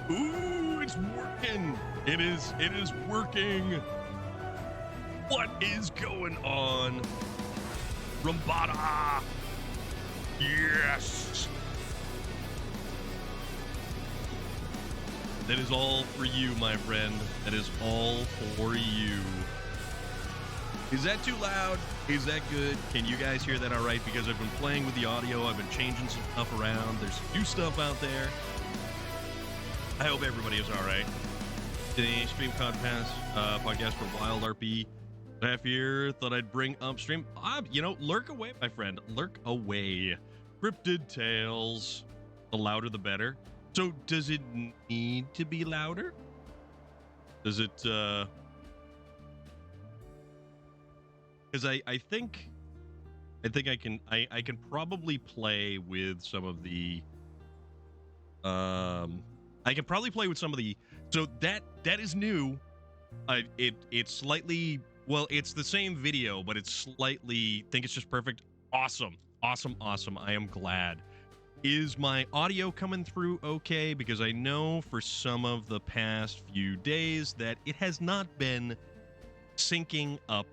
Ooh, it's working. It is working. What is going on? Rambada. Yes. That is all for you, my friend. That is all for you. Is that too loud? Is that good? Can you guys hear that all right? Because I've been playing with the audio. I've been changing some stuff around. There's new stuff out there. I hope everybody is all right. The stream podcast for Wild RP. Half here, thought I'd bring up stream. You know, lurk away, my friend. Lurk away. Cryptid Tales. The louder, the better. So, does it need to be louder? Does it, because I think I can probably play with some of the, I can probably play with some of the, so that is new. It's slightly, well, it's the same video, but it's slightly, think it's just perfect. Awesome. I am glad. Is my audio coming through okay? Because I know for some of the past few days that it has not been syncing up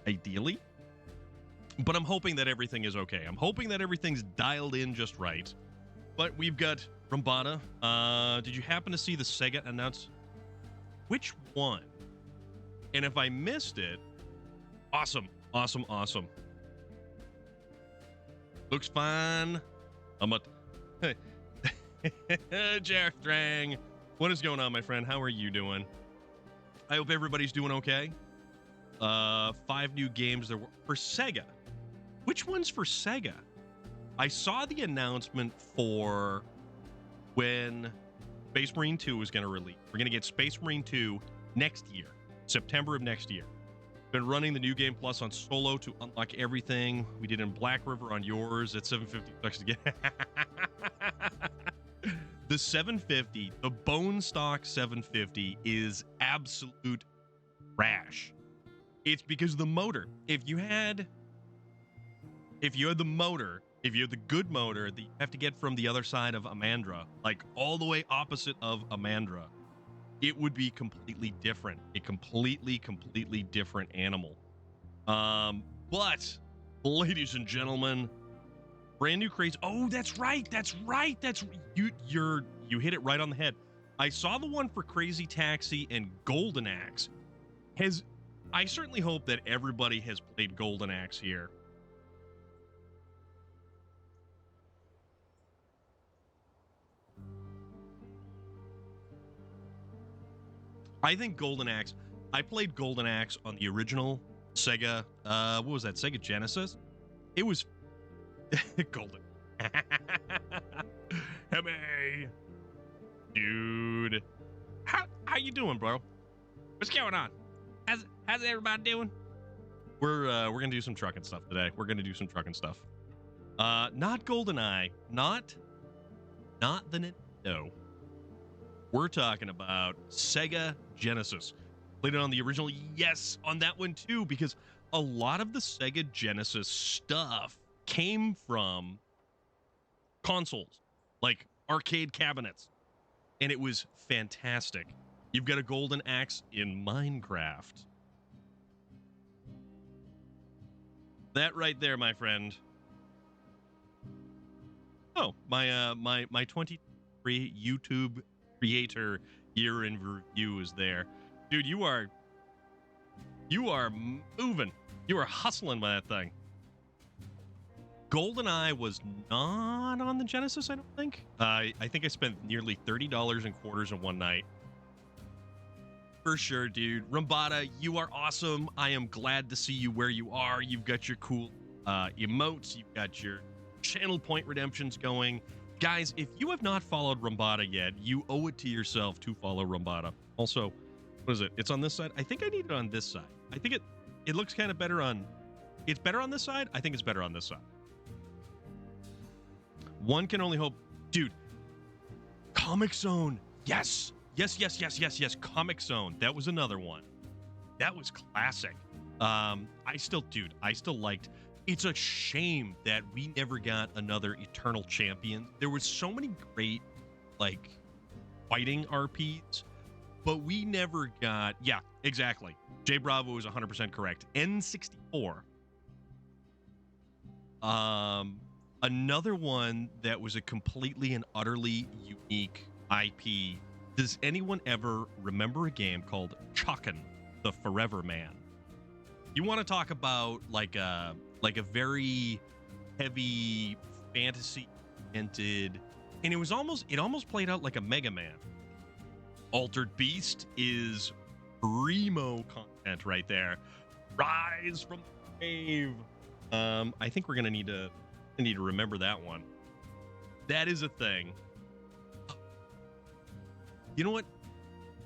ideally, but I'm hoping that everything is okay. I'm hoping that everything's dialed in just right. But we've got Rambada. Did you happen to see the Sega announce? Which one? And if I missed it, awesome. Looks fine. I'm a Jack Drang. What is going on, my friend? How are you doing? I hope everybody's doing okay. 5 new games there for Sega. Which one's for Sega? I saw the announcement for when Space Marine 2 was going to release. We're going to get Space Marine 2 next year, September of next year. Been running the New Game Plus on solo to unlock everything. We did in Black River on yours at $750 again. The 750, the bone stock 750 is absolute trash. It's because of the motor. If you had if you had the motor, if you had the good motor that you have to get from the other side of Amandra, like all the way opposite of Amandra, it would be completely different. A completely different animal. But ladies and gentlemen, brand new craze. Oh, that's right. You hit it right on the head. I saw the one for Crazy Taxi and Golden Axe. I certainly hope that everybody has played Golden Axe here. I think Golden Axe. I played Golden Axe on the original Sega. What was that? Sega Genesis. It was Golden. Hey, dude. How you doing, bro? What's going on? How's everybody doing? We're gonna do some trucking stuff today. We're gonna do some trucking stuff. Not GoldenEye. Not the Nintendo. We're talking about Sega Genesis. Played it on the original. Yes, on that one too, because a lot of the Sega Genesis stuff came from consoles, like arcade cabinets, and it was fantastic. You've got a Golden Axe in Minecraft. That right there, my friend. Oh, my 23 YouTube creator year in review is there. Dude, you are moving. You are hustling by that thing. GoldenEye was not on the Genesis, I don't think. I think I spent nearly $30 in quarters in one night. For sure, dude. Rumbata, you are awesome. I am glad to see you where you are. You've got your cool emotes. You've got your channel point redemptions going. Guys, if you have not followed Rumbata yet, you owe it to yourself to follow Rumbata. Also, what is it? It's on this side? I think I need it on this side. I think it looks kind of better on... It's better on this side? I think it's better on this side. One can only hope... Dude, Comic Zone. Yes. Yes. Comic Zone. That was another one. That was classic. I still liked... It's a shame that we never got another Eternal Champion. There was so many great, like, fighting RPs, but we never got... Yeah, exactly. J Bravo is 100% correct. N64. Another one that was a completely and utterly unique IP. Does anyone ever remember a game called Chuckin' the Forever Man? You want to talk about like a very heavy fantasy oriented, and it almost played out like a Mega Man. Altered Beast is primo content right there. Rise from the Grave. I think we're gonna need to remember that one. That is a thing. You know what?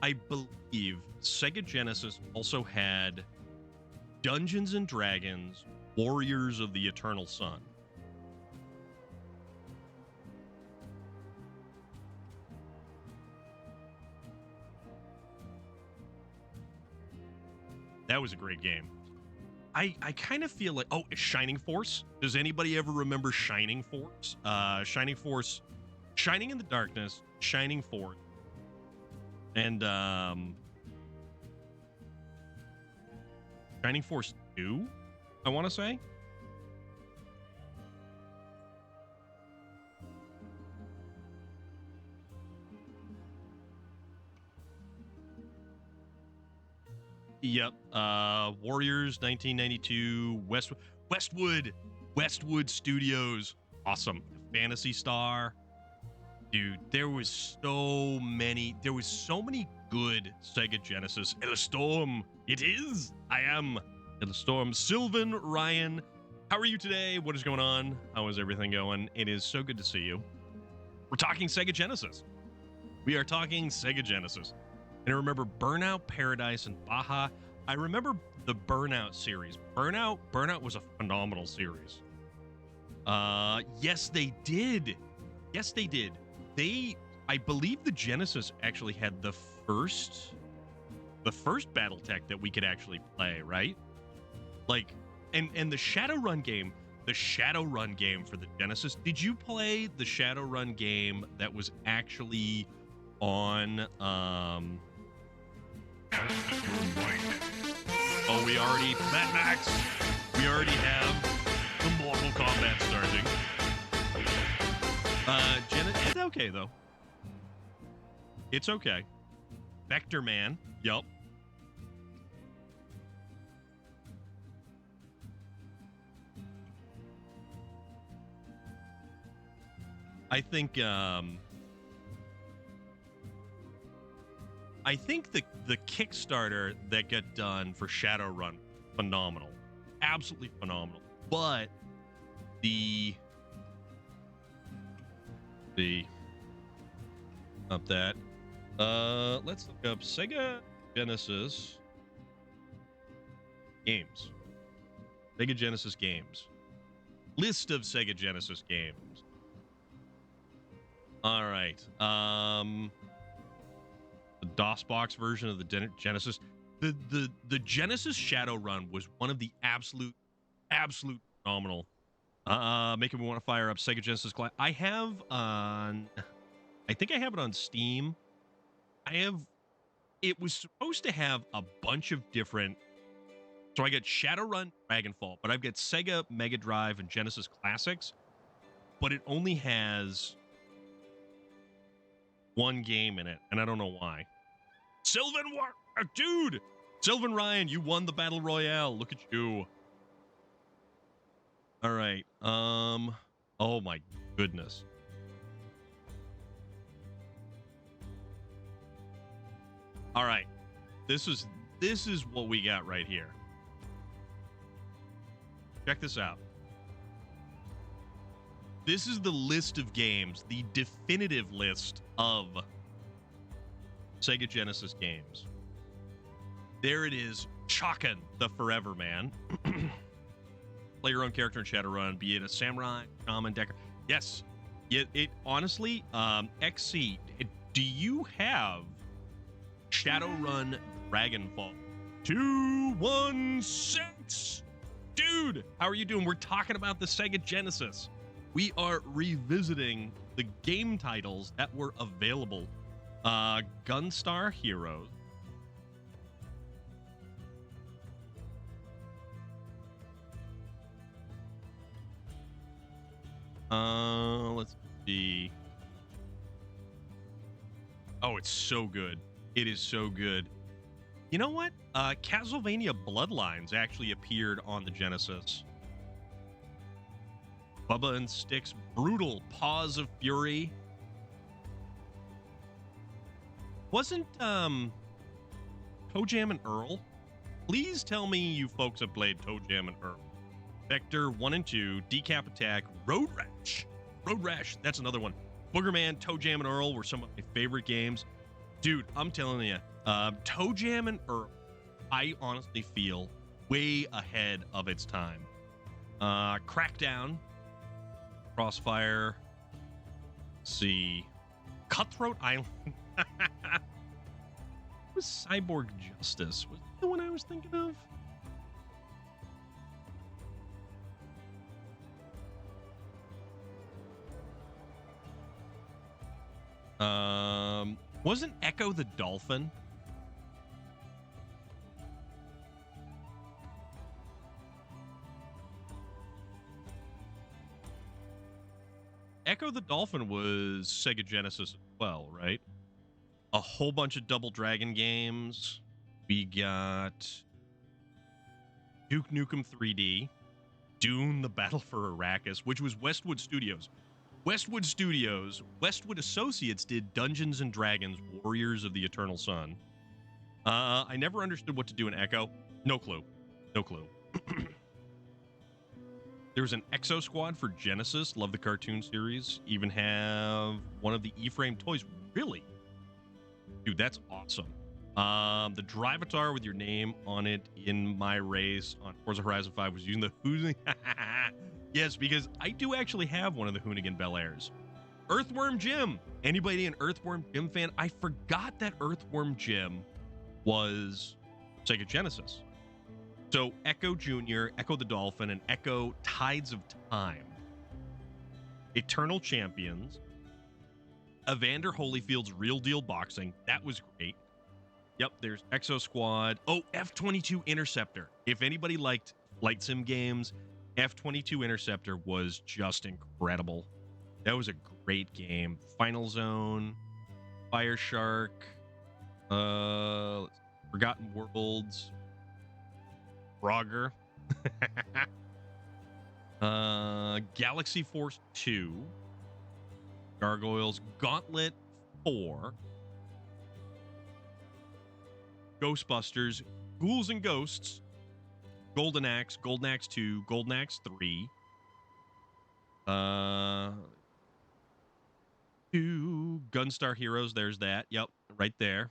I believe Sega Genesis also had Dungeons and Dragons Warriors of the Eternal Sun. That was a great game. I kind of feel like... Oh, Shining Force. Does anybody ever remember Shining Force? Shining Force... Shining in the Darkness, Shining Force, and Shining Force 2, I want to say. Yep. Warriors 1992, Westwood Studios. Awesome. Phantasy Star. Dude, there was so many good Sega Genesis. El Storm. It is. I am El Storm. Sylvan, Ryan, how are you today? What is going on? How is everything going? It is so good to see you. We're talking Sega Genesis. We are talking Sega Genesis. And I remember Burnout Paradise and Baja. I remember the Burnout series. Burnout was a phenomenal series. Yes, they did. I believe the Genesis actually had the first BattleTech that we could actually play, right? Like, and the Shadowrun game, the Shadowrun game for the Genesis. Did you play the Shadowrun game that was actually on Oh, we already Mad Max. We already have the Mortal Kombat starting. It's okay though. It's okay. Vector Man. Yup. I think the Kickstarter that got done for Shadowrun, phenomenal. Absolutely phenomenal. But up that. Let's look up Sega Genesis games. Sega Genesis games. List of Sega Genesis games. All right. The DOSBox version of the Genesis. The Genesis Shadowrun was one of the absolute phenomenal. Making me want to fire up Sega Genesis Classic. I have on, I think I have it on Steam. It was supposed to have a bunch of different, so I got Shadowrun, Dragonfall, but I've got Sega Mega Drive and Genesis Classics, but it only has one game in it, and I don't know why. Dude! Sylvan Ryan, you won the Battle Royale. Look at you. All right. Oh my goodness. All right. This is what we got right here. Check this out. This is the list of games, the definitive list of Sega Genesis games. There it is, Chakan, the Forever Man. Play your own character in Shadowrun, be it a samurai, shaman, decker. Yes, it honestly, XC, do you have Shadowrun Dragonfall 216? Dude, how are you doing? We're talking about the Sega Genesis. We are revisiting the game titles that were available. Gunstar Heroes. Let's see. Oh, it's so good. It is so good. You know what? Castlevania Bloodlines actually appeared on the Genesis. Bubba and Styx, Brutal, Paws of Fury. Wasn't Toe Jam and Earl? Please tell me you folks have played Toe Jam and Earl. Vector 1 and 2, Decap Attack, Road Rash. Road Rash, that's another one. Boogerman, Toe Jam and Earl were some of my favorite games. Dude, I'm telling you, Toe Jam and Earl, I honestly feel way ahead of its time. Crackdown, Crossfire, let's see, Cutthroat Island. What was Cyborg Justice? Was that the one I was thinking of? Wasn't Echo the Dolphin? Echo the Dolphin was Sega Genesis as well, right? A whole bunch of Double Dragon games. We got Duke Nukem 3D, Dune: The Battle for Arrakis, which was Westwood Studios. Westwood Associates did Dungeons and Dragons: Warriors of the Eternal Sun. I never understood what to do in Echo. No clue. No clue. There was an Exo Squad for Genesis. Love the cartoon series. Even have one of the E-frame toys. Really? Dude, that's awesome. The Drivatar with your name on it in my race on Forza Horizon 5 was using the Hoonigan. Yes, because I do actually have one of the Hoonigan Bel Airs. Earthworm Jim. Anybody an Earthworm Jim fan? I forgot that Earthworm Jim was Sega Genesis. So Echo Jr., Echo the Dolphin, and Echo Tides of Time. Eternal Champions. Evander Holyfield's Real Deal Boxing. That was great. Yep, there's Exo Squad. Oh, F-22 Interceptor. If anybody liked flight sim games, F-22 Interceptor was just incredible. That was a great game. Final Zone, Fire Shark, Forgotten Worlds, Frogger, Galaxy Force 2, Gargoyles, Gauntlet 4, Ghostbusters, Ghouls and Ghosts, Golden Axe 2, Golden Axe 3, 2 Gunstar Heroes, there's that. Yep, right there.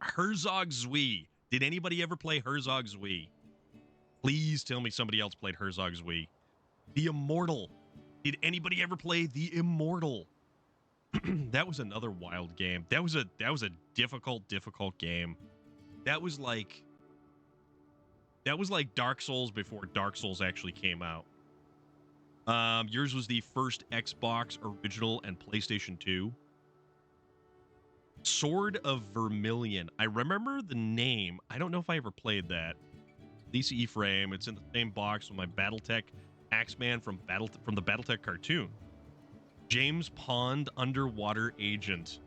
Herzog Zwei. Did anybody ever play Herzog Zwei? Please tell me somebody else played Herzog Zwei. The Immortal. Did anybody ever play The Immortal? That was another wild game. That was a difficult game. That was like Dark Souls before Dark Souls actually came out. Yours was the first Xbox original and PlayStation 2. Sword of Vermilion. I remember the name. I don't know if I ever played that. Lisa Frame. It's in the same box with my BattleTech Axeman from the BattleTech cartoon. James Pond Underwater Agent.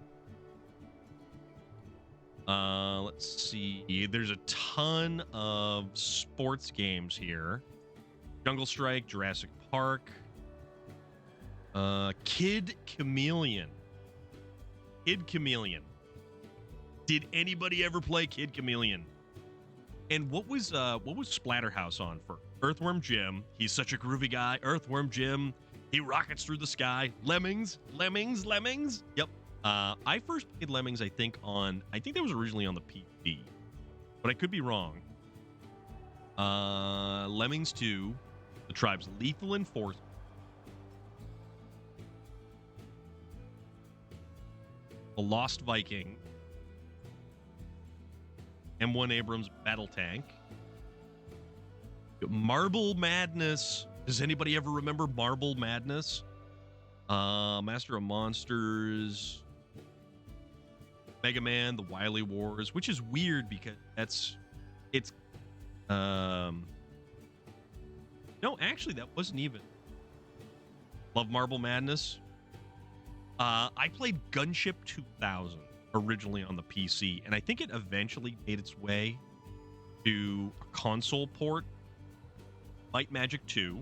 Let's see. There's a ton of sports games here. Jungle Strike, Jurassic Park, Kid Chameleon. Kid Chameleon. Did anybody ever play Kid Chameleon? And what was Splatterhouse on for? Earthworm Jim. He's such a groovy guy. Earthworm Jim. He rockets through the sky. Lemmings. Yep. I first played Lemmings, I think that was originally on the PC, but I could be wrong. Lemmings 2, The Tribe's Lethal Enforcement, The Lost Viking, M1 Abrams Battle Tank, Marble Madness. Does anybody ever remember Marble Madness? Master of Monsters, Mega Man, The Wily Wars, which is weird because no, actually that wasn't even. Love Marble Madness. I played Gunship 2000 originally on the PC, and I think it eventually made its way to a console port. Might Magic 2.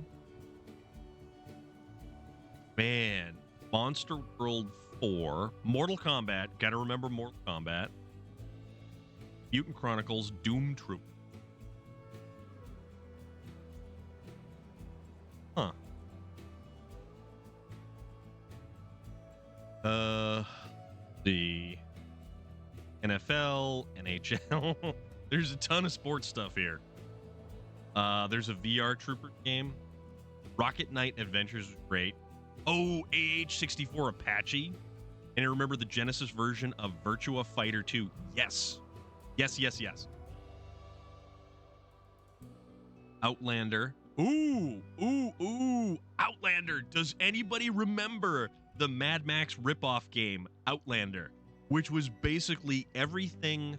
Man, Monster World 4, Mortal Kombat. Gotta remember Mortal Kombat. Mutant Chronicles, Doom Troop. Huh. The NFL, NHL. There's a ton of sports stuff here. There's a VR Trooper game. Rocket Knight Adventures was great. Oh, AH-64 Apache. And I remember the Genesis version of Virtua Fighter 2. Yes. Outlander. Ooh. Outlander. Does anybody remember the Mad Max ripoff game, Outlander? Which was basically everything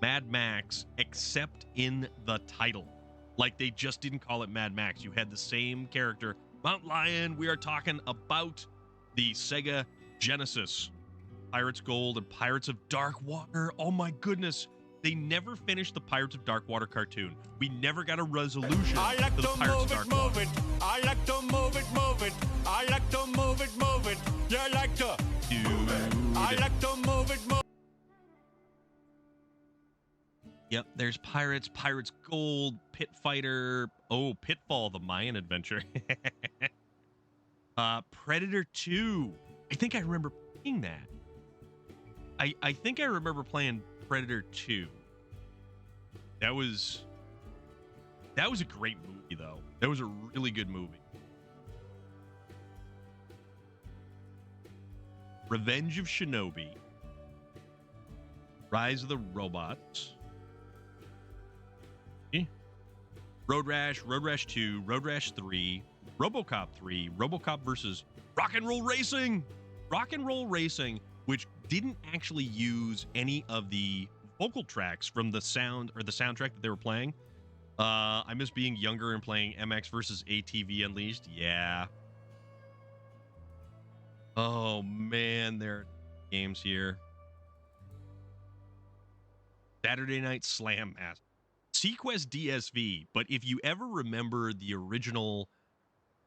Mad Max except in the title. Like, they just didn't call it Mad Max. You had the same character. Mount Lion, we are talking about the Sega Genesis. Pirates Gold and Pirates of Dark Water. Oh my goodness. They never finished the Pirates of Dark Water cartoon. We never got a resolution I like to the to Pirates of Dark Water. I like to move it. I like to move it. You like to. I like to move it. Yep, there's Pirates Gold, Pit Fighter. Oh, Pitfall, the Mayan adventure. Predator 2. I think I remember playing that. I think I remember playing Predator 2. That was a great movie, though. That was a really good movie. Revenge of Shinobi. Rise of the Robots. Road Rash, Road Rash 2, Road Rash 3, RoboCop 3, RoboCop versus Rock and Roll Racing. Rock and Roll Racing, which didn't actually use any of the vocal tracks from the sound or the soundtrack that they were playing. I miss being younger and playing MX versus ATV Unleashed. Yeah. Oh man, there are games here. Saturday Night Slam Master. Sequest DSV, but if you ever remember the original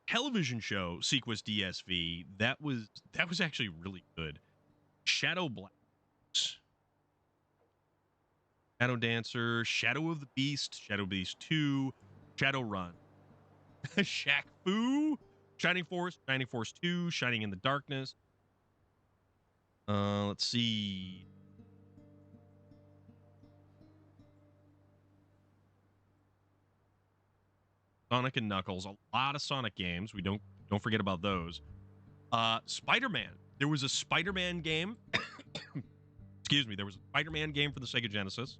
television show Sequest DSV, that was actually really good. Shadow Blast, Shadow Dancer, Shadow of the Beast, Shadow Beast 2, Shadow Run, Shaq Fu, Shining Force 2, Shining in the Darkness. Let's see. Sonic and Knuckles, a lot of Sonic games. We don't forget about those. Spider-Man. There was a Spider-Man game. Excuse me. There was a Spider-Man game for the Sega Genesis.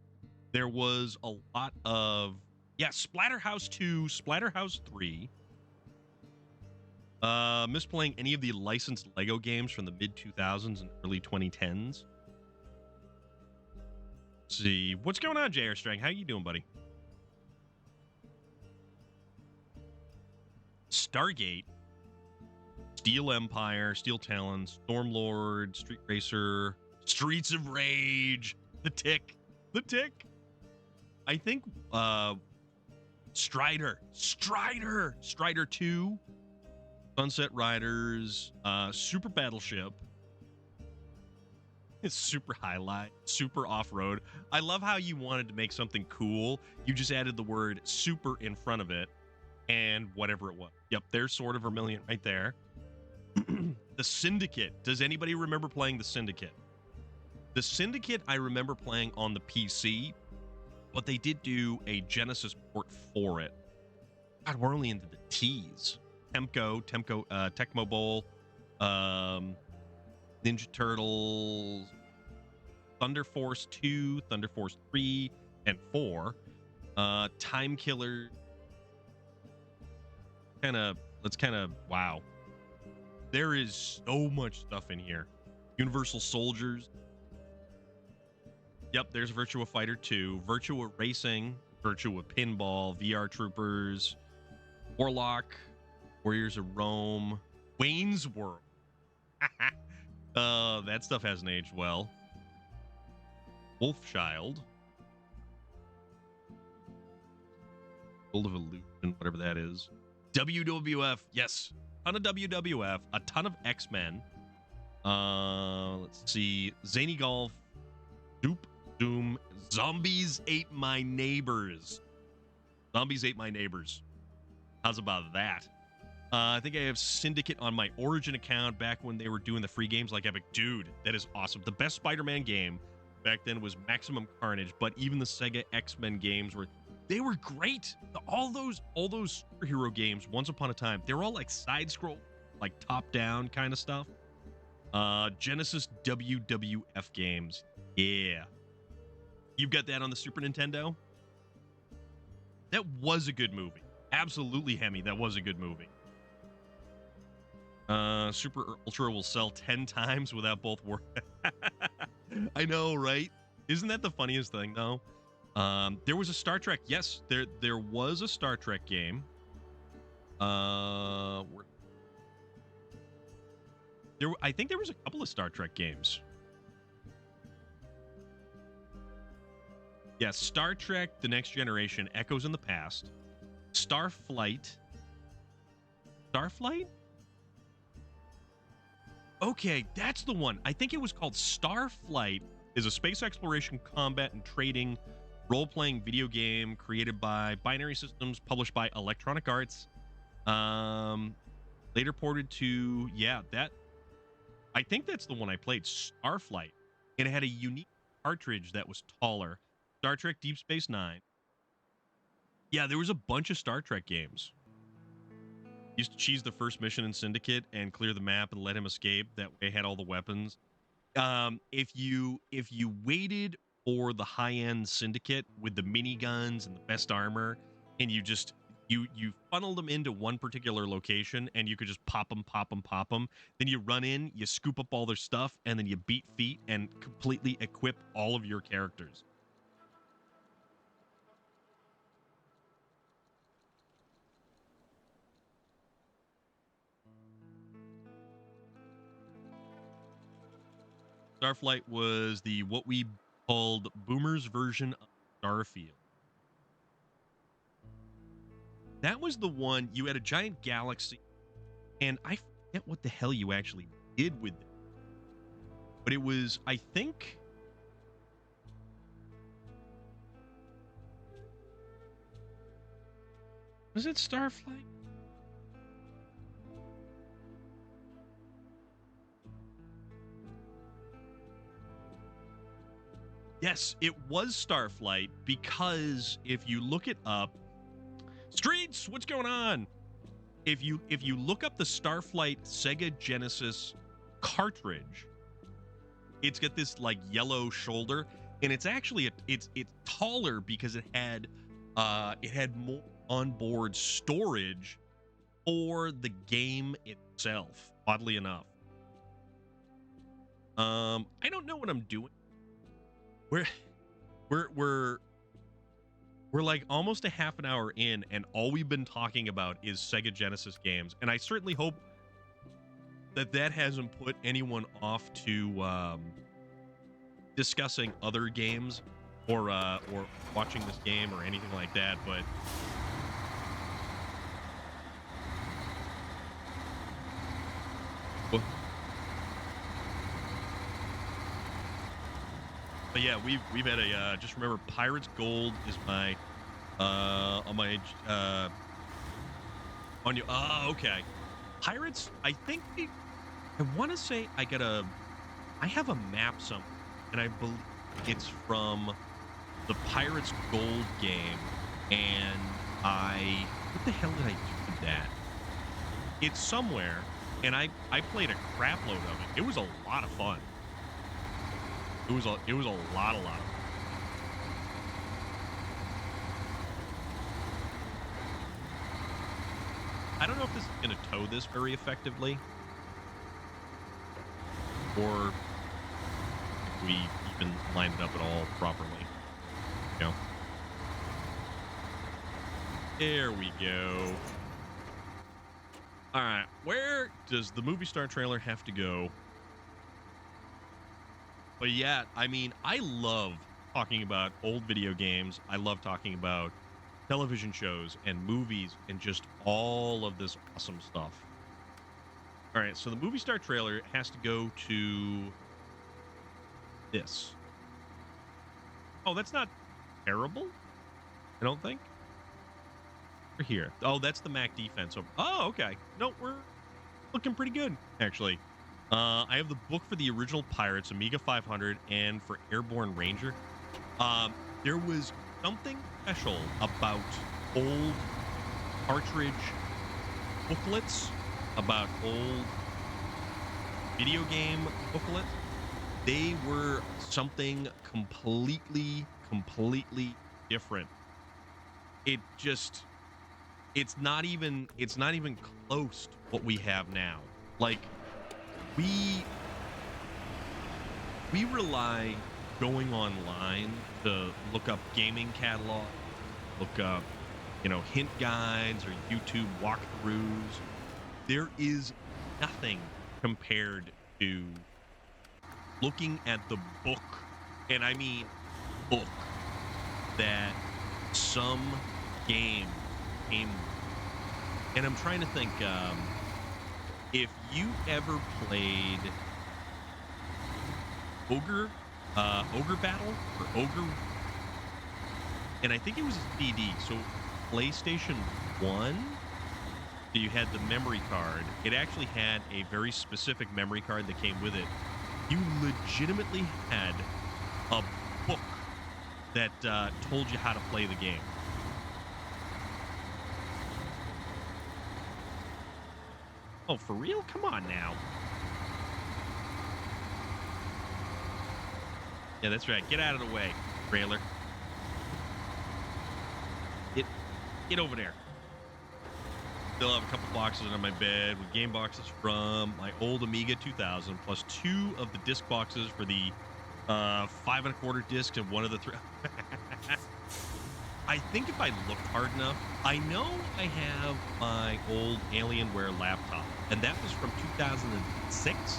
There was a lot of Splatterhouse 2, Splatterhouse 3. Miss playing any of the licensed Lego games from the mid 2000s and early 2010s. Let's see what's going on, JR Strang. How you doing, buddy? Stargate, Steel Empire, Steel Talon, Stormlord, Street Racer, Streets of Rage, The Tick. I think Strider 2, Sunset Riders, Super Battleship, Super Highlight, Super Off-Road. I love how you wanted to make something cool. You just added the word super in front of it and whatever it was. Yep, there's Sword of Vermilion right there. The Syndicate. Does anybody remember playing The Syndicate? The Syndicate I remember playing on the PC, but they did do a Genesis port for it. God, we're only into the T's. Tecmo Bowl, Ninja Turtles, Thunder Force 2, Thunder Force 3, and 4. Time Killer. Wow. There is so much stuff in here. Universal Soldiers. Yep, there's Virtua Fighter 2, Virtua Racing, Virtua Pinball, VR Troopers, Warlock, Warriors of Rome, Wayne's World. That stuff hasn't aged well. Wolfchild. World of Illusion, whatever that is. WWF, yes. A ton of WWF, a ton of X-Men. Let's see. Zany Golf, Doom, Zombies Ate My Neighbors. Zombies Ate My Neighbors. How's about that? I think I have Syndicate on my Origin account back when they were doing the free games like Epic. Dude, that is awesome. The best Spider-Man game back then was Maximum Carnage, but even the Sega X-Men games were great. All those superhero games, once upon a time, they were all like side-scroll, like top-down kind of stuff. Genesis WWF games. Yeah. You've got that on the Super Nintendo? That was a good movie. Absolutely, Hemi, that was a good movie. Super Ultra will sell 10 times without both work. I know, right? Isn't that the funniest thing, though? There was a Star Trek. Yes, there was a Star Trek game. I think there was a couple of Star Trek games. Yeah, Star Trek: The Next Generation, Echoes in the Past, Starflight. Okay, that's the one. I think it was called Starflight. Is a space exploration, combat, and trading role-playing video game created by Binary Systems, published by Electronic Arts. Later ported to that. I think that's the one I played, Starflight, and it had a unique cartridge that was taller. Star Trek Deep Space Nine. Yeah, there was a bunch of Star Trek games. Used to cheese the first mission in Syndicate and clear the map and let him escape. That way, had all the weapons. If you waited for the high-end Syndicate with the miniguns and the best armor, and you funnel them into one particular location, and you could just pop them, pop them, pop them. Then you run in, you scoop up all their stuff, and then you beat feet and completely equip all of your characters. Starflight was the what we called Boomer's version of Starfield. That was the one you had a giant galaxy, and I forget what the hell you actually did with it. But it was, I think, was it Starflight? Yes, it was Starflight, because if you look it up, Streets, what's going on? If you look up the Starflight Sega Genesis cartridge, it's got this like yellow shoulder, and it's actually it's taller because it had more onboard storage for the game itself. Oddly enough, I don't know what I'm doing. We're we're we're like almost a half an hour in, and all we've been talking about is Sega Genesis games, and I certainly hope that hasn't put anyone off to discussing other games or watching this game or anything like that. But yeah, we've had a just remember, Pirates Gold is my on my on you. Oh, okay. Pirates, I think I want to say I have a map somewhere, and I believe it's from the Pirates Gold game, and what the hell did I do with that? It's somewhere, and I played a crap load of it. It was a lot of fun. It was a lot of fun. I don't know if this is going to tow this very effectively, or if we even lined it up at all properly. You know? There we go. All right, where does the movie star trailer have to go? But yeah, I mean, I love talking about old video games. I love talking about television shows and movies and just all of this awesome stuff. All right, so the movie star trailer has to go to this. Oh, that's not terrible, I don't think. We're here. Oh, that's the Mac defense. Oh, okay. No, we're looking pretty good, actually. I have the book for the original Pirates, Amiga 500, and for Airborne Ranger. There was something special about old cartridge booklets, about old video game booklets. They were something completely different. It's not even close to what we have now. Like, we rely going online to look up gaming catalog, look up, hint guides or YouTube walkthroughs. There is nothing compared to looking at the book, and I mean book, that some game came with. And I'm trying to think, if you ever played Ogre Battle or Ogre, and I think it was a CD, so PlayStation 1, you had the memory card. It actually had a very specific memory card that came with it. You legitimately had a book that told you how to play the game. Oh, for real? Come on now. Yeah, that's right. Get out of the way, trailer. Get over there. Still have a couple boxes under my bed with game boxes from my old Amiga 2000, plus 2 of the disc boxes for the 5¼ discs and one of the 3. I think if I looked hard enough, I know I have my old Alienware laptop, and that was from 2006.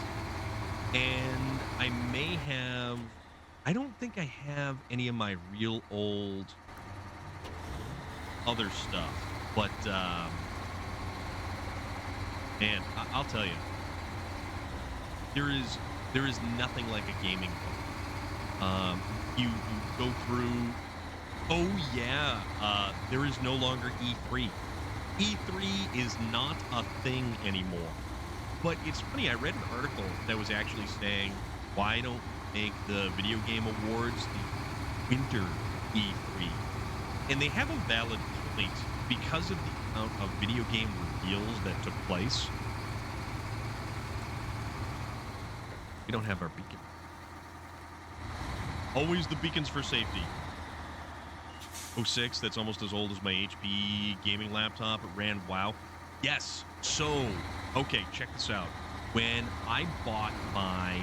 And I may have, I don't think I have any of my real old other stuff, but man, I'll tell you, there is nothing like a gaming book. You go through. Oh yeah, there is no longer E3. E3 is not a thing anymore. But it's funny, I read an article that was actually saying, why don't we make the video game awards the winter E3? And they have a valid point because of the amount of video game reveals that took place. We don't have our beacon. Always the beacons for safety. 06, that's almost as old as my HP gaming laptop. It ran WoW. Yes. So, okay, check this out. When I bought my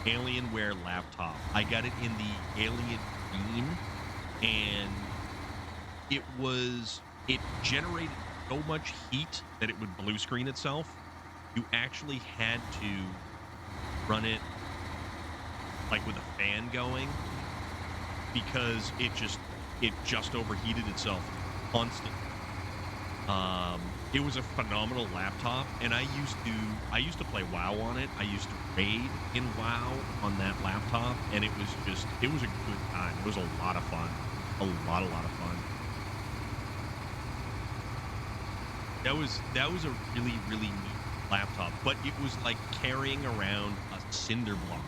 Alienware laptop, I got it in the Alien Green, and it generated so much heat that it would blue screen itself. You actually had to run it like with a fan going because it just overheated itself constantly. It was a phenomenal laptop, and I used to play WoW on it. I used to raid in WoW on that laptop, and it was a good time. It was a lot of fun. A lot of fun. That was a really, really neat laptop, but it was like carrying around a cinder block.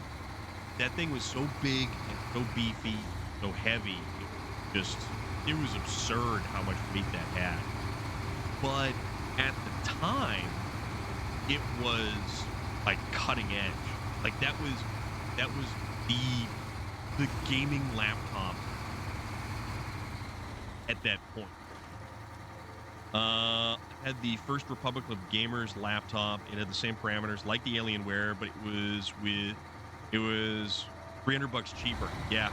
That thing was so big and so beefy, so heavy. It was absurd how much weight that had. But at the time, it was like cutting edge. Like that was the gaming laptop at that point. I had the First Republic of Gamers laptop. It had the same parameters like the Alienware, but it was $300 cheaper. Yeah.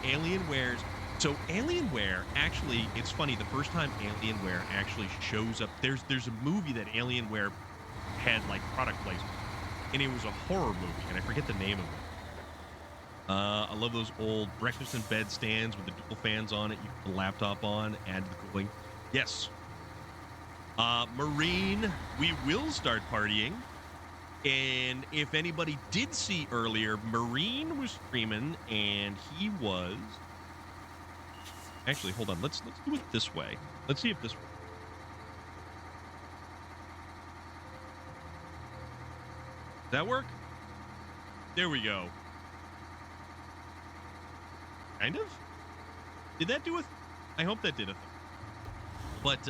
Alienware's. So Alienware, actually, it's funny, the first time Alienware actually shows up, there's a movie that Alienware had like product placement, and it was a horror movie, and I forget the name of it. I love those old breakfast in bed stands with the dual fans on it. You put the laptop on, add the cooling. Yes. Marine, we will start partying. And if anybody did see earlier, Marine was streaming, and he was... Actually, hold on. Let's do it this way. Let's see if this works. Does that work? There we go. Kind of? Did that do it? I hope that did a thing. But,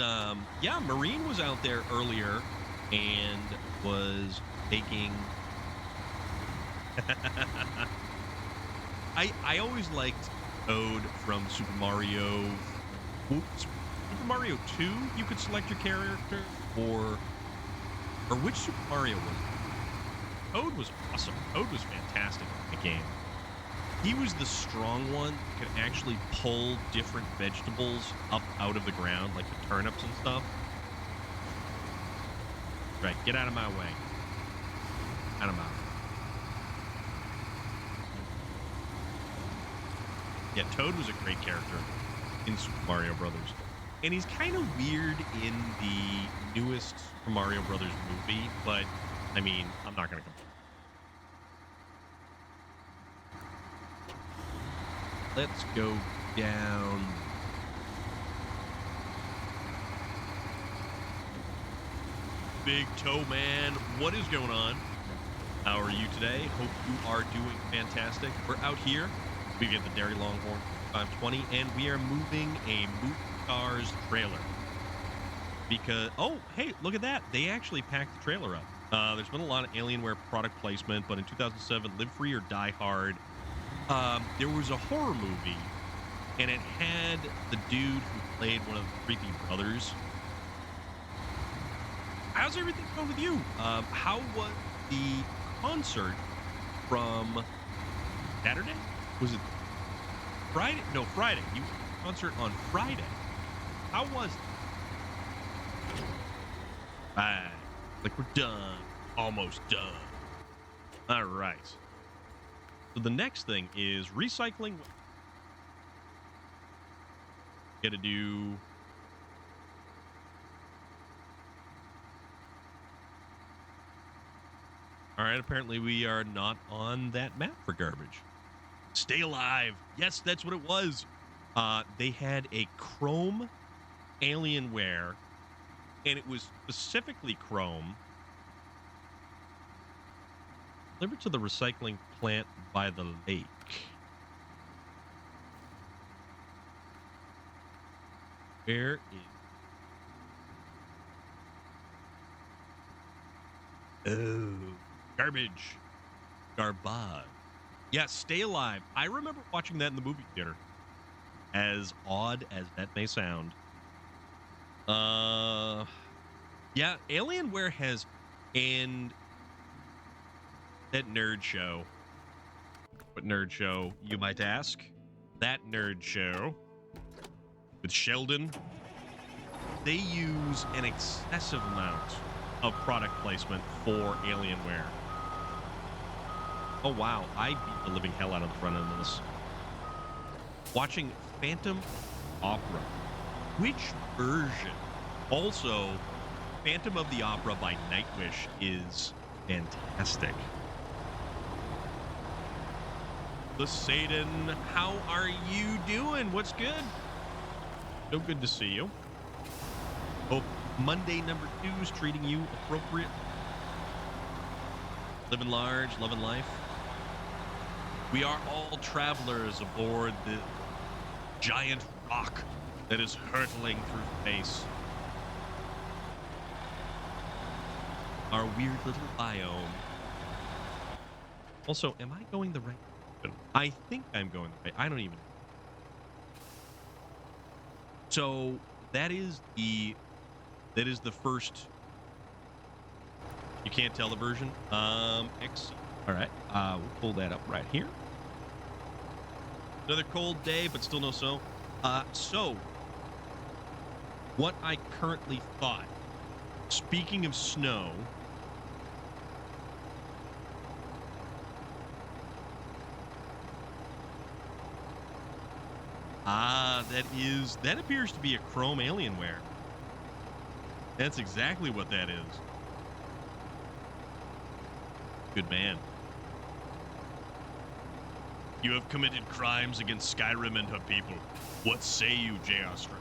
yeah, Marine was out there earlier and was taking... I always liked Toad from Super Mario. Super Mario 2, you could select your character, or which Super Mario was it? Toad was awesome. Toad was fantastic in the game. He was the strong one that could actually pull different vegetables up out of the ground, like the turnips and stuff. Right, get out of my way. Out of my way. Yeah, Toad was a great character in Super Mario Brothers. And he's kind of weird in the newest Super Mario Brothers movie, but, I mean, I'm not going to complain. Let's go down. Big Toe Man, what is going on? How are you today? Hope you are doing fantastic. We're out here. We get the Dairy Longhorn 520, and we are moving a Moot Cars trailer. Because, oh, hey, look at that. They actually packed the trailer up. There's been a lot of Alienware product placement, but in 2007, Live Free or Die Hard, there was a horror movie and it had the dude who played one of the creepy brothers. How's everything going with you? How was the concert from Saturday? Was it Friday? No, Friday. You went to the concert on Friday. How was it? Right. Like we're done. Almost done. All right. So the next thing is recycling. Got to do. All right. Apparently, we are not on that map for garbage. Stay alive. Yes, that's what it was. They had a chrome Alienware, and it was specifically chrome. Delivered to the recycling plant by the lake. Where is... Oh, garbage. Garbage. Yeah, Stay Alive. I remember watching that in the movie theater. As odd as that may sound. Yeah, Alienware has... And that nerd show. What nerd show, you might ask? That nerd show with Sheldon. They use an excessive amount of product placement for Alienware. Oh, wow. I beat the living hell out of the front end of this. Watching Phantom Opera. Which version? Also, Phantom of the Opera by Nightwish is fantastic. The Satan, how are you doing? What's good? So good to see you. Hope Monday number 2 is treating you appropriate. Living large, loving life. We are all travelers aboard the giant rock that is hurtling through space. Our weird little biome. Also, am I going the right direction? I think I'm going the right. I don't even. So that is the first. You can't tell the version. X. All right. We'll pull that up right here. Another cold day, but still no snow. So what I currently thought. Speaking of snow. That appears to be a chrome Alienware. That's exactly what that is. Good man. You have committed crimes against Skyrim and her people. What say you, J. Ostra?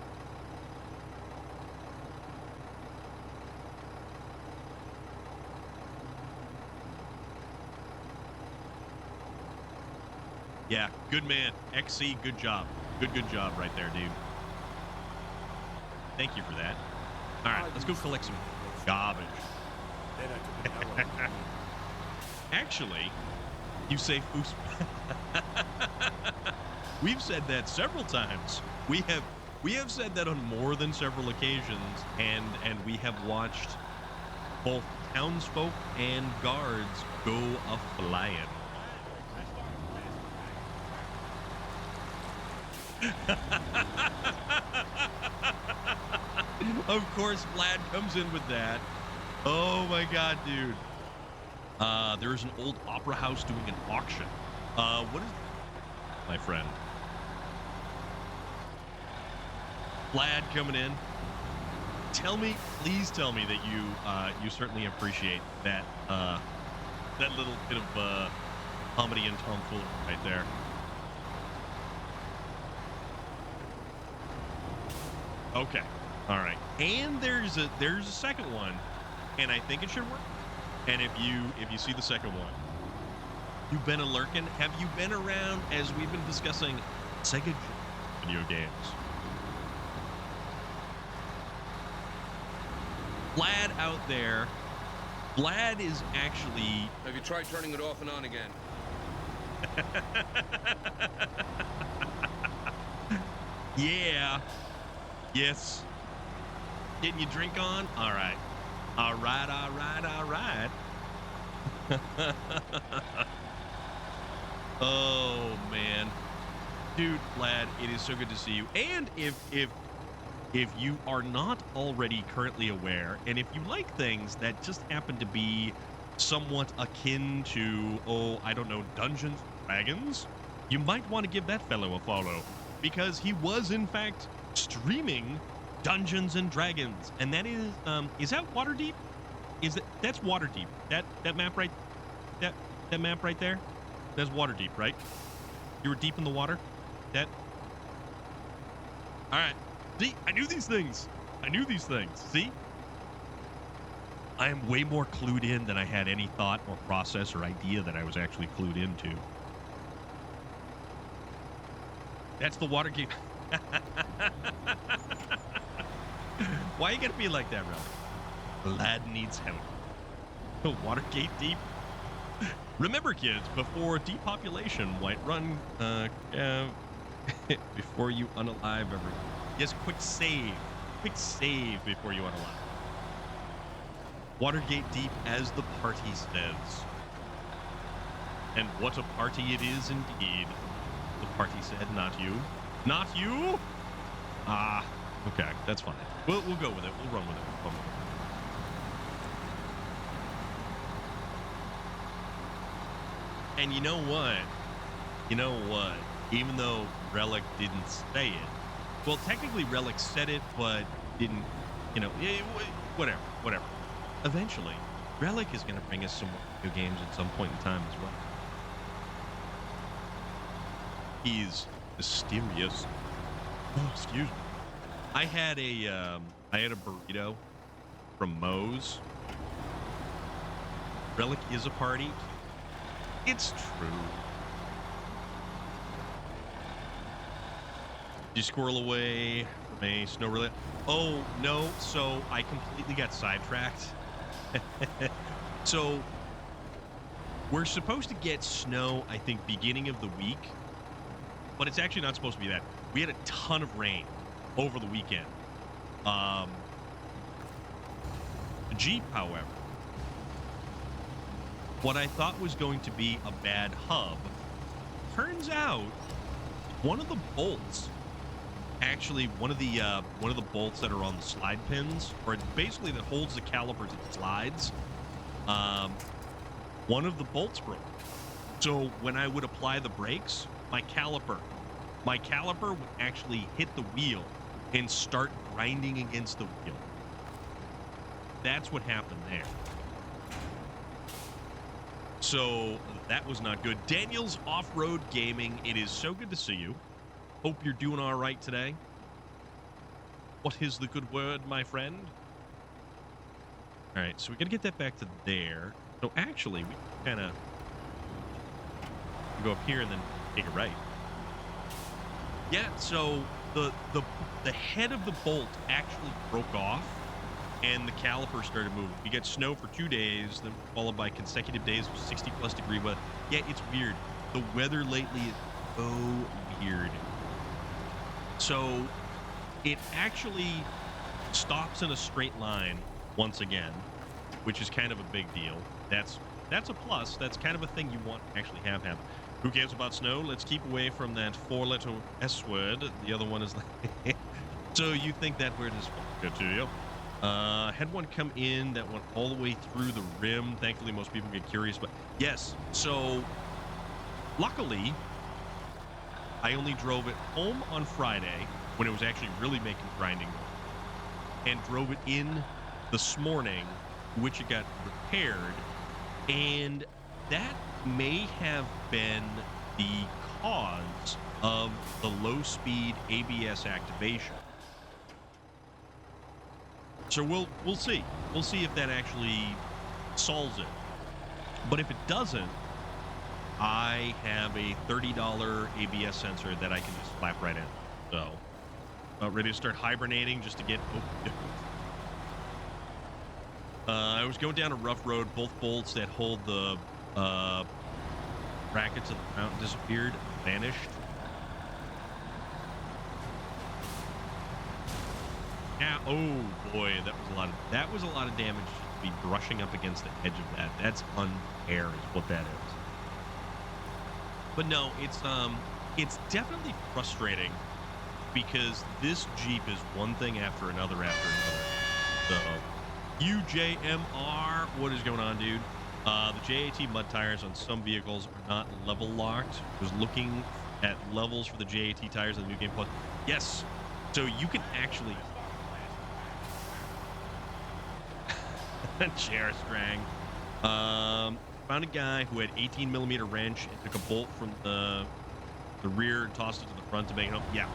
Yeah, good man. XC, good job. Good job right there, dude. Thank you for that. All right, let's go collect some garbage. Actually, you say foos. We've said that several times. We have said that on more than several occasions, and we have watched both townsfolk and guards go a-flying. Of course, Vlad comes in with that. Oh my god, dude. There's an old opera house doing an auction. What is that, my friend? Vlad coming in. Please tell me that you certainly appreciate that that little bit of comedy and tomfoolery right there. Okay. All right. And there's a second one, and I think it should work. And if you see the second one, you've been lurking. Have you been around as we've been discussing Sega video games? Vlad out there. Vlad is actually. Have you tried turning it off and on again? Yeah. Yes. Getting your drink on? All right. All right, all right, all right. Oh, man. Dude, lad, it is so good to see you. And if you are not already currently aware, and if you like things that just happen to be somewhat akin to, oh, I don't know, Dungeons and Dragons, you might want to give that fellow a follow because he was in fact streaming Dungeons and Dragons, and that is that Waterdeep? That's Waterdeep? That map right that that map right there? That's Waterdeep, right? You were deep in the water. That. All right. See, I knew these things. I knew these things. See? I am way more clued in than I had any thought or process or idea that I was actually clued into. That's the Watergate. Why you gotta be like that, Relic? The lad needs help. Watergate deep. Remember, kids, before depopulation, Whiterun, before you unalive everyone. Yes, quick save. Quick save before you unalive. Watergate deep, as the party says. And what a party it is indeed. The party said, not you. Not you? Ah, okay, that's fine. We'll go with it. We'll run with it. We'll run with it. And you know what? You know what? Even though Relic didn't say it, well, technically Relic said it, but didn't, whatever. Eventually, Relic is going to bring us some more video games at some point in time as well. He's mysterious. Oh, excuse me. I had a burrito from Moe's. Relic is a party. It's true. Did you squirrel away from a SnowRunner? Oh, no. So I completely got sidetracked. So we're supposed to get snow, I think, beginning of the week. But it's actually not supposed to be that. We had a ton of rain over the weekend. Jeep, however, what I thought was going to be a bad hub, turns out one of the bolts, actually one of the bolts that are on the slide pins, or basically that holds the calipers that slides, one of the bolts broke. So when I would apply the brakes, my caliper would actually hit the wheel and start grinding against the wheel. That's what happened there. So that was not good. Daniel's Off-Road Gaming, it is so good to see you. Hope you're doing all right today. What is the good word, my friend? All right, so we got to get that back to there. So actually, we kind of go up here and then take a right. Yeah, so the head of the bolt actually broke off, and the caliper started moving. We get snow for 2 days, then followed by consecutive days of 60-plus degree weather. Yeah, it's weird. The weather lately is so weird. So it actually stops in a straight line once again, which is kind of a big deal. That's a plus. That's kind of a thing you want to actually have happen. Who cares about snow? Let's keep away from that 4-letter S word. The other one is like... So you think that word is good to you? Had one come in that went all the way through the rim. Thankfully, most people get curious, but yes. So luckily, I only drove it home on Friday when it was actually really making grinding noise, and drove it in this morning, which it got repaired, and that may have been the cause of the low-speed ABS activation. So we'll see. We'll see if that actually solves it. But if it doesn't, I have a $30 ABS sensor that I can just slap right in. So, ready to start hibernating just to get... I was going down a rough road. Both bolts that hold the brackets of the mountain disappeared, vanished. Yeah. Oh boy, that was a lot of damage just to be brushing up against the edge of that. That's unfair, is what that is. But no, it's definitely frustrating because this Jeep is one thing after another after another. So, UJMR, what is going on, dude? The JAT mud tires on some vehicles are not level locked. I was looking at levels for the JAT tires in the new game plus. Yes, so you can actually. Chair Strang. Found a guy who had 18 millimeter wrench and took a bolt from the rear and tossed it to the front to make it home. Yeah,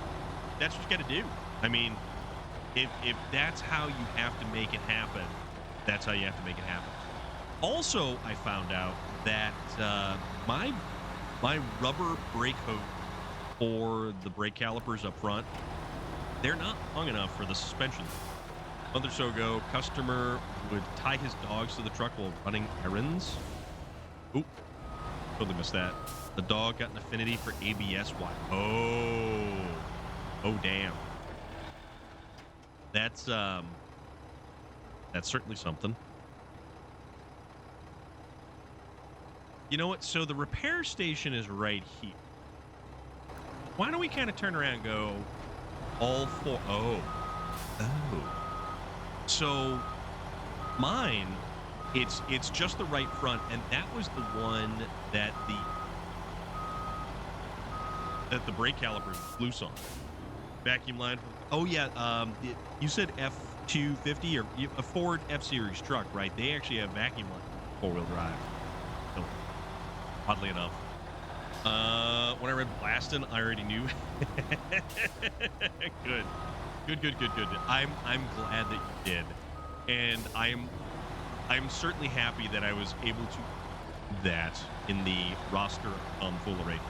that's what you got to do. I mean, if that's how you have to make it happen, that's how you have to make it happen. Also, I found out that my rubber brake hose for the brake calipers up front, they're not long enough for the suspension. A month or so ago, customer would tie his dogs to the truck while running errands. Oop, totally missed that. The dog got an affinity for ABS. Why? Oh, damn. That's certainly something. You know what? So the repair station is right here. Why don't we kind of turn around and go all four? Oh. So mine, it's just the right front, and that was the one that the brake calipers loose on. Vacuum line. Oh yeah, you said F-250 or a Ford F-Series truck, right? They actually have vacuum line four-wheel drive. So, oddly enough, when I read Blastin', I already knew. Good. I'm glad that you did, and I'm certainly happy that I was able to do that in the roster of foolery.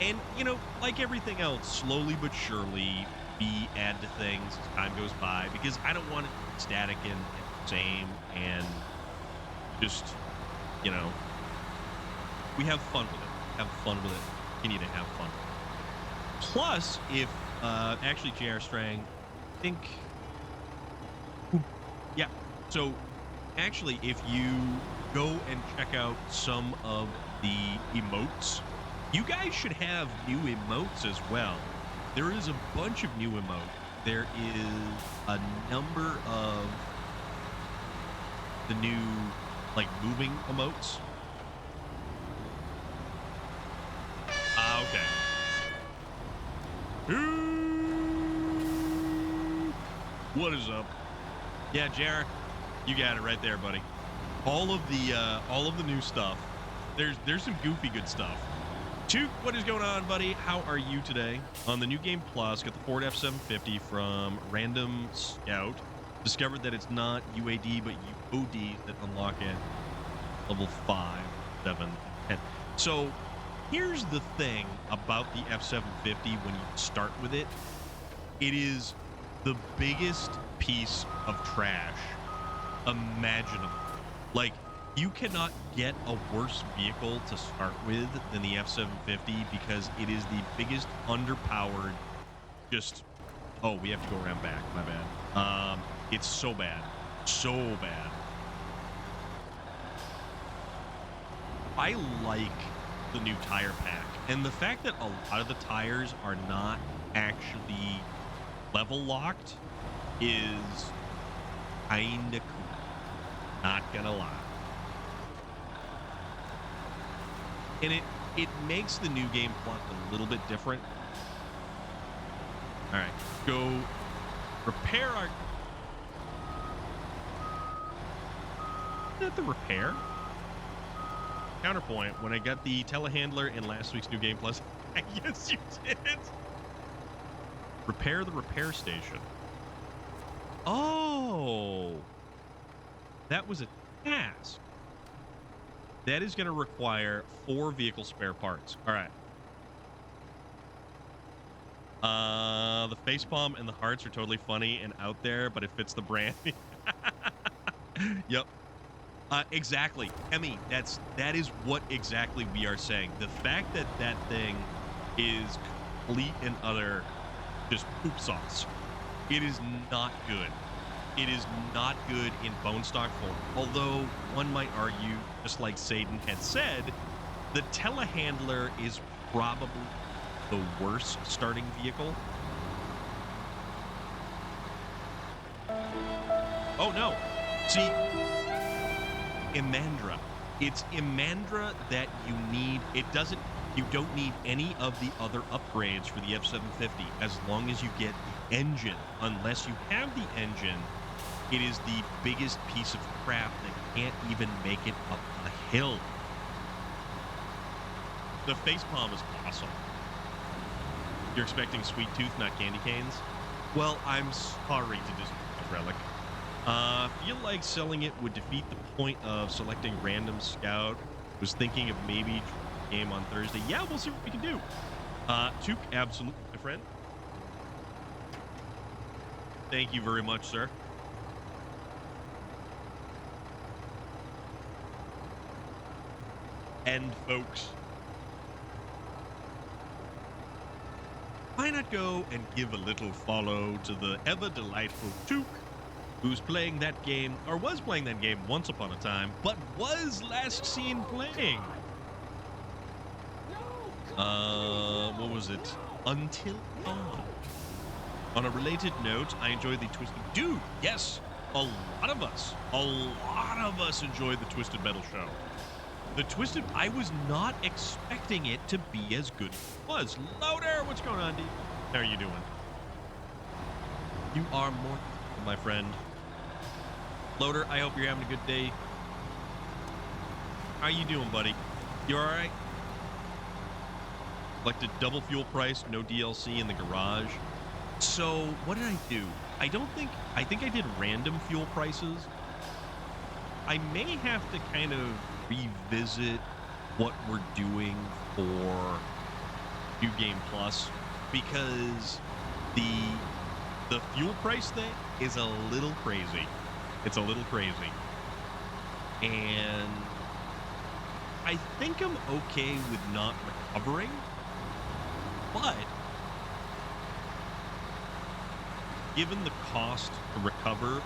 And you know, like everything else, slowly but surely we add to things as time goes by, because I don't want it static and same and just, you know, we have fun with it. Continue to have fun. Plus, if actually JR Strang, I think, yeah. So actually, if you go and check out some of the emotes, you guys should have new emotes as well. There is a bunch of new emotes. There is a number of the new, like, moving emotes. Okay. What is up? Yeah, JR, you got it right there, buddy. All of the new stuff. There's some goofy good stuff. Took, what is going on, buddy? How are you today? On the new game plus, got the Ford F-750 from Random Scout. Discovered that it's not UAD, but UOD that unlock it level 5, 7, and 10. So here's the thing about the F-750 when you start with it. It is the biggest piece of trash imaginable. Like, you cannot get a worse vehicle to start with than the F-750 because it is the biggest underpowered, just, oh, we have to go around back, my bad. It's so bad. So bad. I like the new tire pack, and the fact that a lot of the tires are not actually level locked is kinda cool. Not gonna lie. And it makes the new game plot a little bit different. All right, go repair our. Is that the repair? Counterpoint, when I got the telehandler in last week's new game plus, yes, you did. Repair the repair station. Oh, that was a task. That is going to require 4 vehicle spare parts. All right. The facepalm and the hearts are totally funny and out there, but it fits the brand. Yep. Exactly. Emmy, that is what exactly we are saying. The fact that that thing is complete and utter just poop sauce It is not good. It is not good in bone stock form. Although one might argue, just like Satan had said, the telehandler is probably the worst starting vehicle. Oh no. See, Imandra. It's Imandra that you need. You don't need any of the other upgrades for the F-750 as long as you get the engine. Unless you have the engine, it is the biggest piece of crap that can't even make it up a hill. The facepalm is awesome. You're expecting sweet tooth, not candy canes? Well, I'm sorry to disappoint, Relic. Feel like selling it would defeat the point of selecting random scout. Was thinking of maybe game on Thursday. Yeah, we'll see what we can do. Took, absolutely, my friend. Thank you very much, sir. And folks, why not go and give a little follow to the ever delightful Took, who's playing that game, or was playing that game once upon a time, but was last seen playing. What was it? Until Dawn. On a related note, I enjoyed the Twisted... Dude, yes! A lot of us enjoyed the Twisted Metal show. The Twisted... I was not expecting it to be as good as it was. Loader, what's going on, D? How are you doing? You are more... my friend. Loader, I hope you're having a good day. How you doing, buddy? You all right? Selected double fuel price, no DLC in the garage. So, what did I do? I think I did random fuel prices. I may have to kind of revisit what we're doing for New Game Plus, because the fuel price thing is a little crazy. It's a little crazy. And I think I'm okay with not recovering, but given the cost to recover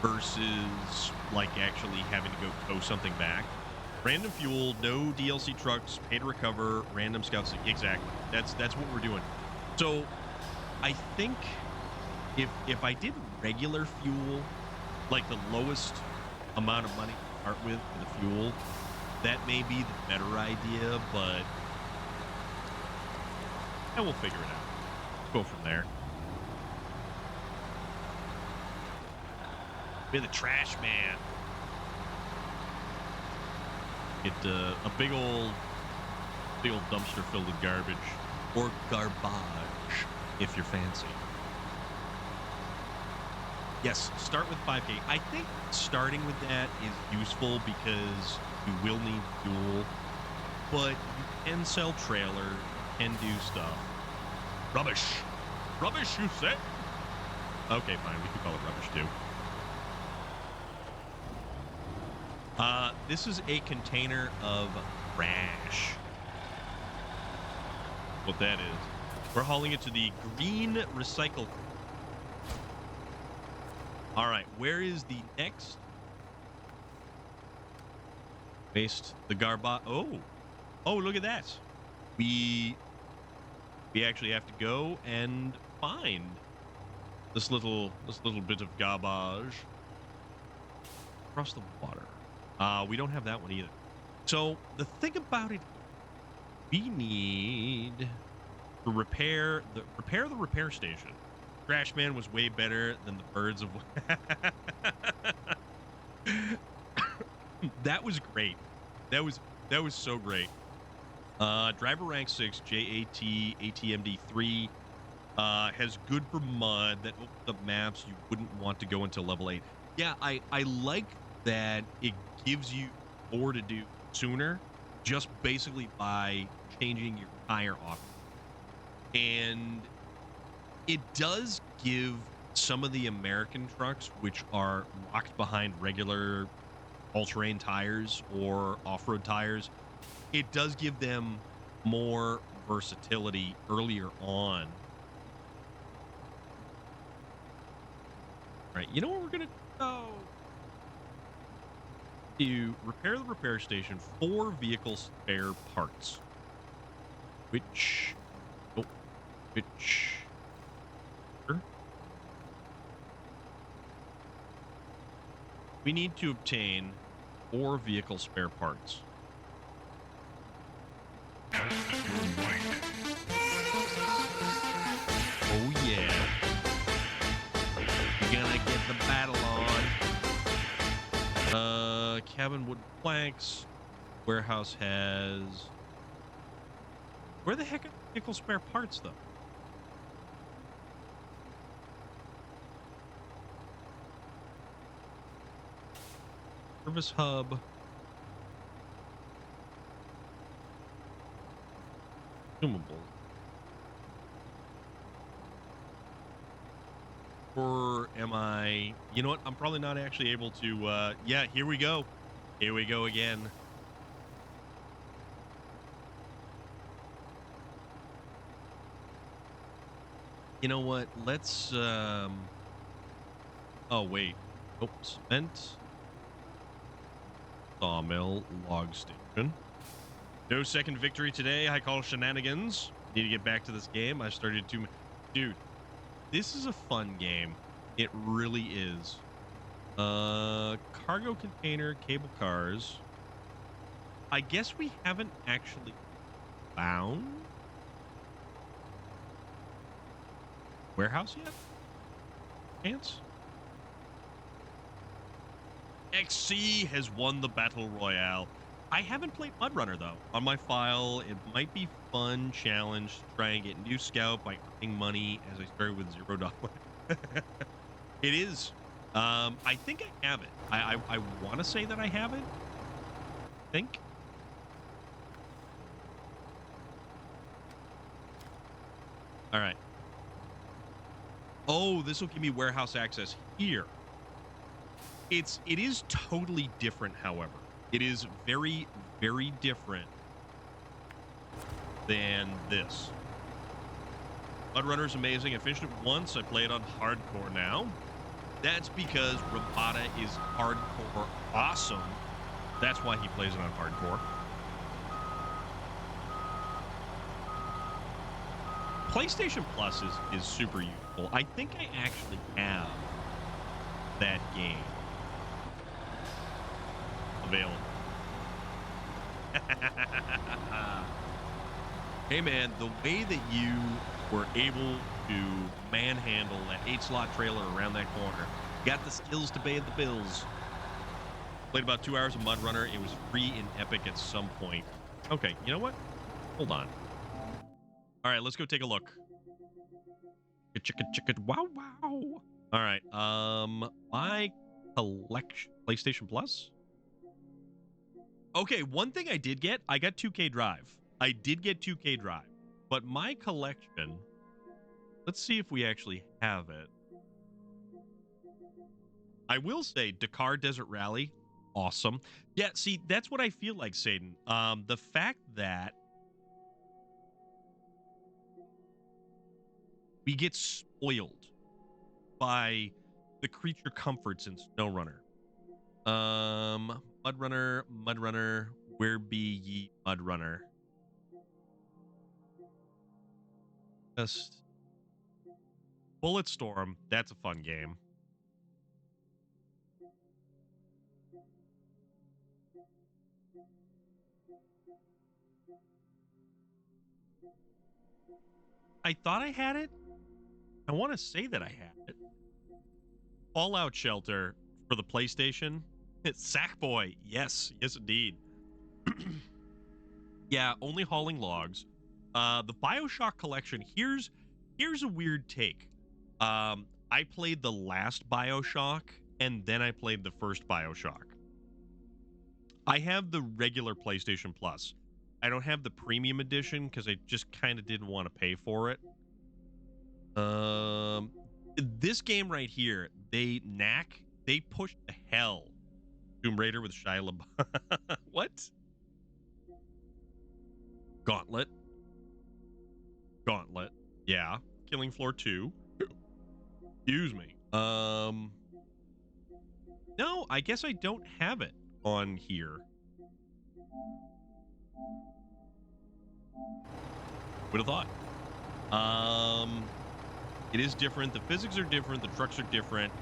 versus like actually having to go tow something back, random fuel, no DLC trucks, pay to recover, random scouts. Exactly. That's what we're doing. So I think if I did regular fuel, like the lowest amount of money to start with for the fuel, that may be the better idea, but and we'll figure it out. Go from there. Be the trash man. Get a big old dumpster filled with garbage, or garbage, if you're fancy. Yes, start with 5K. I think starting with that is useful because you will need fuel, but you can sell trailers, can do stuff. Rubbish. Rubbish, you say? Okay, fine. We can call it rubbish, too. This is a container of trash. What that is. We're hauling it to the green recycle. All right, where is the next? Waste the garbage. Oh, look at that. We actually have to go and find this little bit of garbage across the water. We don't have that one either. So the thing about it, we need to repair the repair station. Trash Man was way better than the Birds of... That was great. That was so great. Driver rank 6, JAT, ATMD 3, has good for mud that opens up maps you wouldn't want to go until level 8. Yeah, I like that it gives you more to do sooner, just basically by changing your tire off. And it does give some of the American trucks, which are locked behind regular all-terrain tires or off-road tires, it does give them more versatility earlier on. right, you know what we're gonna do? To repair the repair station, 4 vehicle spare parts. Which, oh, which, er, we need to obtain 4 vehicle spare parts. Oh yeah. You're gonna get the battle on. Cabin wood planks. Warehouse has. Where the heck are the vehicle spare parts, though? Service hub. Consumable. Or am I? You know what? I'm probably not actually able to. Yeah, here we go. Here we go again. You know what? Let's. Oh wait. Oh, cement. Sawmill. Log station. No second victory today. I call shenanigans. Need to get back to this game. I started to. Dude, this is a fun game. It really is. Cargo container, cable cars. I guess we haven't actually found warehouse yet? Chance? XC has won the battle royale. I haven't played MudRunner though. On my file, it might be fun challenge to try and get new scout by earning money as I started with $0. It is. I think I have it. I want to say that I have it. I think. All right. Oh, this will give me warehouse access here. It is totally different, however. It is very, very different than this. MudRunner is amazing. I finished it once. I play it on hardcore now. That's because Rabata is hardcore awesome. That's why he plays it on hardcore. PlayStation Plus is super useful. I think I actually have that game available. Hey man, the way that you were able to manhandle that 8-slot trailer around that corner, got the skills to pay the bills. Played about 2 hours of MudRunner. It was free in Epic at some point. Okay, you know what? Hold on. All right, let's go take a look. Chicka, wow, wow. All right, my collection, PlayStation Plus. Okay, one thing I did get, I got 2K Drive. I did get 2K Drive, but my collection, let's see if we actually have it. I will say Dakar Desert Rally, awesome. Yeah, see, that's what I feel like, Satan. The fact that we get spoiled by the creature comforts in SnowRunner. MudRunner, where be ye MudRunner? Just Bulletstorm, that's a fun game. I thought I had it. I want to say that I had it. Fallout Shelter for the PlayStation. It's Sackboy. Yes, indeed. Yeah, only hauling logs. The BioShock collection. Here's a weird take. I played the last BioShock and then I played the first BioShock. I have the regular PlayStation Plus. I don't have the premium edition because I just kind of didn't want to pay for it. This game right here, they push to hell. Tomb Raider with Shia LaBeouf. What? Gauntlet. Yeah. Killing Floor 2. Excuse me. No, I guess I don't have it on here. Would have thought. It is different. The physics are different. The trucks are different.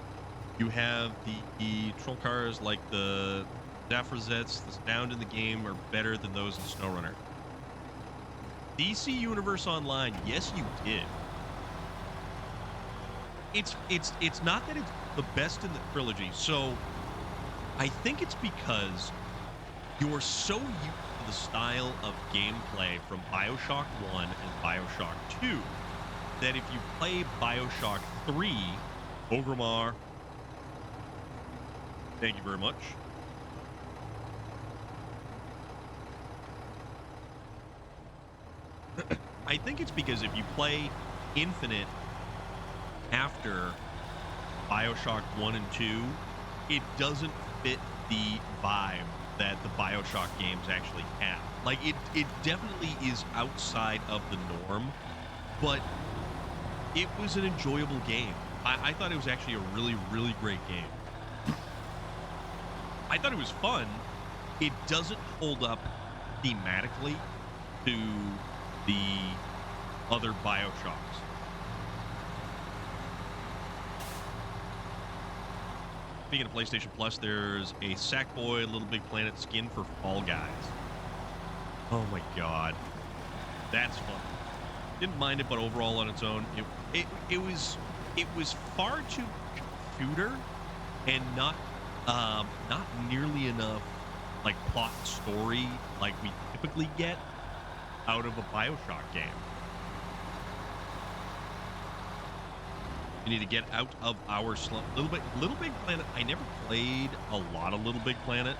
You have the troll cars like the Zafrazettes. The sound in the game are better than those in SnowRunner. DC Universe Online, yes, you did. It's not that it's the best in the trilogy. So I think it's because you're so used to the style of gameplay from BioShock 1 and BioShock 2 that if you play BioShock 3, Ogremar, thank you very much. I think it's because if you play Infinite after BioShock 1 and 2, it doesn't fit the vibe that the BioShock games actually have. Like, it definitely is outside of the norm, but it was an enjoyable game. I thought it was actually a really, really great game. I thought it was fun. It doesn't hold up thematically to the other BioShocks. Speaking of PlayStation Plus, there's a Sackboy Little Big Planet skin for Fall Guys. Oh my god. That's fun. Didn't mind it, but overall on its own, it was far too shooter and not nearly enough like plot story like we typically get out of a BioShock game. We need to get out of our slump. Little Big Planet, I never played a lot of Little Big Planet.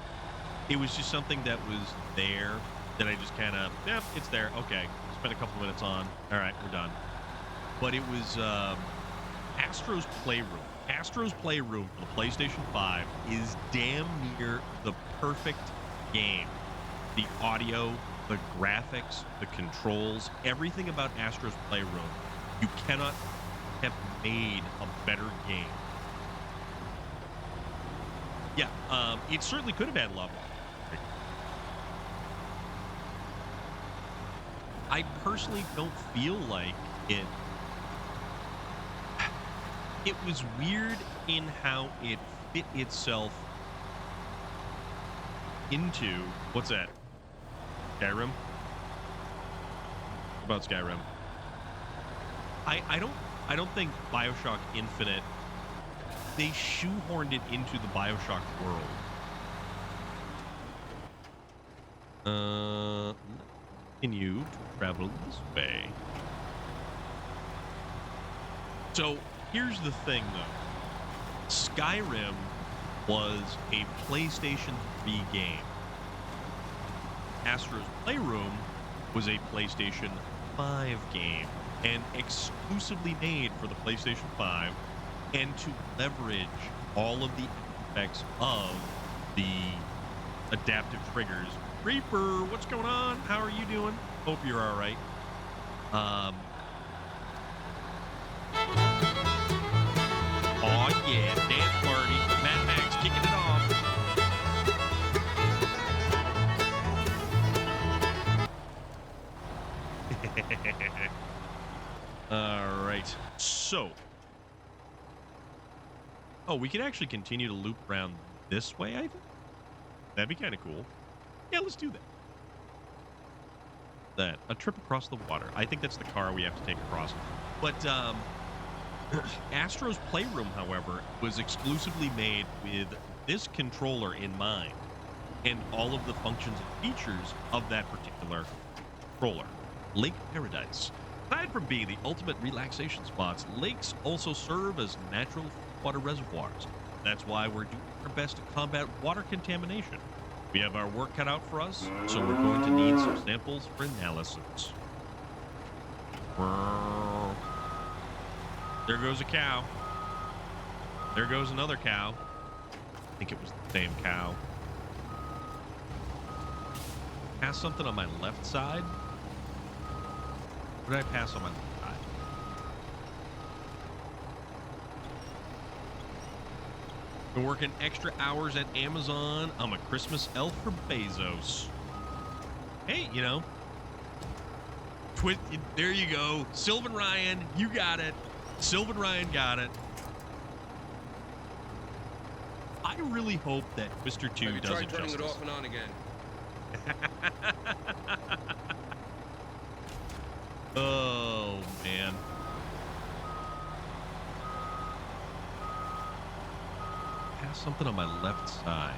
It was just something that was there that I just kind of, yeah, it's there. Okay, spent a couple minutes on. All right, we're done. But it was Astro's Playroom. Astro's Playroom for the PlayStation 5 is damn near the perfect game. The audio, the graphics, the controls, everything about Astro's Playroom. You cannot have made a better game. Yeah, it certainly could have had level. I personally don't feel like it. It was weird in how it fit itself into what's that? Skyrim? What about Skyrim? I don't think BioShock Infinite, they shoehorned it into the BioShock world. Continue to travel this way. So here's the thing, though. Skyrim was a PlayStation 3 game. Astro's Playroom was a PlayStation 5 game and exclusively made for the PlayStation 5 and to leverage all of the effects of the adaptive triggers. Reaper, what's going on? How are you doing? Hope you're all right. Oh yeah, dance party. Mad Max kicking it off. All right. So, oh, we could actually continue to loop around this way, I think. That'd be kind of cool. Yeah, let's do that. A trip across the water. I think that's the car we have to take across. But Astro's Playroom, however, was exclusively made with this controller in mind and all of the functions and features of that particular controller. Lake Paradise. Aside from being the ultimate relaxation spots, lakes also serve as natural water reservoirs. That's why we're doing our best to combat water contamination. We have our work cut out for us, so we're going to need some samples for analysis. There goes a cow. There goes another cow. I think it was the same cow. Pass something on my left side? What did I pass on my left side? Been working extra hours at Amazon. I'm a Christmas elf for Bezos. Hey, you know, there you go. Sylvan Ryan, you got it. Sylvan Ryan got it. I really hope that Twister 2 does it turning justice. it off and on again. Oh, man. Pass something on my left side.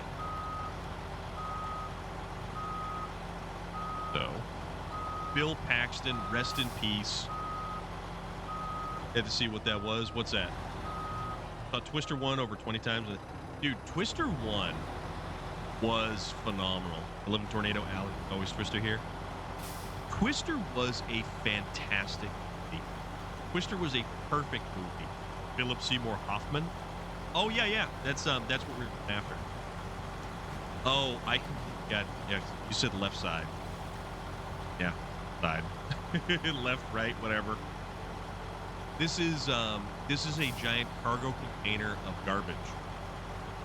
So, Bill Paxton, rest in peace. Had to see what that was. What's that? Saw Twister 1 over 20 times. Dude, Twister 1 was phenomenal. I live in Tornado Alley. Always Twister here. Twister was a fantastic movie. Twister was a perfect movie. Philip Seymour Hoffman. Oh yeah. That's what we're after. Oh, I got yeah. You said left side. Yeah, side. Left, right, whatever. This is a giant cargo container of garbage,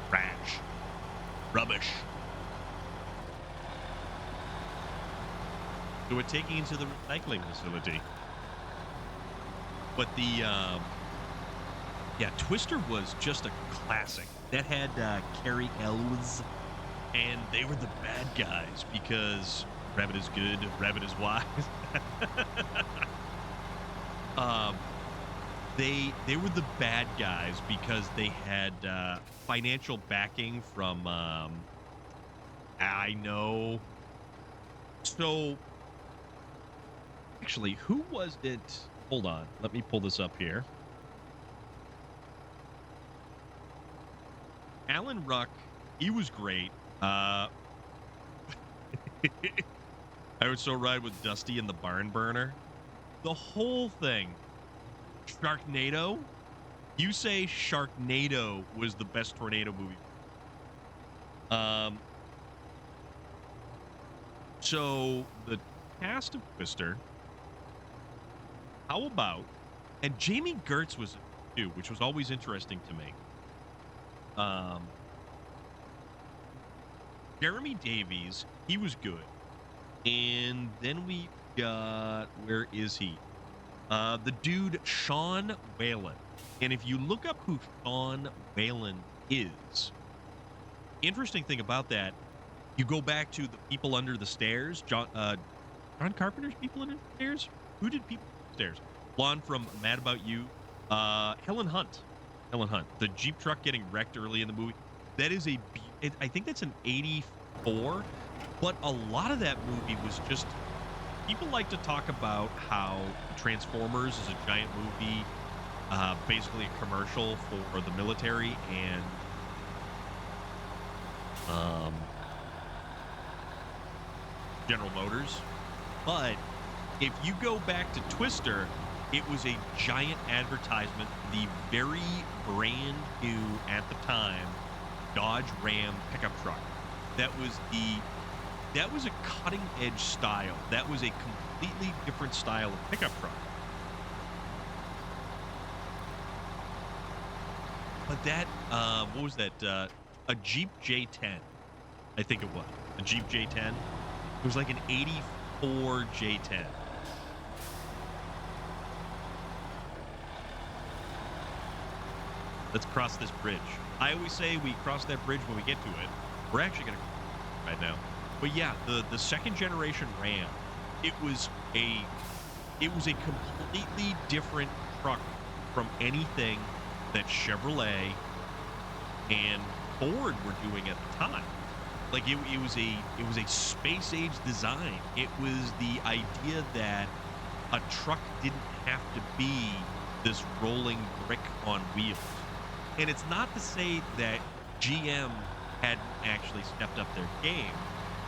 trash, rubbish. So we're taking into the recycling facility. But the Twister was just a classic. That had Carrie Elves, and they were the bad guys because Rabbit is good, Rabbit is wise. They were the bad guys because they had financial backing from I know. So actually, who was it? Hold on, let me pull this up here. Alan Ruck, he was great. I would so ride with Dusty and the Barn Burner. The whole thing. Sharknado? You say Sharknado was the best tornado movie. So the cast of Twister. How about? And Jamie Gertz was too, which was always interesting to me. Jeremy Davies, he was good. And then we got, where is he? The dude Sean Whalen. And if you look up who Sean Whalen is, interesting thing about that, you go back to the People Under the Stairs. John Carpenter's People Under the Stairs? Who did People Under the Stairs? Blonde from Mad About You. Helen Hunt. The Jeep truck getting wrecked early in the movie. That is I think that's an 84. But a lot of that movie was just, people like to talk about how Transformers is a giant movie, basically a commercial for the military and General Motors. But if you go back to Twister, it was a giant advertisement, the very brand new at the time Dodge Ram pickup truck. That was a cutting edge style. That was a completely different style of pickup truck. But that, what was that? A Jeep J10, I think it was. A Jeep J10. It was like an 84 J10. Let's cross this bridge. I always say we cross that bridge when we get to it. We're actually going to right now. But yeah, the second generation Ram, it was a completely different truck from anything that Chevrolet and Ford were doing at the time. Like it was a space age design. It was the idea that a truck didn't have to be this rolling brick on wheels. And it's not to say that GM hadn't actually stepped up their game,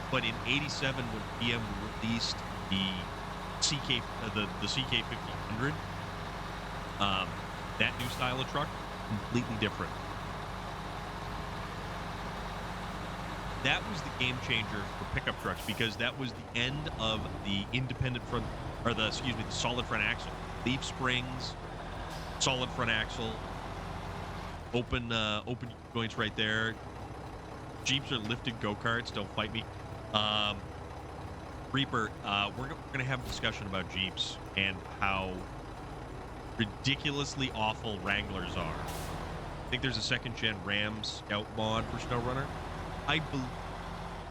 but in '87 when GM released the CK 1500, that new style of truck, completely different. That was the game changer for pickup trucks because that was the end of the independent front, or the solid front axle. Leaf springs, solid front axle. Open joints right there. Jeeps are lifted go-karts. Don't fight me. Reaper, we're gonna have a discussion about Jeeps and how ridiculously awful Wranglers are. I think there's a second-gen Ram Scout mod for SnowRunner. I believe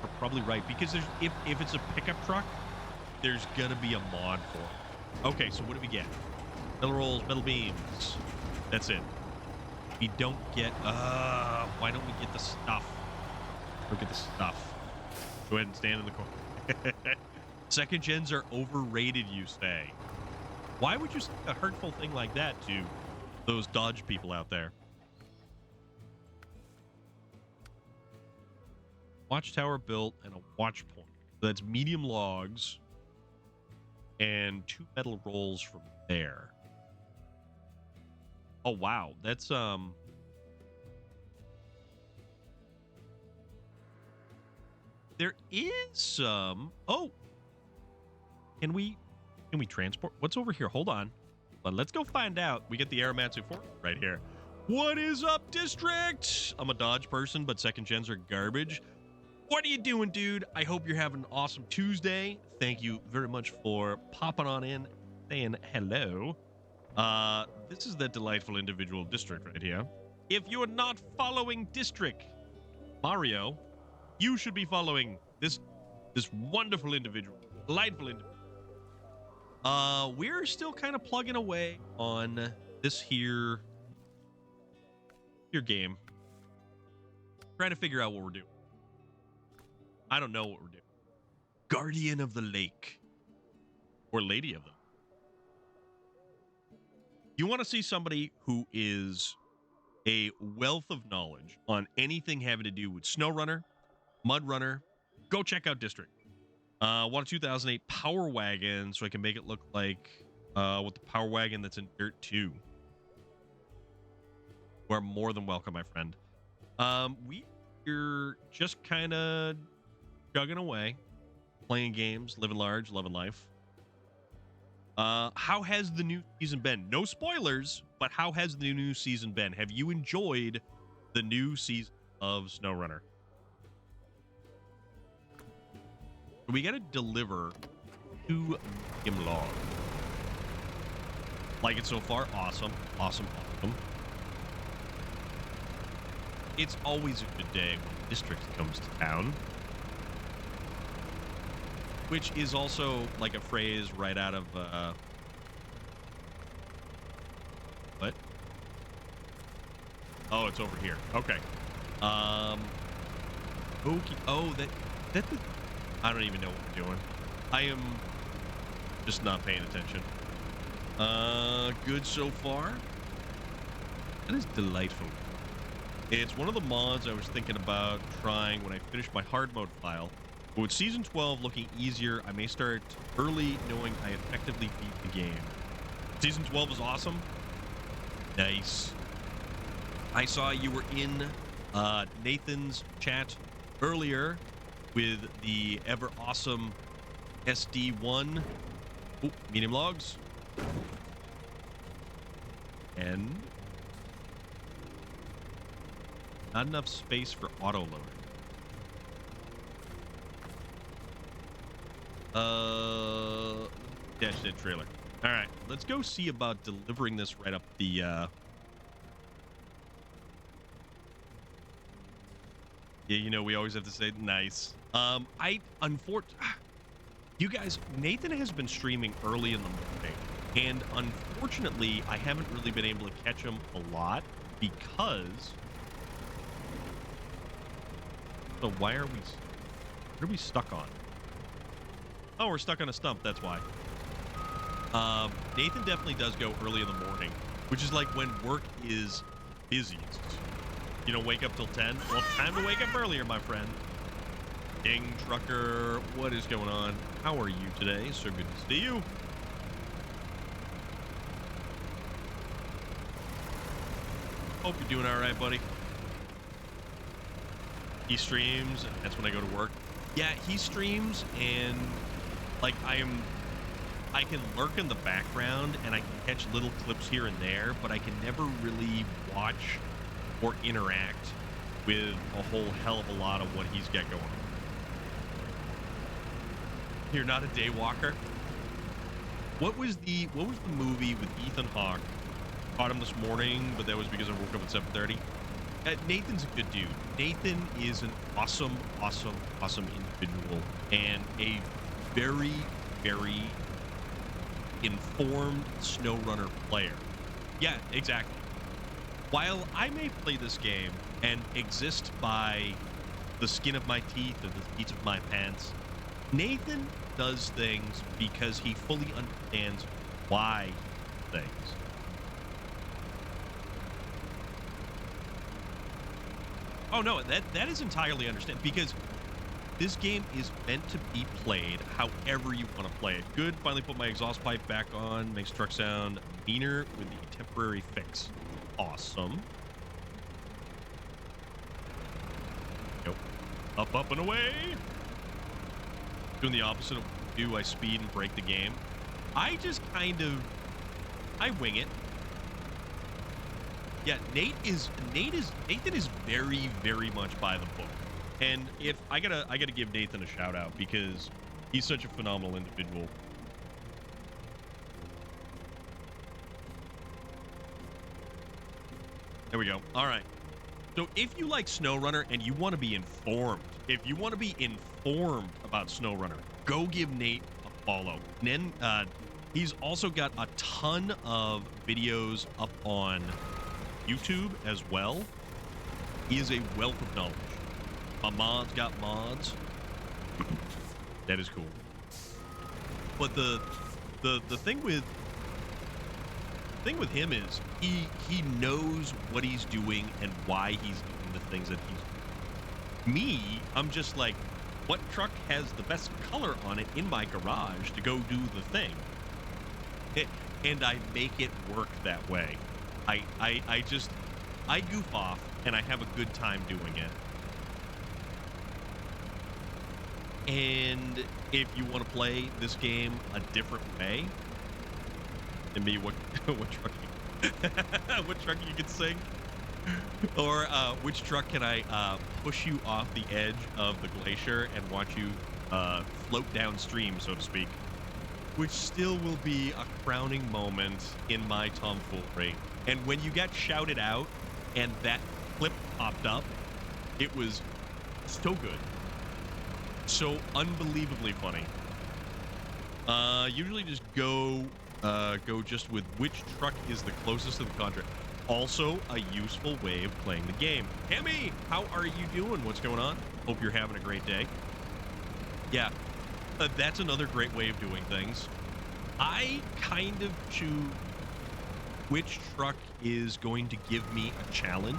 you're probably right, because there's if it's a pickup truck, there's gonna be a mod for it. Okay, so what do we get? Metal rolls, metal beams. That's it. We don't get why don't we get the stuff? Look at the stuff. Go ahead and stand in the corner. Second gens are overrated, you say. Why would you say a hurtful thing like that to those Dodge people out there? Watchtower built and a watch point. So that's medium logs and 2 metal rolls from there. Oh wow, that's there is some can we transport what's over here? Hold on. But let's go find out. We get the Aramatsu Fort right here. What is up, district? I'm a Dodge person, but second gens are garbage. What are you doing, dude? I hope you're having an awesome Tuesday. Thank you very much for popping on in, saying hello. This is that delightful individual district right here. If you are not following District Mario, you should be following this wonderful individual, delightful individual. We're still kind of plugging away on this here game, trying to figure out what we're doing. I don't know what we're doing. Guardian of the Lake, or Lady of the Lake. You want to see somebody who is a wealth of knowledge on anything having to do with SnowRunner, MudRunner, go check out District. Want a 2008 Power Wagon so I can make it look like with the Power Wagon that's in Dirt 2. You are more than welcome, my friend. We're just kind of chugging away, playing games, living large, loving life. How has the new season been? No spoilers, but how has the new season been? Have you enjoyed the new season of SnowRunner? We got to deliver 2 medium logs. Like it so far? Awesome. Awesome. Awesome. It's always a good day when District comes to town. Which is also like a phrase right out of what? Oh, it's over here. Okay. Okay. Oh, that I don't even know what we're doing. I am just not paying attention. Good so far. That is delightful. It's one of the mods I was thinking about trying when I finish my hard mode file. But with Season 12 looking easier, I may start early knowing I effectively beat the game. Season 12 is awesome. Nice. I saw you were in Nathan's chat earlier with the ever awesome SD1. Oh, medium logs. And not enough space for auto loading. Dash that trailer. All right, let's go see about delivering this right up the yeah, you know, we always have to say nice. You guys, Nathan has been streaming early in the morning, and unfortunately I haven't really been able to catch him a lot because so what are we stuck on? Oh, we're stuck on a stump, that's why. Nathan definitely does go early in the morning, which is like when work is busiest. You know, wake up till 10? Well, time to wake up earlier, my friend. Ding, trucker, what is going on? How are you today? So good to see you. Hope you're doing all right, buddy. He streams, and that's when I go to work. Yeah, he streams, and like I can lurk in the background and I can catch little clips here and there, but I can never really watch or interact with a whole hell of a lot of what he's got going on. You're not a day walker. What was the movie with Ethan Hawke? Caught him this morning, but that was because I woke up at 7:30. Nathan's a good dude. Nathan is an awesome individual and a very, very informed SnowRunner player. Yeah, exactly. While I may play this game and exist by the skin of my teeth or the seat of my pants, Nathan does things because he fully understands why he does things. Oh no, that is entirely understandable because this game is meant to be played however you want to play it. Good, finally put my exhaust pipe back on, makes truck sound meaner with the temporary fix. Awesome. Nope. Up and away. Doing the opposite of what I do, I speed and break the game. I just I wing it. Yeah, Nathan is very, very much by the book. And if I gotta give Nathan a shout out because he's such a phenomenal individual. There we go. All right. So if you like SnowRunner and you want to be informed, about SnowRunner, go give Nate a follow. And then he's also got a ton of videos up on YouTube as well. He is a wealth of knowledge. My mod's got mods. That is cool. But the thing with him is he knows what he's doing and why he's doing the things that he's doing. Me, I'm just like, what truck has the best color on it in my garage to go do the thing? And I make it work that way. I goof off and I have a good time doing it. And if you want to play this game a different way, and me what truck what truck you can sing, or which truck can I push you off the edge of the glacier and watch you float downstream, so to speak, which still will be a crowning moment in my tomfoolery. And when you got shouted out and that clip popped up, it was so good. So unbelievably funny. Usually just go just with which truck is the closest to the contract. Also a useful way of playing the game. Hemi, how are you doing? What's going on? Hope you're having a great day. Yeah, that's another great way of doing things. I kind of choose which truck is going to give me a challenge.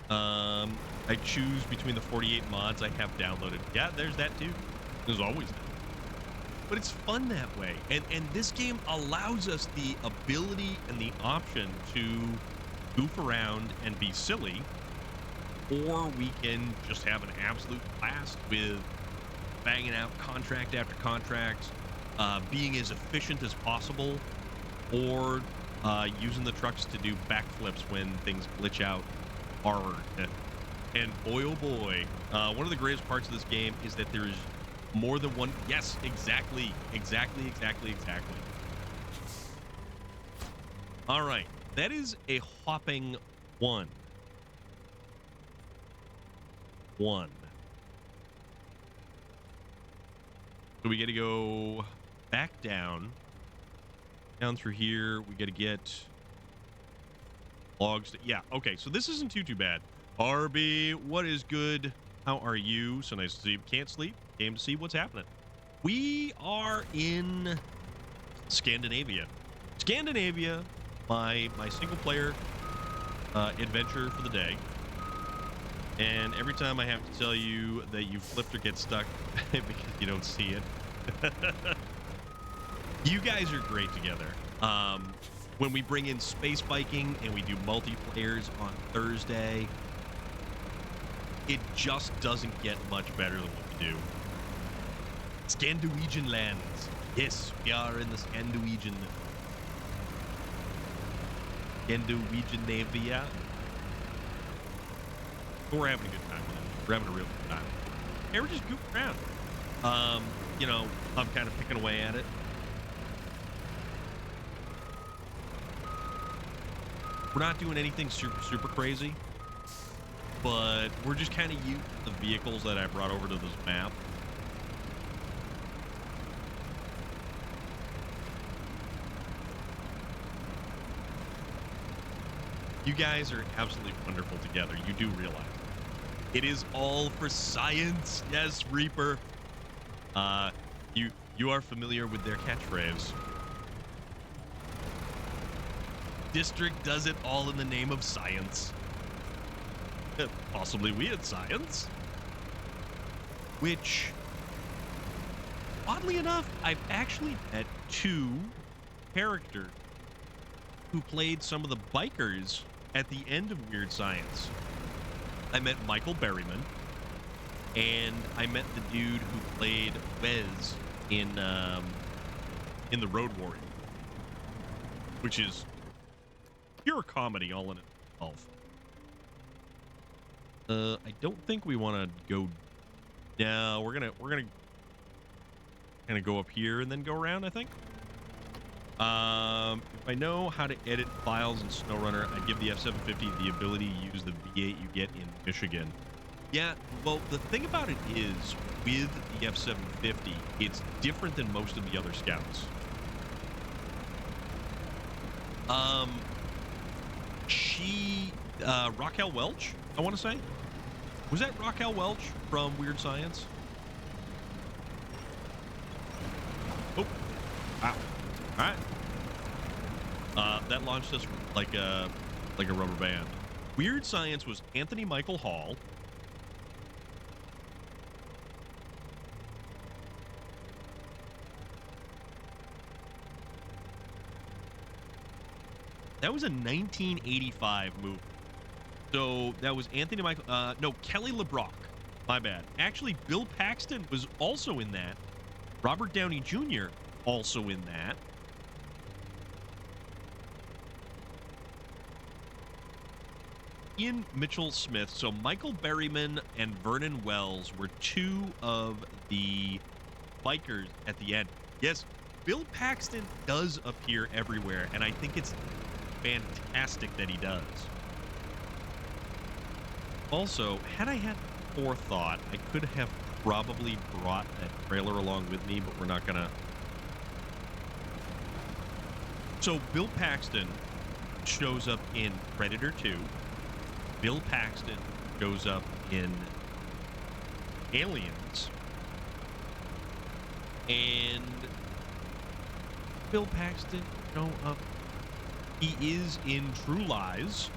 I choose between the 48 mods I have downloaded. Yeah, there's that too. There's always that. But it's fun that way. And this game allows us the ability and the option to goof around and be silly, or we can just have an absolute blast with banging out contract after contract, being as efficient as possible, or using the trucks to do backflips when things glitch out hard. And boy, oh boy, one of the greatest parts of this game is that there is more than one. Yes, exactly. All right, that is a hopping one. So we got to go back down through here. We got to get logs. Yeah, okay, so this isn't too bad. RB, what is good? How are you? So nice to see you. Can't sleep. Came to see what's happening. We are in Scandinavia. My single player adventure for the day. And every time I have to tell you that you flipped or get stuck because you don't see it. You guys are great together. When we bring in space biking and we do multiplayers on Thursday, it just doesn't get much better than what we do. Scandinavian lands. Yes, we are in the Scandinavian Navia. But we're having a good time with it. We're having a real good time. And we're just goofing around. You know, I'm kind of picking away at it. We're not doing anything super crazy, but we're just kind of using the vehicles that I brought over to this map. You guys are absolutely wonderful together. You do realize it is all for science. Yes, Reaper. You are familiar with their catchphrase. District does it all in the name of science. Possibly weird science. Which, oddly enough, I've actually met two characters who played some of the bikers at the end of Weird Science. I met Michael Berryman, and I met the dude who played Wes in the Road Warrior, which is pure comedy all in itself. I don't think we want to go. No, we're gonna kind of go up here and then go around, I think. If I know how to edit files in SnowRunner, I'd give the F750 the ability to use the V8 you get in Michigan. Yeah, well, the thing about it is, with the F750, it's different than most of the other Scouts. Raquel Welch, I want to say. Was that Raquel Welch from Weird Science? Oh, wow. All right. That launched us like a rubber band. Weird Science was Anthony Michael Hall. That was a 1985 movie. So that was Anthony Michael. No, Kelly LeBrock. My bad. Actually, Bill Paxton was also in that. Robert Downey Jr. also in that. Ian Mitchell Smith. So Michael Berryman and Vernon Wells were two of the bikers at the end. Yes, Bill Paxton does appear everywhere, and I think it's fantastic that he does. Also, had I had forethought, I could have probably brought that trailer along with me, but we're not gonna. So Bill Paxton shows up in Predator 2. Bill Paxton shows up in Aliens. And Bill Paxton show up. He is in True Lies.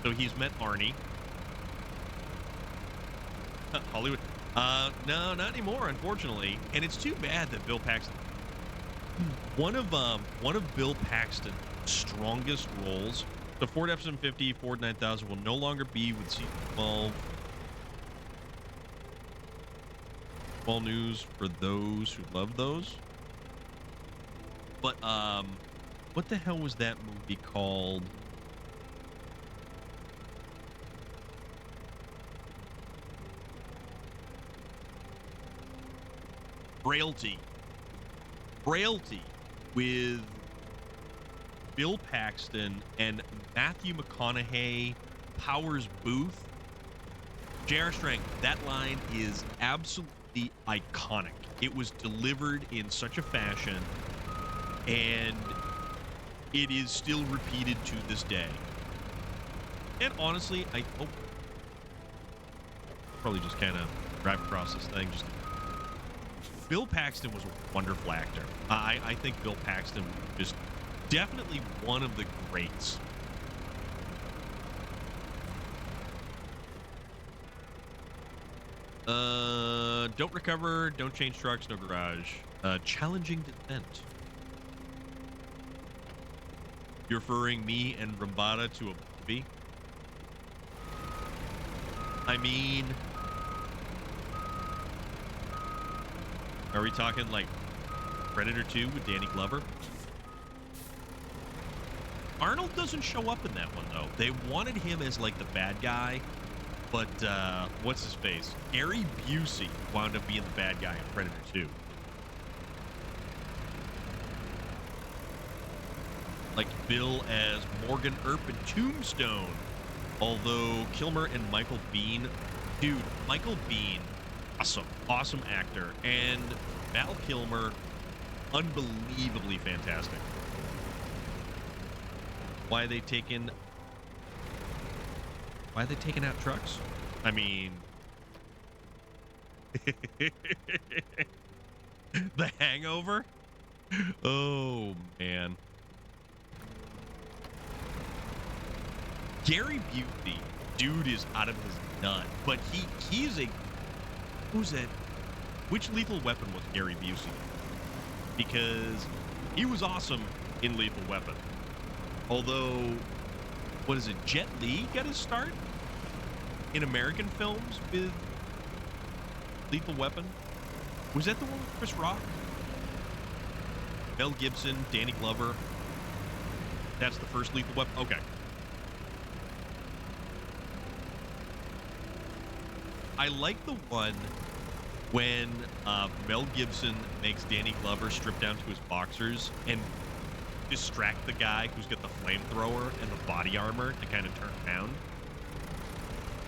So he's met Arnie. Hollywood. No, not anymore, unfortunately. And it's too bad that Bill Paxton. One of Bill Paxton's strongest roles. The Ford F-750, Ford 9000 will no longer be with season 12. Small news for those who love those. But what the hell was that movie called? Frailty with Bill Paxton and Matthew McConaughey, Powers Booth. J.R. Strength, that line is absolutely iconic. It was delivered in such a fashion, and it is still repeated to this day. And honestly, I hope probably just kind of drive across this thing. Bill Paxton was a wonderful actor. I think Bill Paxton was just definitely one of the greats. Don't recover, don't change trucks, no garage. Challenging descent. You're referring me and Rambada to a movie? I mean, are we talking like Predator 2 with Danny Glover? Arnold doesn't show up in that one, though. They wanted him as like the bad guy, But what's his face? Gary Busey wound up being the bad guy in Predator 2. Like Bill as Morgan Earp in Tombstone. Although Kilmer and Michael Biehn, dude, Michael Biehn, awesome actor, and Val Kilmer, unbelievably fantastic. Why are they taking out trucks? I mean, The Hangover? Oh, man. Gary Busey, dude is out of his nut, but he's a, who's that? Which Lethal Weapon was Gary Busey? Because he was awesome in Lethal Weapon. Although, what is it? Jet Li got his start in American films with Lethal Weapon. Was that the one with Chris Rock? Mel Gibson, Danny Glover. That's the first Lethal Weapon. Okay. I like the one when Mel Gibson makes Danny Glover strip down to his boxers and distract the guy who's got the flamethrower and the body armor to kind of turn around.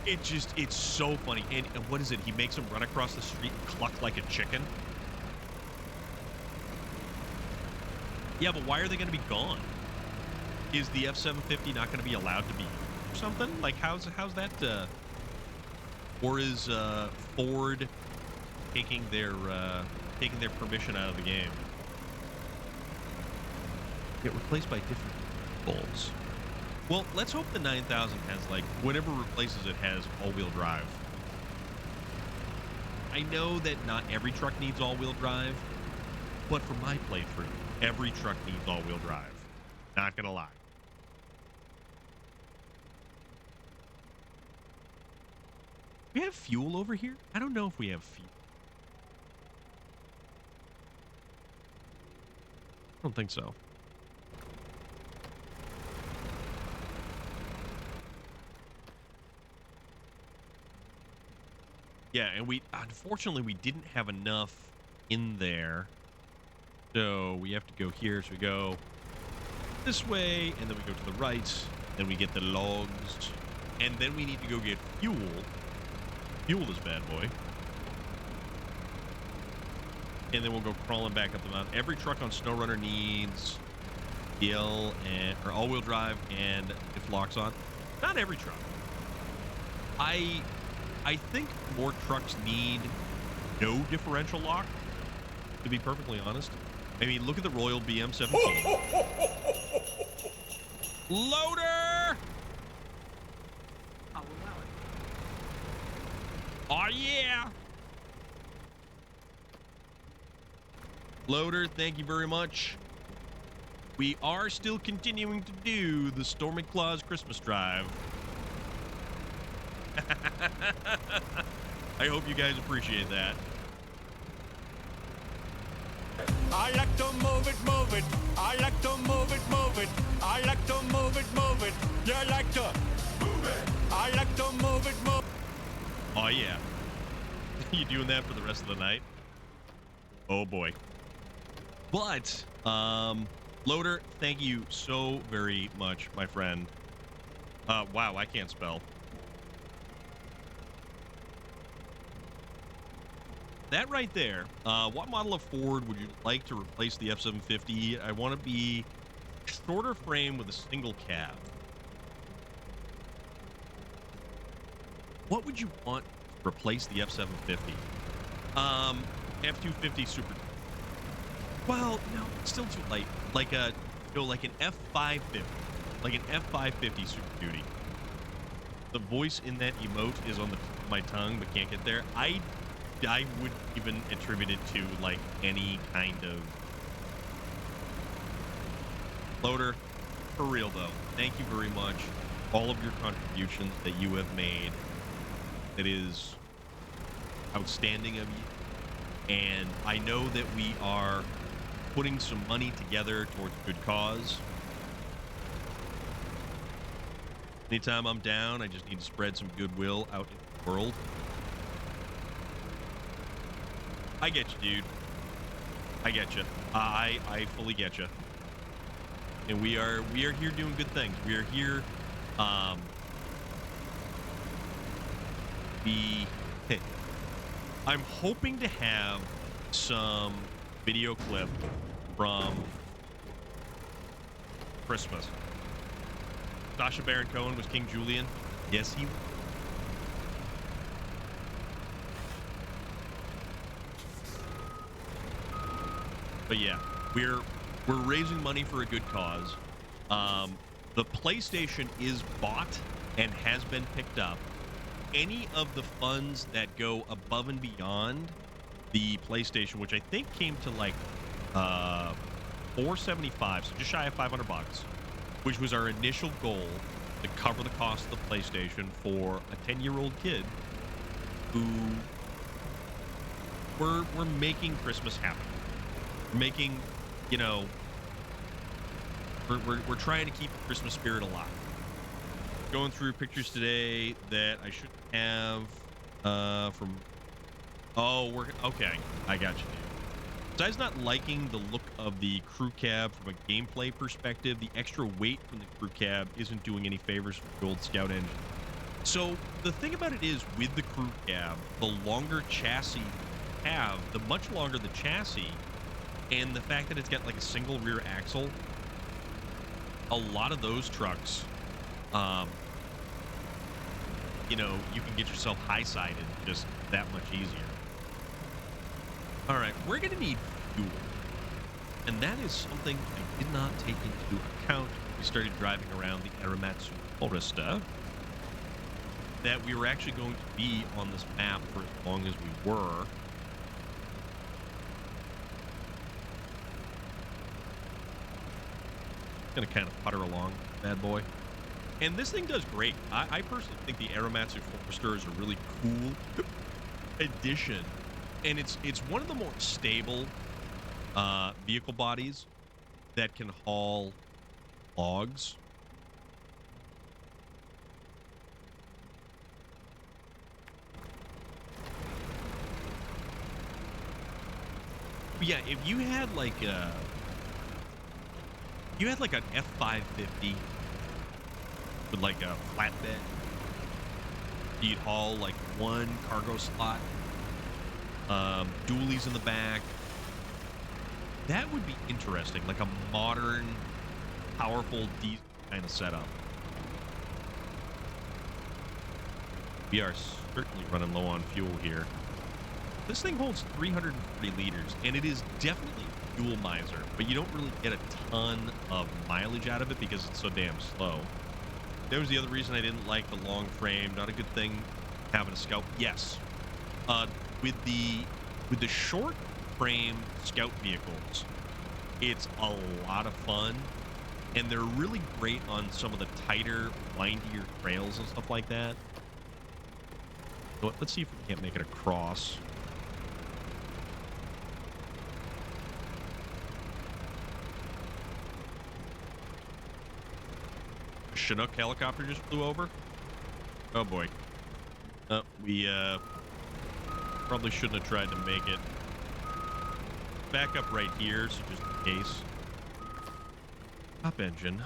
It's so funny. And what is it? He makes him run across the street and cluck like a chicken. Yeah, but why are they going to be gone? Is the F-750 not going to be allowed to be or something? Like, how's that? Or is Ford taking their permission out of the game? Get replaced by different goals. Well, let's hope the 9000 has, like, whatever replaces it has all-wheel drive. I know that not every truck needs all-wheel drive, but for my playthrough, every truck needs all-wheel drive. Not gonna lie. We have fuel over here? I don't know if we have fuel. I don't think so. Yeah, and unfortunately we didn't have enough in there. So we have to go here. So we go this way, and then we go to the right. Then we get the logs. And then we need to go get fuel. Fuel this bad boy. And then we'll go crawling back up the mountain. Every truck on SnowRunner needs or all-wheel drive, and if locks on. Not every truck. I think more trucks need no differential lock, to be perfectly honest. I mean, look at the Royal BM17. Loader! I'll allow it. Oh, yeah! Loader, thank you very much. We are still continuing to do the Stormy Claus Christmas Drive. I hope you guys appreciate that. I like to move it, move it. I like to move it, move it. I like to move it, move it. You like to move it. I like to move it, move it. Oh, yeah. You doing that for the rest of the night? Oh, boy. But, Loader, thank you so very much, my friend. Wow, I can't spell. That right there, what model of Ford would you like to replace the F-750? I want to be shorter frame with a single cab. What would you want to replace the F-750? F-250 Super. Well, no, it's still too light. Like an F-550. Like an F-550 Super Duty. The voice in that emote is on the tip of my tongue, but can't get there. I would even attribute it to, like, any kind of... Loader, for real, though, thank you very much. All of your contributions that you have made. It is outstanding of you. And I know that we are putting some money together towards a good cause. Anytime I'm down, I just need to spread some goodwill out in the world. I get you, dude. I get you. I fully get you. And we are here doing good things. We are here. We. I'm hoping to have some video clip from Christmas. Sacha Baron Cohen was King Julian. Yes, he. But yeah, we're raising money for a good cause. The PlayStation is bought and has been picked up. Any of the funds that go above and beyond the PlayStation, which I think came to like $475, so just shy of $500, which was our initial goal to cover the cost of the PlayStation for a 10-year-old kid who we're making Christmas happen. We're making, you know, we're trying to keep the Christmas spirit alive. Going through pictures today that I should have from. Oh, we're okay. I got you, dude. Besides not liking the look of the crew cab from a gameplay perspective, the extra weight from the crew cab isn't doing any favors for the old Scout engine. So the thing about it is, with the crew cab, the longer chassis you have, the much longer the chassis, and the fact that it's got like a single rear axle, a lot of those trucks, you know, you can get yourself high-sided just that much easier. All right, we're going to need fuel. And that is something I did not take into account when we started driving around the Aramatsu Foresta, that we were actually going to be on this map for as long as we were. Going to kind of putter along, bad boy. And this thing does great. I personally think the Aramatsu Forester is a really cool addition. And it's one of the more stable vehicle bodies that can haul logs. But yeah, if you had like a an F550 with like a flatbed, you'd haul like one cargo slot, dualies in the back. That would be interesting, like a modern, powerful diesel kind of setup. We are certainly running low on fuel here. This thing holds 340 liters, and it is definitely a fuel miser, but you don't really get a ton of mileage out of it because it's so damn slow. That was the other reason I didn't like the long frame. Not a good thing having a Scout. Yes. With the short frame Scout vehicles, it's a lot of fun, and they're really great on some of the tighter, windier trails and stuff like that. So let's see if we can't make it across. A Chinook helicopter just flew over. Oh boy. We probably shouldn't have tried to make it. Back up right here, so just in case. Top engine.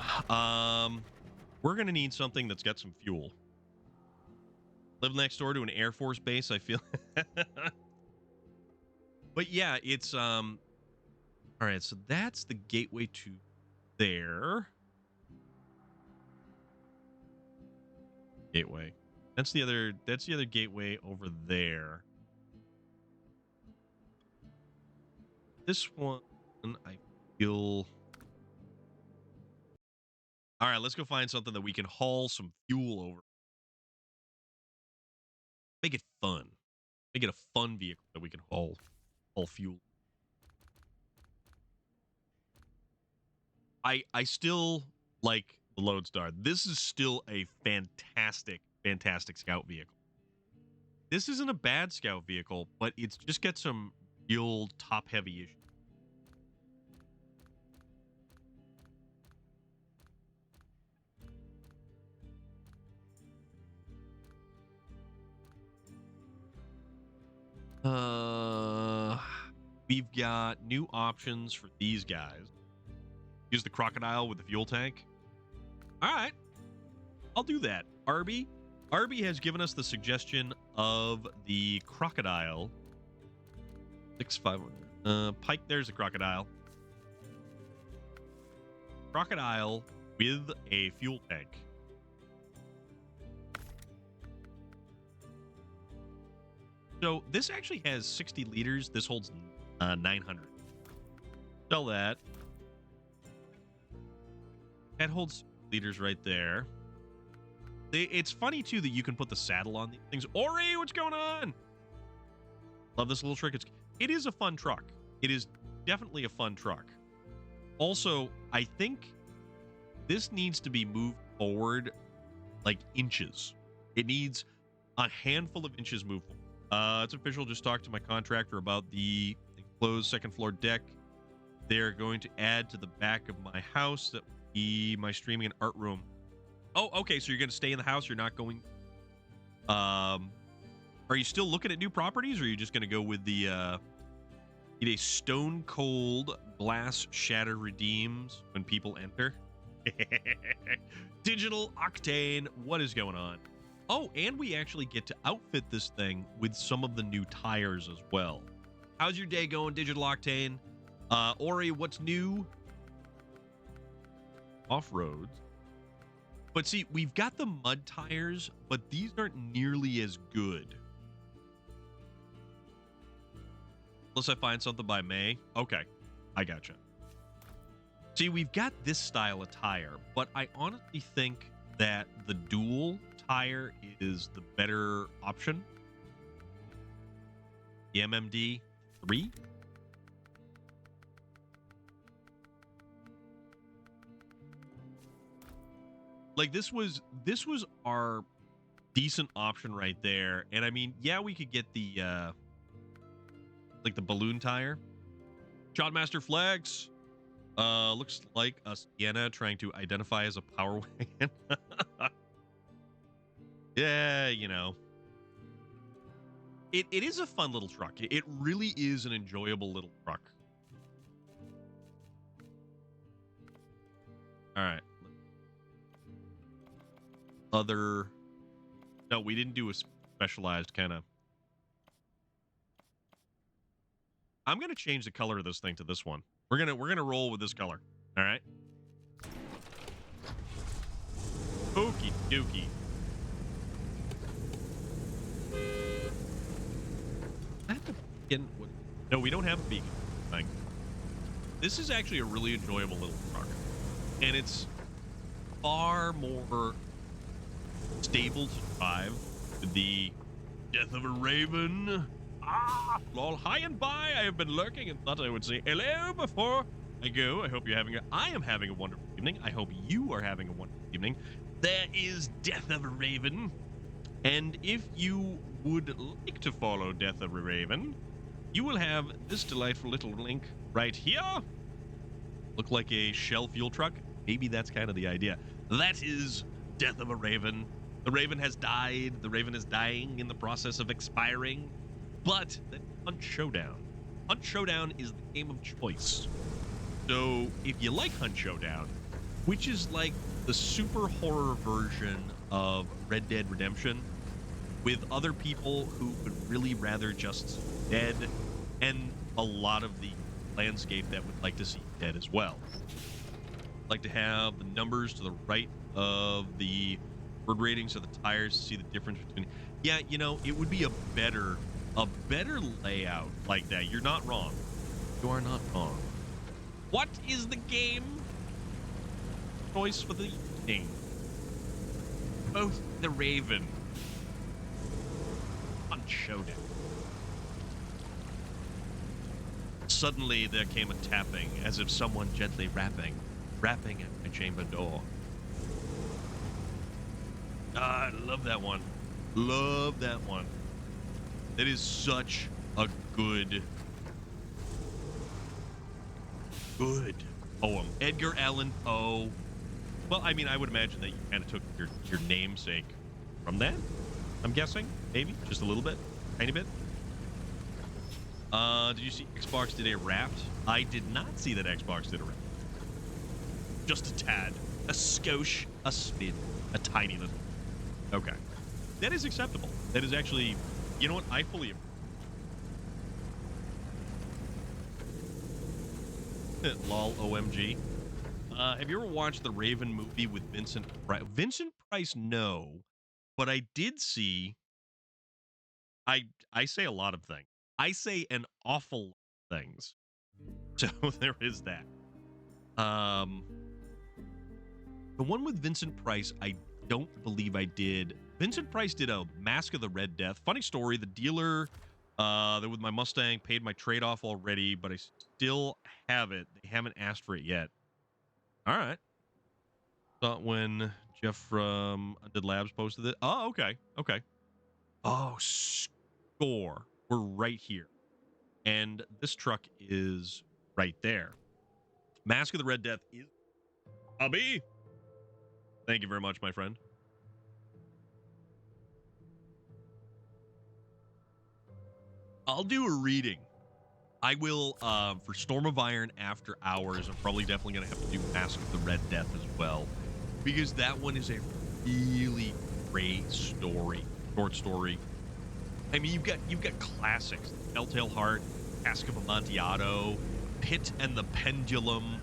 We're gonna need something that's got some fuel. Live next door to an Air Force base, I feel. But yeah, it's all right, so that's the gateway to there. Gateway. That's the other gateway over there. This one, I feel. All right, let's go find something that we can haul some fuel over. Make it fun. Make it a fun vehicle that we can haul fuel. I still like the Lodestar. This is still a fantastic Scout vehicle. This isn't a bad Scout vehicle, but it's just got some real top-heavy issues. We've got new options for these guys. Use the crocodile with the fuel tank. All right, I'll do that. Arby has given us the suggestion of the crocodile. 651. Pike, there's a crocodile. Crocodile with a fuel tank. So this actually has 60 liters. This holds 900. Sell that. That holds liters right there. It's funny, too, that you can put the saddle on these things. Ori, what's going on? Love this little trick. It is a fun truck. It is definitely a fun truck. Also, I think this needs to be moved forward like inches. It needs a handful of inches moved forward. It's official. Just talked to my contractor about the enclosed second floor deck. They're going to add to the back of my house. That will be my streaming and art room. Oh, okay. So you're going to stay in the house. You're not going. Are you still looking at new properties, or are you just going to go with the need a stone cold glass shatter redeems when people enter? Digital Octane, what is going on? Oh, and we actually get to outfit this thing with some of the new tires as well. How's your day going, Digital Octane? Ori, what's new? Off-roads. But see, we've got the mud tires, but these aren't nearly as good. Unless I find something by May. Okay, I gotcha. See, we've got this style of tire, but I honestly think that the dual tire is the better option. The MMD 3. Like this was our decent option right there. And I mean, yeah, we could get the like the balloon tire. Shotmaster Flex. Looks like a Sienna trying to identify as a power wagon. Yeah, you know. It is a fun little truck. It really is an enjoyable little truck. All right. No, we didn't do a specialized kind of. I'm gonna change the color of this thing to this one. We're gonna roll with this color. All right. Okie dokie. No, we don't have a beacon thing. This is actually a really enjoyable little truck, and it's far more stable to drive than the Death of a Raven. Ah, lol, hi and bye. I have been lurking and thought I would say hello before I go. I hope you're I am having a wonderful evening. I hope you are having a wonderful evening. There is Death of a Raven. And if you would like to follow Death of a Raven, you will have this delightful little link right here. Look like a Shell fuel truck. Maybe that's kind of the idea. That is Death of a Raven. The Raven has died. The Raven is dying in the process of expiring. But Hunt Showdown. Hunt Showdown is the game of choice. So if you like Hunt Showdown, which is like the super horror version of Red Dead Redemption, with other people who would really rather just dead, and a lot of the landscape that would like to see dead as well. Like to have the numbers to the right of the bird ratings of the tires to see the difference between. Yeah, you know, it would be a better layout like that. You're not wrong. You are not wrong. What is the game choice for the evening? Both the Raven. Hunt Showdown. Suddenly there came a tapping, as if someone gently rapping at my chamber door. Ah, I love that one. Love that one. It is such a good poem. Edgar Allan Poe. Well, I mean, I would imagine that you kind of took your namesake from that. I'm guessing, maybe just a little bit, tiny bit. Did you see Xbox did a Wrapped? I did not see that Xbox did a Wrapped. Just a tad. A skosh. A smid. A tiny little. Okay. That is acceptable. That is actually, you know what? I fully agree. Lol, OMG. Have you ever watched the Raven movie with Vincent Price? Vincent Price, no. But I did see, I say a lot of things. I say an awful lot of things. So there is that. The one with Vincent Price, I don't believe I did. Vincent Price did a Mask of the Red Death. Funny story, the dealer that with my Mustang paid my trade-off already, but I still have it. They haven't asked for it yet. All right. Thought when Jeff from Undid Labs posted it. Oh, okay. Okay. Oh, score. We're right here. And this truck is right there. Mask of the Red Death is hobby. Thank you very much, my friend. I'll do a reading. I will, for Storm of Iron After Hours, I'm probably definitely going to have to do Mask of the Red Death as well. Because that one is a really great story. Short story. I mean, you've got classics. Telltale Heart, Cask of Amontillado, Pit and the Pendulum.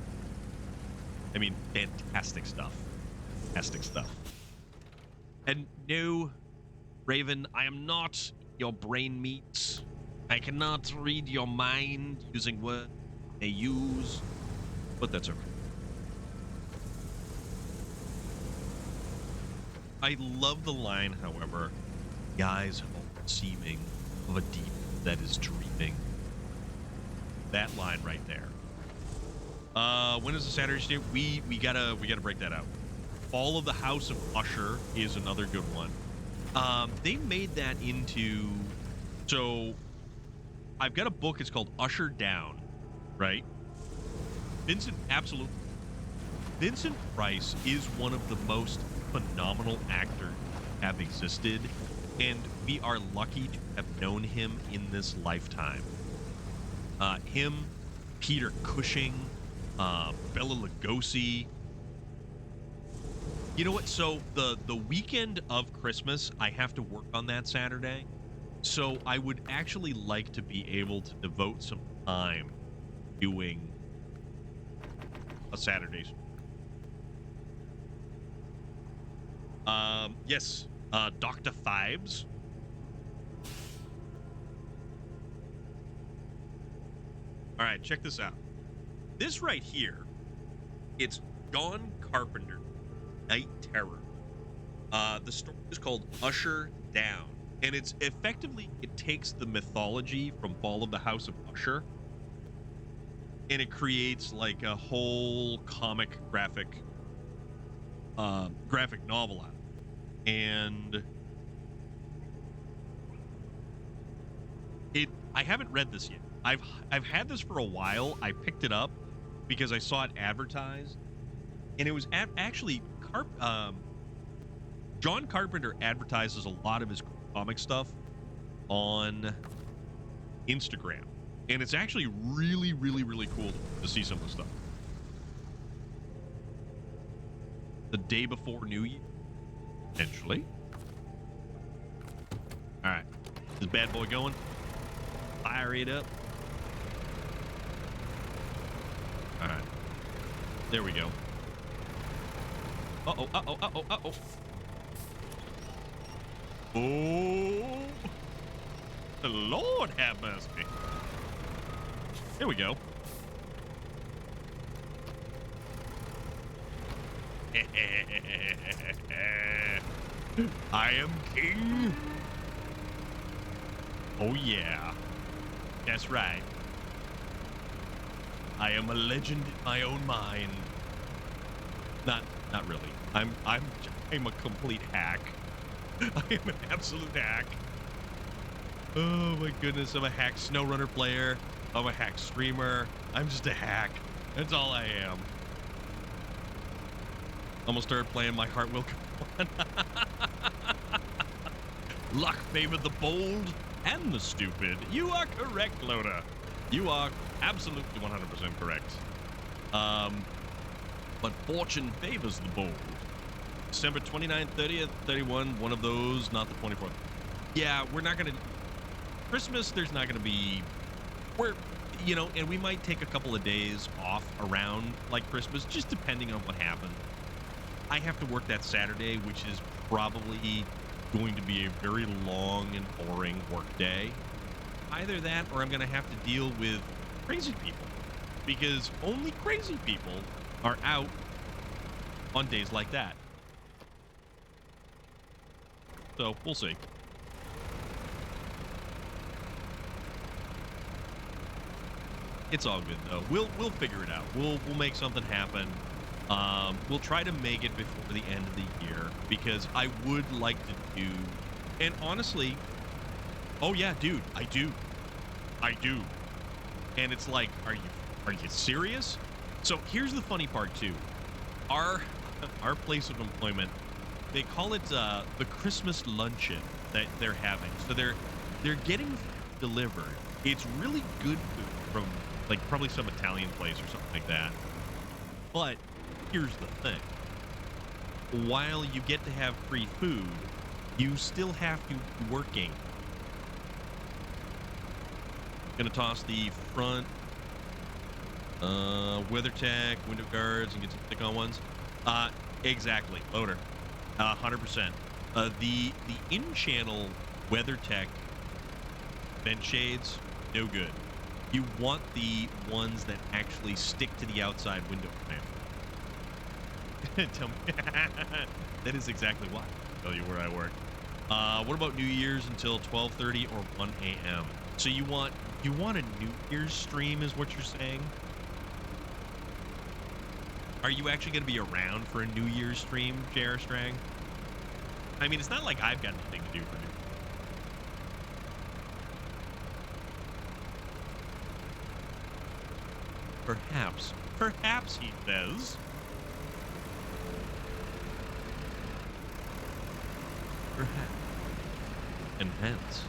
I mean, fantastic stuff. Fantastic stuff. And no, Raven, I am not your brain meat. I cannot read your mind using words they use, but that's okay. I love the line, however, the eyes have all seeming of a deep that is dreaming. That line right there. When is the Saturday state? We gotta break that out. Fall of the House of Usher is another good one. They made that into, so I've got a book. It's called Usher Down, right? Vincent Price is one of the most phenomenal actors have existed, and we are lucky to have known him in this lifetime. Him, Peter Cushing, Bela Lugosi. You know what? So the weekend of Christmas, I have to work on that Saturday. So I would actually like to be able to devote some time doing a Saturday. Yes, Dr. Fives. All right, check this out. This right here, it's John Carpenter, Night Terror. The story is called Usher Down. And it's effectively, it takes the mythology from Fall of the House of Usher and it creates like a whole comic graphic novel out of it. And I haven't read this yet. I've had this for a while. I picked it up because I saw it advertised, and it was actually John Carpenter advertises a lot of his comic stuff on Instagram, and it's actually really, really, really cool to see some of the stuff. The day before New Year, potentially. All right, this bad boy going. Fire it up. All right, there we go. Uh-oh, uh-oh, uh-oh, uh-oh. Oh, the Lord have mercy. Here we go. I am king. Oh yeah, that's right. I am a legend in my own mind. Not really. I'm a complete hack. I am an absolute hack. Oh my goodness, I'm a hack SnowRunner player. I'm a hack streamer. I'm just a hack. That's all I am. Almost started playing My Heart Will Go On. Luck favored the bold. and the stupid. You are correct, Loda. You are absolutely 100% correct. But fortune favors the bold. December 29th, 30th, 31, one of those, not the 24th. Yeah, we're not going to... Christmas, there's not going to be... and we might take a couple of days off around, like, Christmas, just depending on what happens. I have to work that Saturday, which is probably going to be a very long and boring work day. Either that, or I'm going to have to deal with crazy people. Because only crazy people are out on days like that. So, we'll see. It's all good though. We'll figure it out. We'll make something happen. We'll try to make it before the end of the year because I would like to do. And honestly, oh yeah, dude, I do. And it's like, are you serious? So here's the funny part too. Our place of employment, they call it the Christmas luncheon that they're having. So they're getting delivered. It's really good food from like probably some Italian place or something like that. But here's the thing. While you get to have free food, you still have to be working. Gonna toss the front WeatherTech window guards and get some stick-on ones. Exactly, loader. 100%. The in-channel WeatherTech vent shades, no good. You want the ones that actually stick to the outside window frame. Tell me. That is exactly why. I'll tell you where I work. What about New Year's until 12:30 or 1 a.m.? So you want a New Year's stream is what you're saying? Are you actually going to be around for a New Year's stream, J.R. Strang? I mean, it's not like I've got anything to do for New Year's. Perhaps he says. Perhaps. And hence.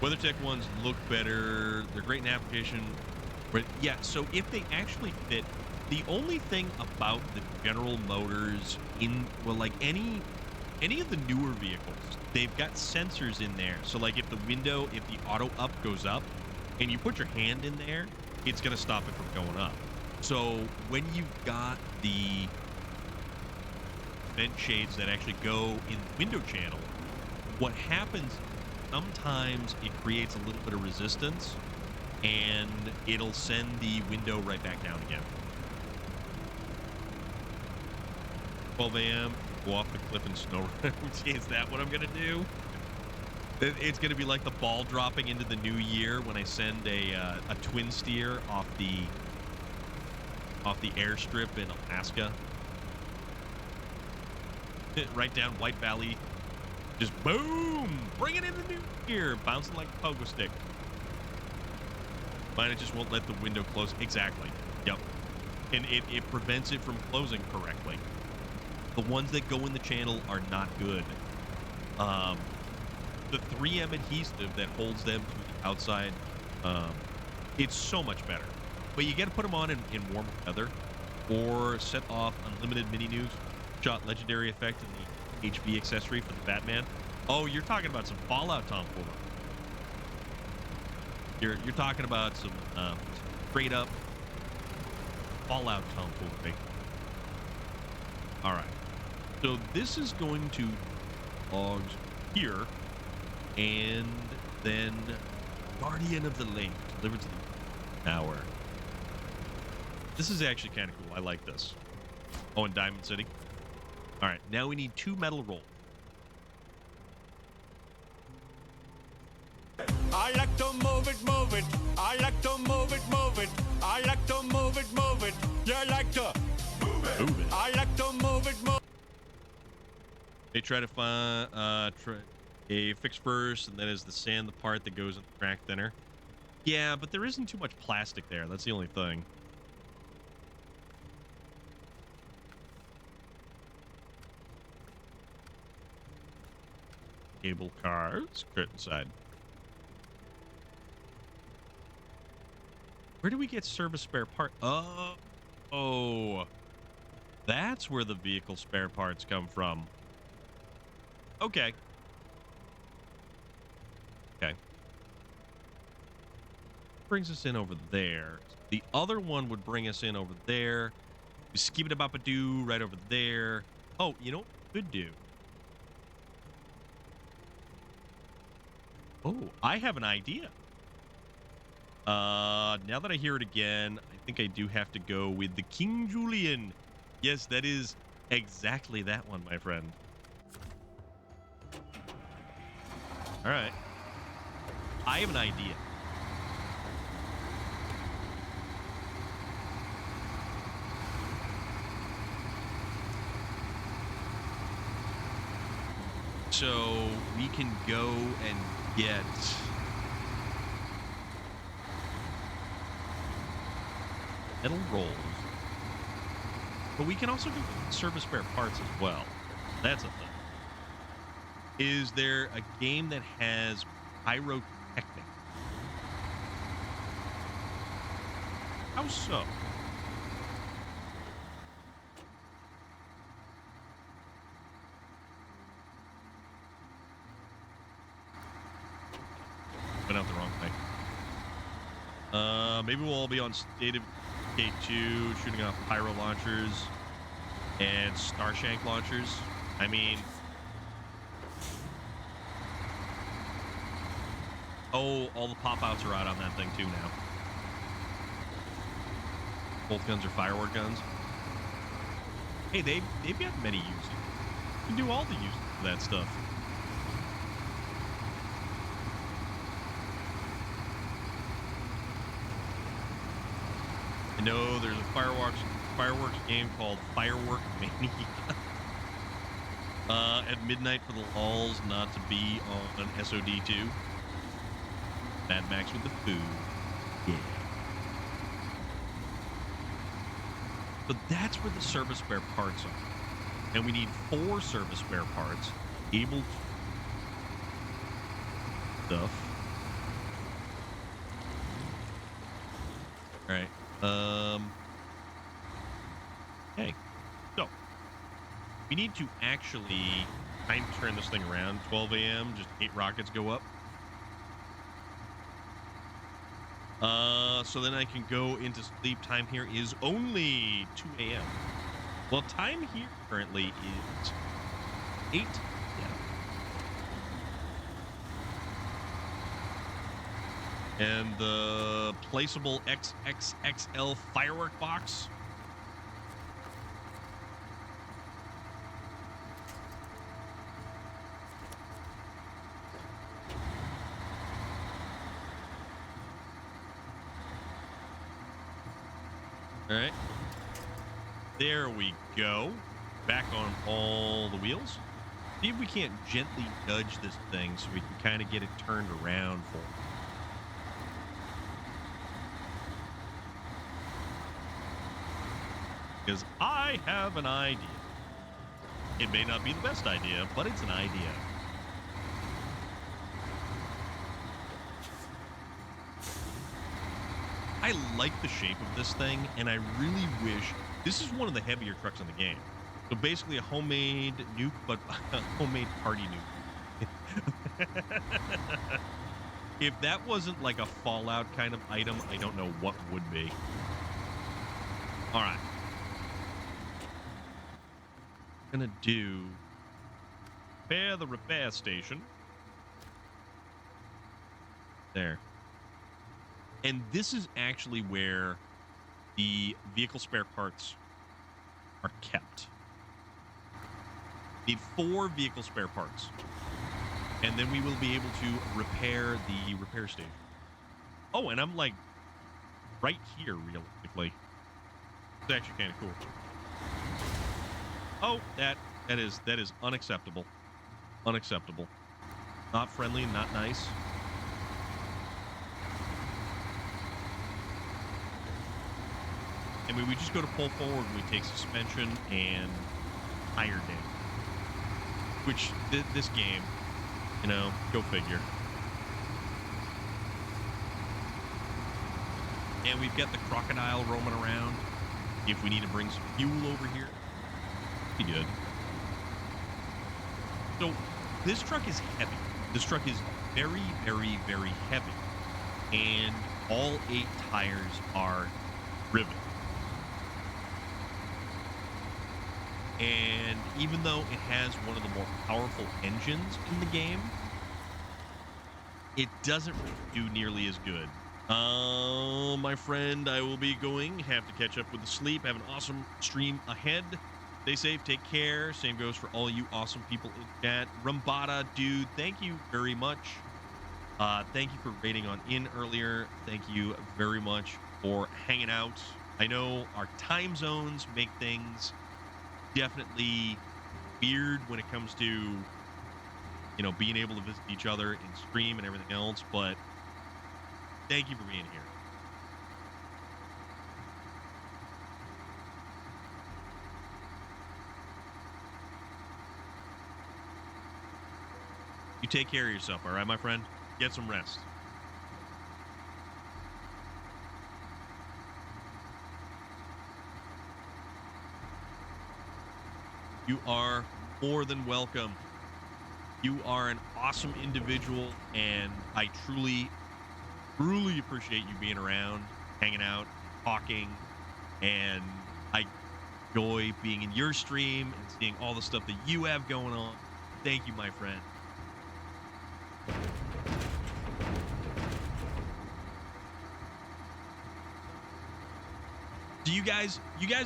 WeatherTech ones look better. They're great in application. But yeah, so if they actually fit, the only thing about the General Motors like any of the newer vehicles, they've got sensors in there. So like if the auto up goes up and you put your hand in there, it's going to stop it from going up. So when you've got the vent shades that actually go in the window channel, what happens sometimes it creates a little bit of resistance and it'll send the window right back down again. 12 a.m. go off the cliff in SnowRunner. Is that what I'm gonna do? It's gonna be like the ball dropping into the new year when I send a twin steer off the airstrip in Alaska. Right down White Valley. Just boom! Bring it in the new year! Bouncing like a pogo stick. Mine, it just won't let the window close. Exactly. Yep. And it prevents it from closing correctly. The ones that go in the channel are not good. The 3M adhesive that holds them to the outside, it's so much better. But you got to put them on in warm weather or set off unlimited mini nukes. Shot legendary effect in the HB accessory for the Batman. Oh, you're talking about some Fallout tomfoolery. You're talking about some straight up Fallout tomfoolery. All right. So this is going to logs here, and then Guardian of the Lake delivered to the tower. This is actually kind of cool. I like this. Oh, in Diamond City. All right, now we need 2 metal rolls. I like to move it, move it. I like to move it, move it. I like to move it, move it. You like to move it. I like to move it, move it. They try to find a fix first, and that is the sand, the part that goes in the crack thinner. Yeah, but there isn't too much plastic there. That's the only thing. Cable cars. Curtain side. Where do we get service spare part? Oh, that's where the vehicle spare parts come from. Okay. Okay. Brings us in over there. The other one would bring us in over there. We skip it about a doo right over there. Oh, you know what we could do? Oh, I have an idea. Now that I hear it again, I think I do have to go with the King Julian. Yes, that is exactly that one, my friend. All right. I have an idea. So we can go and get metal rolls, but we can also do service spare parts as well. That's a thing. Is there a game that has pyrotechnic? How so? Went out the wrong way. Maybe we'll all be on State of K2 shooting off pyro launchers and Starshank launchers. I mean, oh, all the pop-outs are out on that thing too now. Both guns are firework guns. Hey, they've got many uses. You can do all the uses for that stuff. I know there's a fireworks game called Firework Mania. At midnight for the lulz, not to be on SOD2. Mad Max with the food. Yeah. So that's where the service spare parts are. And we need 4 service spare parts able to stuff. All right. Okay. So we need to actually time turn this thing around. 12 a.m. Just 8 rockets go up. So then I can go into sleep. Time here is only 2 a.m. Well, time here currently is 8 a.m. And the placeable XXXL firework box. All right. There we go. Back on all the wheels. See if we can't gently nudge this thing so we can kind of get it turned around for it. Because I have an idea. It may not be the best idea, but it's an idea. I like the shape of this thing, and I really wish... This is one of the heavier trucks in the game. So basically a homemade nuke, but a homemade party nuke. If that wasn't like a Fallout kind of item, I don't know what would be. All right. Gonna do repair the repair station. There. And this is actually where the vehicle spare parts are kept. Need 4 vehicle spare parts. And then we will be able to repair the repair station. Oh, and I'm like right here realistically. It's actually kind of cool. Oh, that is unacceptable. Unacceptable. Not friendly, not nice. I mean, we just go to pull forward and we take suspension and tire damage. Which this game You know, go figure. And we've got the crocodile roaming around. If we need to bring some fuel over here, be good. So this truck is heavy. This truck is very, very, very heavy. And all 8 tires are driven. And even though it has one of the more powerful engines in the game, it doesn't do nearly as good. My friend, I will be going. Have to catch up with the sleep. Have an awesome stream ahead. Stay safe. Take care. Same goes for all you awesome people in chat. Rumbata, dude, thank you very much. Thank you for rating on in earlier. Thank you very much for hanging out. I know our time zones make things definitely weird when it comes to, you know, being able to visit each other in stream and everything else, but thank you for being here. You take care of yourself, all right, my friend? Get some rest. You are more than welcome. You are an awesome individual, and I truly, truly appreciate you being around, hanging out, talking, and I enjoy being in your stream and seeing all the stuff that you have going on. Thank you, my friend. Do you guys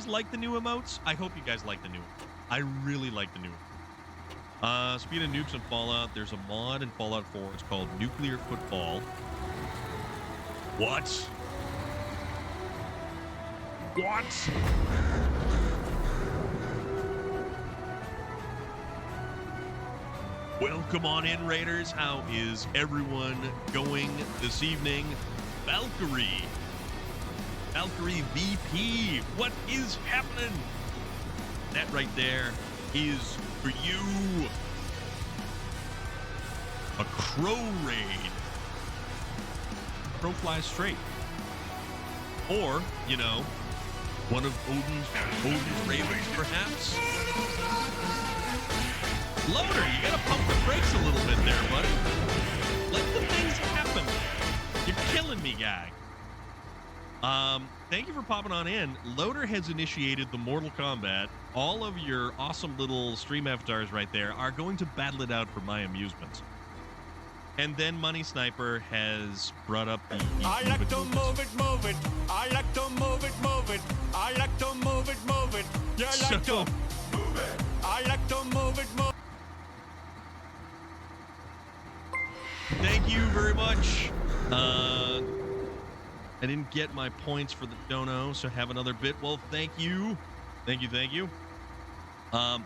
like the new emotes? I hope you guys like the new emotes. I really like the new emotes. Speaking of nukes and Fallout, there's a mod in Fallout 4. It's called Nuclear Football. What? What? Welcome on in, Raiders. How is everyone going this evening? Valkyrie VP, what is happening? That right there is for you. A crow raid. Crow flies straight. Or, you know, one of Odin's ravens, perhaps. Loader, you gotta pump the brakes a little bit there, buddy. Let the things happen. You're killing me, guy. Thank you for popping on in. Loader has initiated the Mortal Kombat. All of your awesome little stream avatars right there are going to battle it out for my amusement. And then Money Sniper has brought up the I like to move it, move it. I like to move it, move it. I like to move it, move it. You like to move it. I like to move it, move it. Thank you very much. I didn't get my points for the dono, so have another bit. Well, thank you. Thank you, thank you.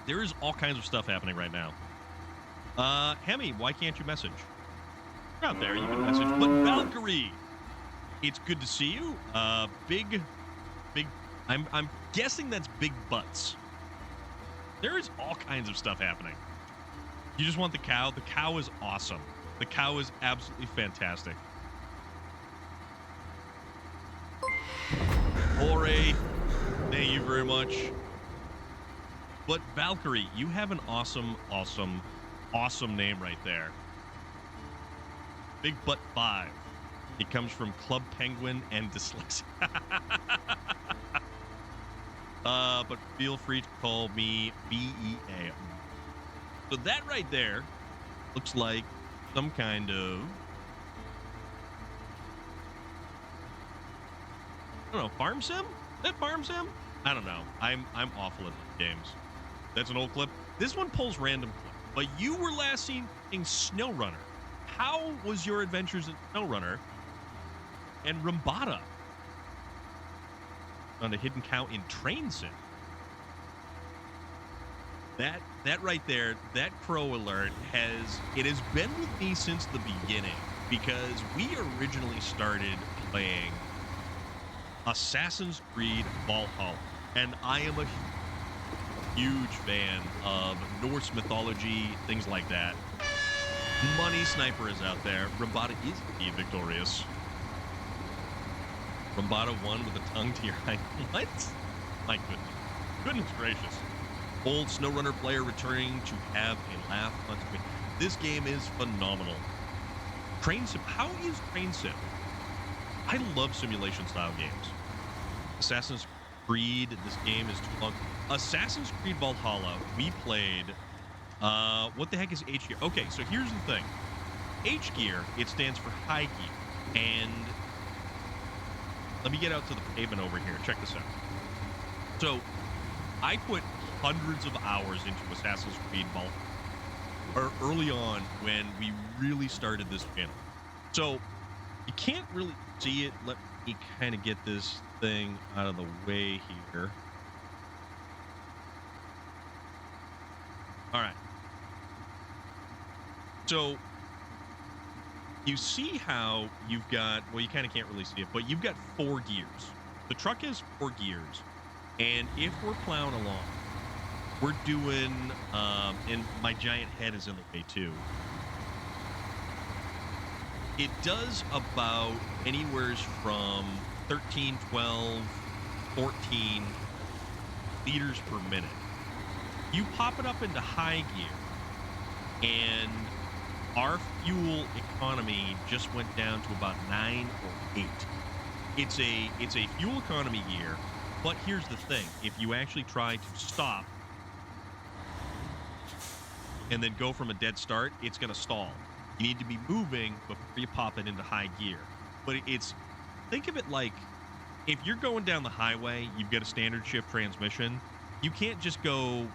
There is all kinds of stuff happening right now. Hemi, why can't you message? You're out there, you can message. But Valkyrie, it's good to see you. Big, I'm guessing that's big butts. There is all kinds of stuff happening. You just want the cow? The cow is awesome. The cow is absolutely fantastic. Ore, thank you very much. But Valkyrie, you have an awesome name right there. Big Butt 5. It comes from Club Penguin and Dyslexia. But feel free to call me BEA. So that right there looks like some kind of, I don't know, farm sim? Is that farm sim? I don't know. I'm awful at games. That's an old clip. This one pulls random clips. But you were last seen in SnowRunner. How was your adventures in SnowRunner and Rumbata on a hidden cow in Train Sim? That right there, that crow alert has been with me since the beginning, because we originally started playing Assassin's Creed Valhalla, and I am a huge fan of Norse mythology, things like that. Money Sniper is out there. Rambada is indeed victorious. Rambada won with a tongue to your eye. What? My goodness. Goodness gracious. Old SnowRunner player returning to have a laugh on screen. This game is phenomenal. Train Sim. How is Train Sim? I love simulation style games. Assassin's Creed. This game is too long. Assassin's Creed Valhalla. We played. What the heck is H gear? Okay, so here's the thing. H gear, it stands for high gear. And let me get out to the pavement over here. Check this out. So I put hundreds of hours into Assassin's Creed Valhalla early on when we really started this channel. So you can't really see it. Let me kind of get this thing out of the way here. All right. So you see how you've got, well, you kind of can't really see it, but you've got 4 gears. The truck has 4 gears. And if we're plowing along, we're doing, and my giant head is in the way too. It does about anywhere from 13, 12, 14 liters per minute. You pop it up into high gear, and our fuel economy just went down to about 9 or 8. It's a fuel economy gear, but here's the thing. If you actually try to stop and then go from a dead start, it's going to stall. You need to be moving before you pop it into high gear. But think of it like, if you're going down the highway, you've got a standard shift transmission, you can't just go,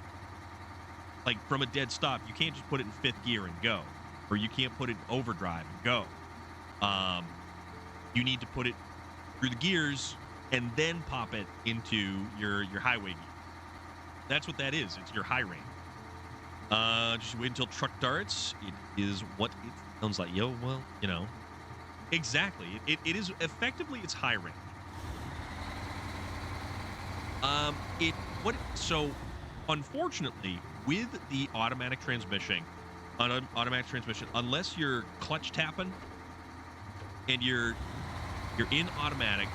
like, from a dead stop, you can't just put it in 5th gear and go. Or you can't put it in overdrive and go. You need to put it through the gears and then pop it into your highway gear. That's what that is. It's your high range. Just wait until truck darts. It is what it sounds like. Yo, well, you know. Exactly. It is effectively its high range. So unfortunately, with the automatic transmission, unless you're clutch tapping and you're in automatic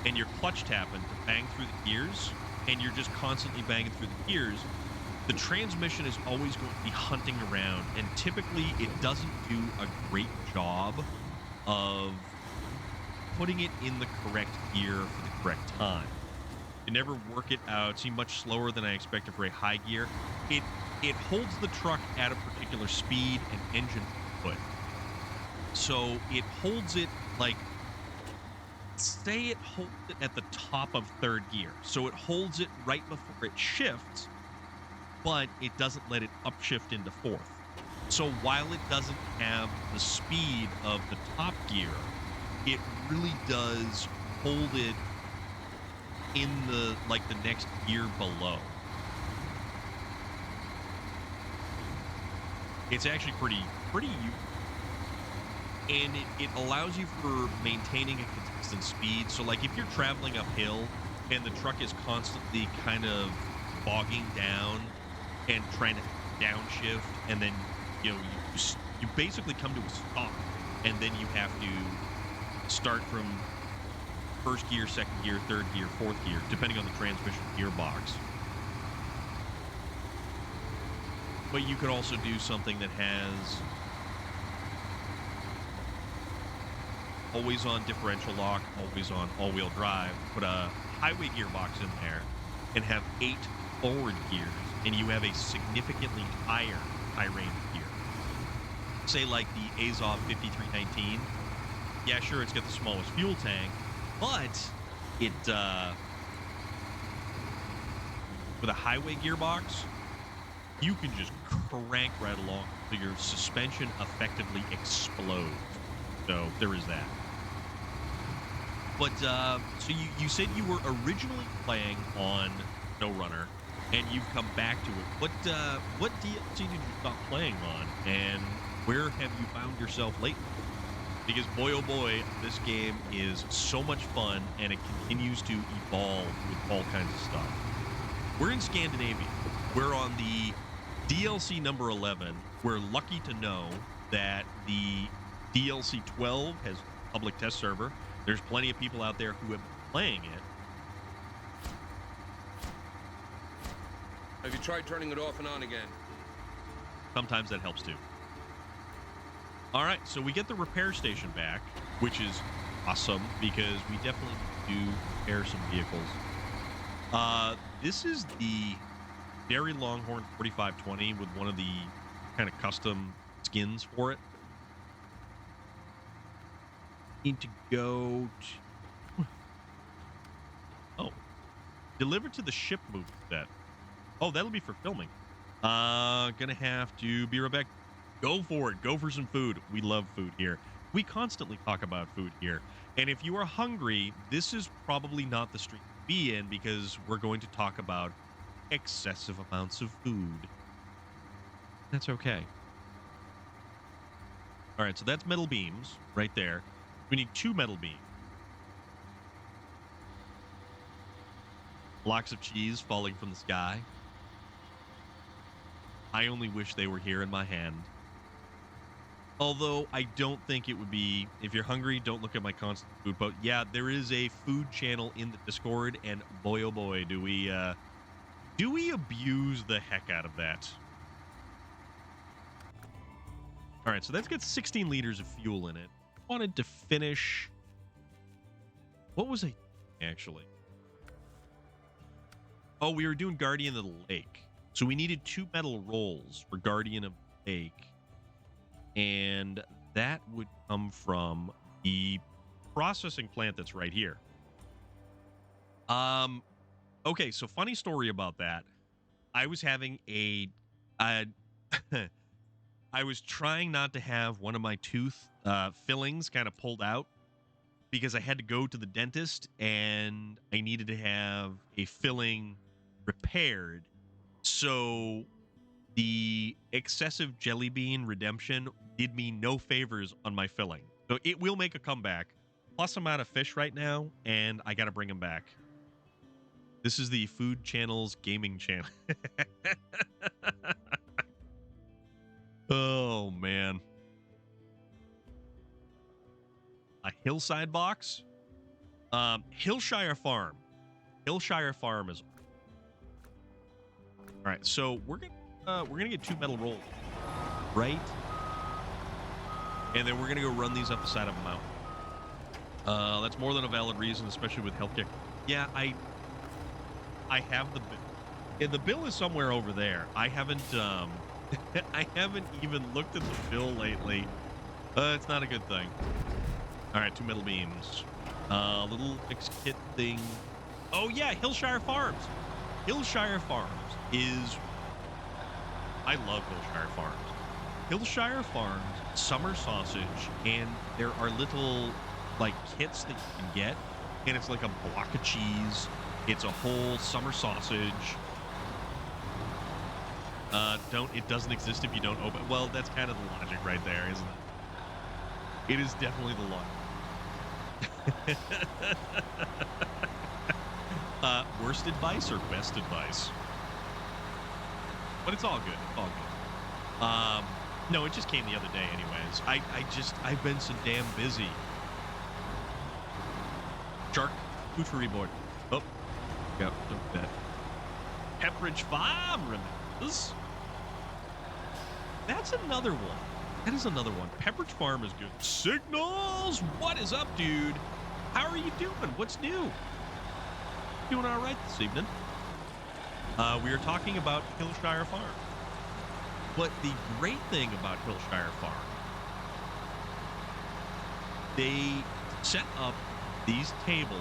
and you're clutch tapping to bang through the gears and you're just constantly banging through the gears, the transmission is always going to be hunting around, and typically it doesn't do a great job of putting it in the correct gear for the correct time. You never work it out. It seemed much slower than I expected for a high gear. It holds the truck at a particular speed and engine input. So it holds it like, say it holds it at the top of 3rd gear. So it holds it right before it shifts, but it doesn't let it upshift into 4th. So while it doesn't have the speed of the top gear, it really does hold it in the next gear below. It's actually pretty and it allows you for maintaining a consistent speed. So like if you're traveling uphill and the truck is constantly kind of bogging down and trying to downshift, and then you basically come to a stop, and then you have to start from 1st gear, 2nd gear, 3rd gear, 4th gear, depending on the transmission gearbox. But you could also do something that has always on differential lock, always on all-wheel drive, put a highway gearbox in there, and have 8 forward gears, and you have a significantly higher high range gear. Say like the Azov 5319. Yeah, sure, it's got the smallest fuel tank, but it with a highway gearbox, you can just crank right along, so your suspension effectively explodes. So there is that. But so you said you were originally playing on SnowRunner, and you've come back to it. What DLC did you stop playing on, and where have you found yourself lately? Because boy, oh boy, this game is so much fun, and it continues to evolve with all kinds of stuff. We're in Scandinavia. We're on the DLC number 11. We're lucky to know that the DLC 12 has public test server. There's plenty of people out there who have been playing it. Have you tried turning it off and on again? Sometimes that helps too. All right, so we get the repair station back, which is awesome because we definitely need to repair some vehicles. This is the Dairy Longhorn 4520 with one of the kind of custom skins for it. Need to go to... Oh. Delivered to the ship move set. Oh, that'll be for filming. Gonna have to be right back. Go for it. Go for some food. We love food here. We constantly talk about food here. And if you are hungry, this is probably not the street to be in because we're going to talk about excessive amounts of food. That's okay. All right, so that's metal beams right there. We need 2 metal beams. Blocks of cheese falling from the sky. I only wish they were here in my hand. Although I don't think it would be, if you're hungry, don't look at my constant food. But yeah, there is a food channel in the Discord, and boy, oh boy, do we abuse the heck out of that. All right, so that's got 16 liters of fuel in it. Wanted to finish. What was I actually? Oh, we were doing Guardian of the Lake. So we needed 2 metal rolls for Guardian of the Lake. And that would come from the processing plant that's right here. Okay, so funny story about that. I was having I was trying not to have one of my tooth fillings kind of pulled out because I had to go to the dentist and I needed to have a filling repaired. So the excessive jelly bean redemption did me no favors on my filling. So it will make a comeback. Plus, I'm out of fish right now, and I got to bring them back. This is the Food Channel's gaming channel. Oh, man. A hillside box? Hillshire Farm. Hillshire Farm is... All right, so we're gonna get 2 metal rolls, right? And then we're gonna go run these up the side of a mountain. That's more than a valid reason, especially with healthcare. Yeah, I have the bill. Yeah, the bill is somewhere over there. I haven't I haven't even looked at the bill lately. It's not a good thing. All right, 2 metal beams. Little fix kit thing. Oh yeah, Hillshire Farms. Hillshire Farms is... I love Hillshire Farms. Hillshire Farms, summer sausage, and there are little, like, kits that you can get, and it's like a block of cheese. It's a whole summer sausage. It doesn't exist if you don't open... Well, that's kind of the logic right there, isn't it? It is definitely the logic. Worst advice or best advice? But it's all good. It's all good. No, it just came the other day anyways. I've been so damn busy. Charcuterie board. Oh. Yep, don't bet. Pepperidge Farm remembers. That's another one. That is another one. Pepperidge Farm is good. Signals! What is up, dude? How are you doing? What's new? Doing all right this evening. We are talking about Hillshire Farm. But the great thing about Hillshire Farm, they set up these tables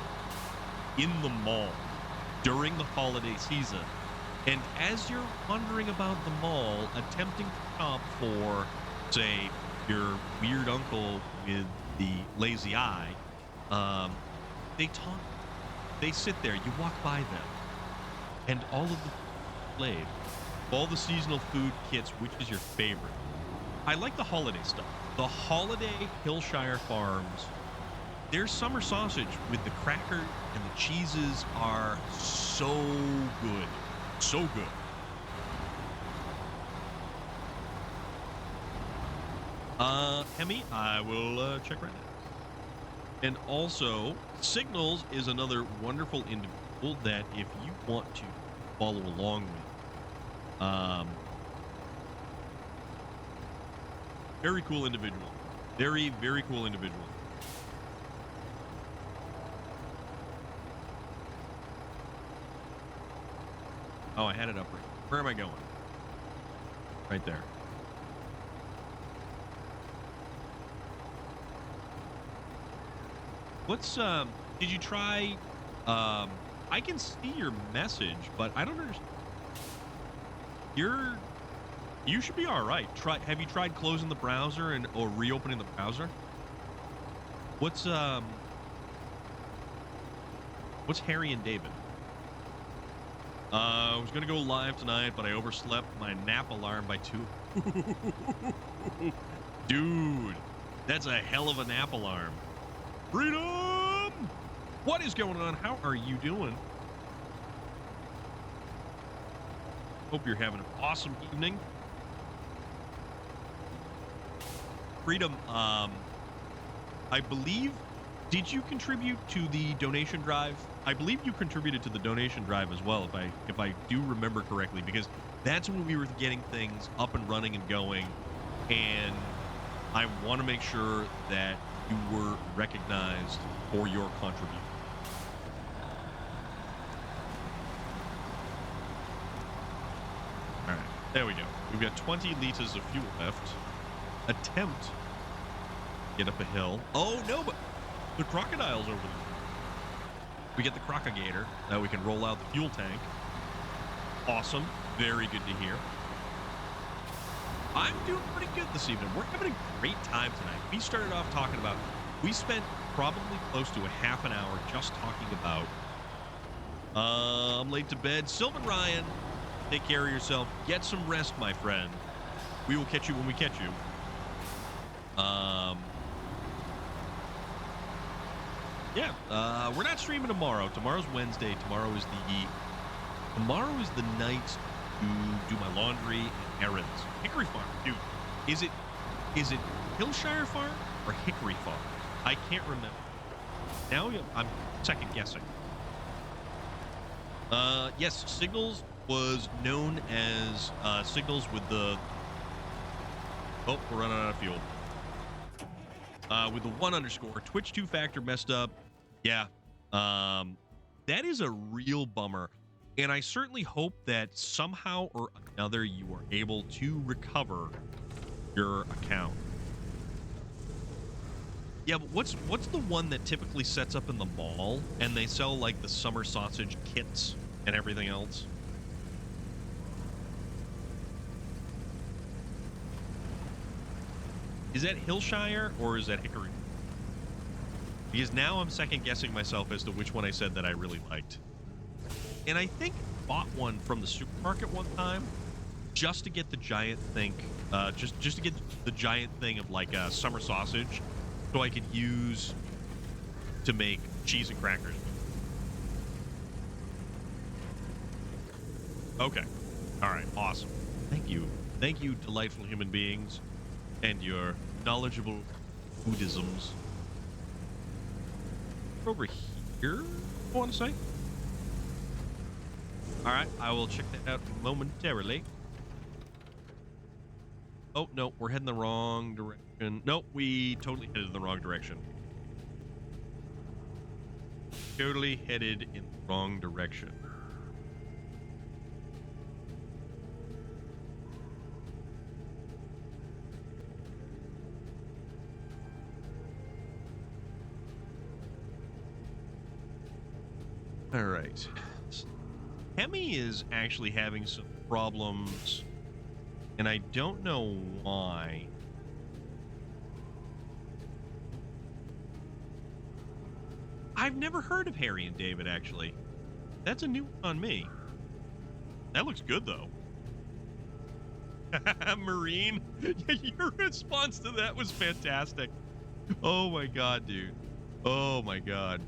in the mall during the holiday season. And as you're wandering about the mall, attempting to shop for, say, your weird uncle with the lazy eye, they talk. They sit there. You walk by them, and all of the played, all the seasonal food kits. Which is your favorite? I like the holiday stuff. The holiday Hillshire Farms. Their summer sausage with the cracker and the cheeses are so good. So good. Hemi, I will check right now. And also, Signals is another wonderful individual that if you want to follow along with, very cool individual. Very, very cool individual. Oh, I had it up right. Where am I going? Right there. What's did you try I can see your message, but I don't understand. You should be all right. Have you tried closing the browser and or reopening the browser? What's Harry and David? I was gonna go live tonight, but I overslept my nap alarm by 2. Dude, that's a hell of a nap alarm. Freedom! What is going on? How are you doing? Hope you're having an awesome evening. Freedom, I believe, did you contribute to the donation drive? I believe you contributed to the donation drive as well, if I do remember correctly, because that's when we were getting things up and running and going, and I want to make sure that you were recognized for your contribution. All right, there we go. We've got 20 liters of fuel left. Attempt get up a hill. Oh no, but the crocodile's over there. We get the crocagator. Now we can roll out the fuel tank. Awesome. Very good to hear. I'm doing pretty good this evening. We're having a great time tonight. We started off talking about, we spent probably close to a half an hour just talking about, I'm late to bed. Sylvan Ryan, take care of yourself. Get some rest, my friend. We will catch you when we catch you. Yeah, we're not streaming tomorrow. Tomorrow's Wednesday. Tomorrow is the night to do my laundry and errands. Hickory Farm, dude. Is it Hillshire Farm or Hickory Farm? I can't remember. Now I'm second guessing. Yes, Signals was known as Signals with the. Oh, we're running out of fuel. With the 1_. Twitch 2-factor messed up. Yeah. That is a real bummer. And I certainly hope that somehow or another you are able to recover your account. Yeah, but what's the one that typically sets up in the mall and they sell like the summer sausage kits and everything else? Is that Hillshire or is that Hickory? Because now I'm second guessing myself as to which one I said that I really liked. And I think I bought one from the supermarket one time just to get the giant thing, just to get the giant thing of like summer sausage so I could use to make cheese and crackers. Okay. All right. Awesome. Thank you. Thank you, delightful human beings, and your knowledgeable Buddhisms. Over here, I want to say. All right, I will check that out momentarily. Oh, no, we're heading the wrong direction. Nope, we totally headed in the wrong direction. Totally headed in the wrong direction. All right. Hemi is actually having some problems, and I don't know why. I've never heard of Harry and David, actually. That's a new one on me. That looks good, though. Marine, your response to that was fantastic. Oh my god, dude. Oh my god.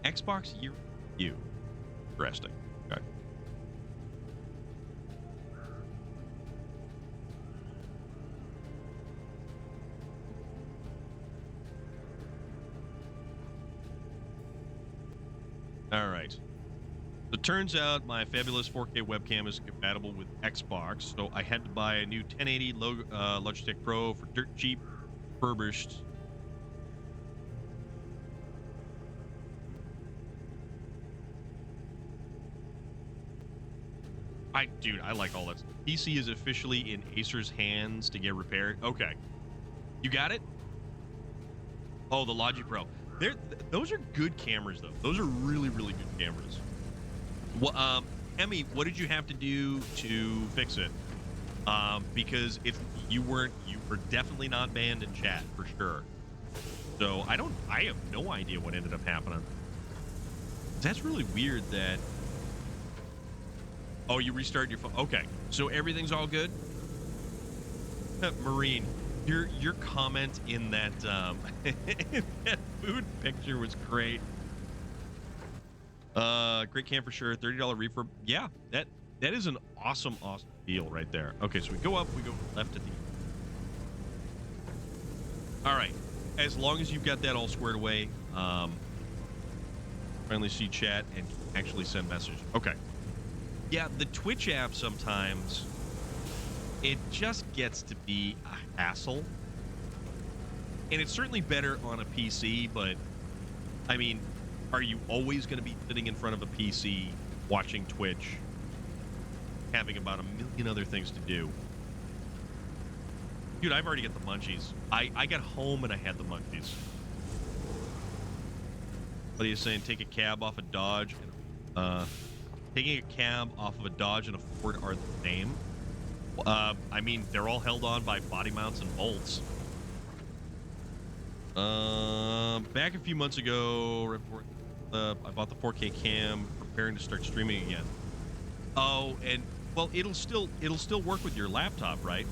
Xbox year you. Interesting. Okay. All right. It turns out my fabulous 4K webcam is compatible with Xbox, so I had to buy a new 1080 Logitech Pro for dirt cheap, refurbished. Dude, I like all that. PC is officially in Acer's hands to get repaired. Okay, you got it. Oh, the Logi Pro. Those are good cameras, though. Those are really, really good cameras. Well, Emmy, what did you have to do to fix it? Because if you were definitely not banned in chat for sure. So I have no idea what ended up happening. That's really weird that. Oh, you restarted your phone. Okay, so everything's all good. Marine, your comment in that in that food picture was great. Great camp for sure. $30 refurb. Yeah, that is an awesome deal right there. Okay, so we go up, we go left at the. All right, as long as you've got that all squared away, finally see chat and actually send message. Okay. Yeah, the Twitch app sometimes it just gets to be a hassle, and it's certainly better on a PC. But I mean, are you always going to be sitting in front of a PC watching Twitch, having about a million other things to do? Dude, I've already got the munchies. I got home and I had the munchies. What are you saying? Take a cab off a Dodge. Taking a cab off of a Dodge and a Ford are the same. I mean, they're all held on by body mounts and bolts. Back a few months ago, I bought the 4K cam, preparing to start streaming again. Oh, and well, it'll still work with your laptop, right?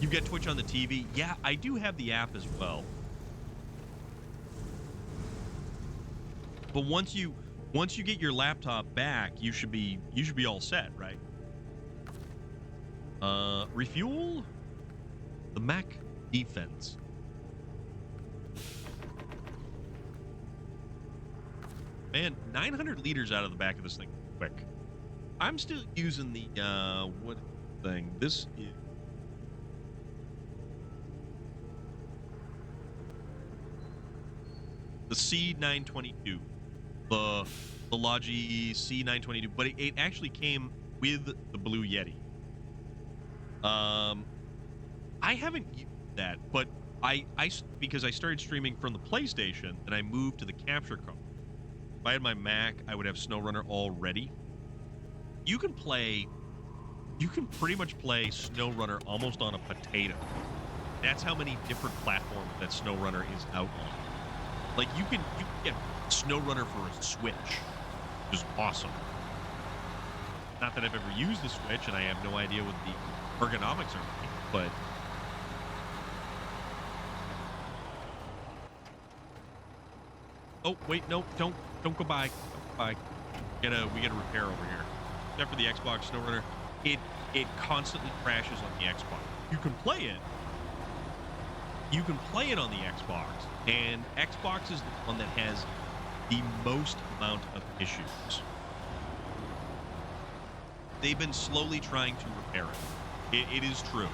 You get Twitch on the TV. Yeah, I do have the app as well. But once you get your laptop back, you should be all set, right? Refuel the Mac defense. Man, 900 liters out of the back of this thing quick. I'm still using the what thing? This is the C922. The Logi C922, but it actually came with the Blue Yeti. I haven't used that, but I because I started streaming from the PlayStation and I moved to the capture card. If I had my Mac, I would have SnowRunner already. You can pretty much play SnowRunner almost on a potato. That's how many different platforms that SnowRunner is out on. Like you can get SnowRunner for a Switch, which is awesome. Not that I've ever used the Switch, and I have no idea what the ergonomics are like, but oh wait, no, don't go by. Don't go by. We gotta repair over here. Except for the Xbox SnowRunner, it constantly crashes on the Xbox. You can play it. You can play it on the Xbox, and Xbox is the one that has the most amount of issues. They've been slowly trying to repair it. It is true.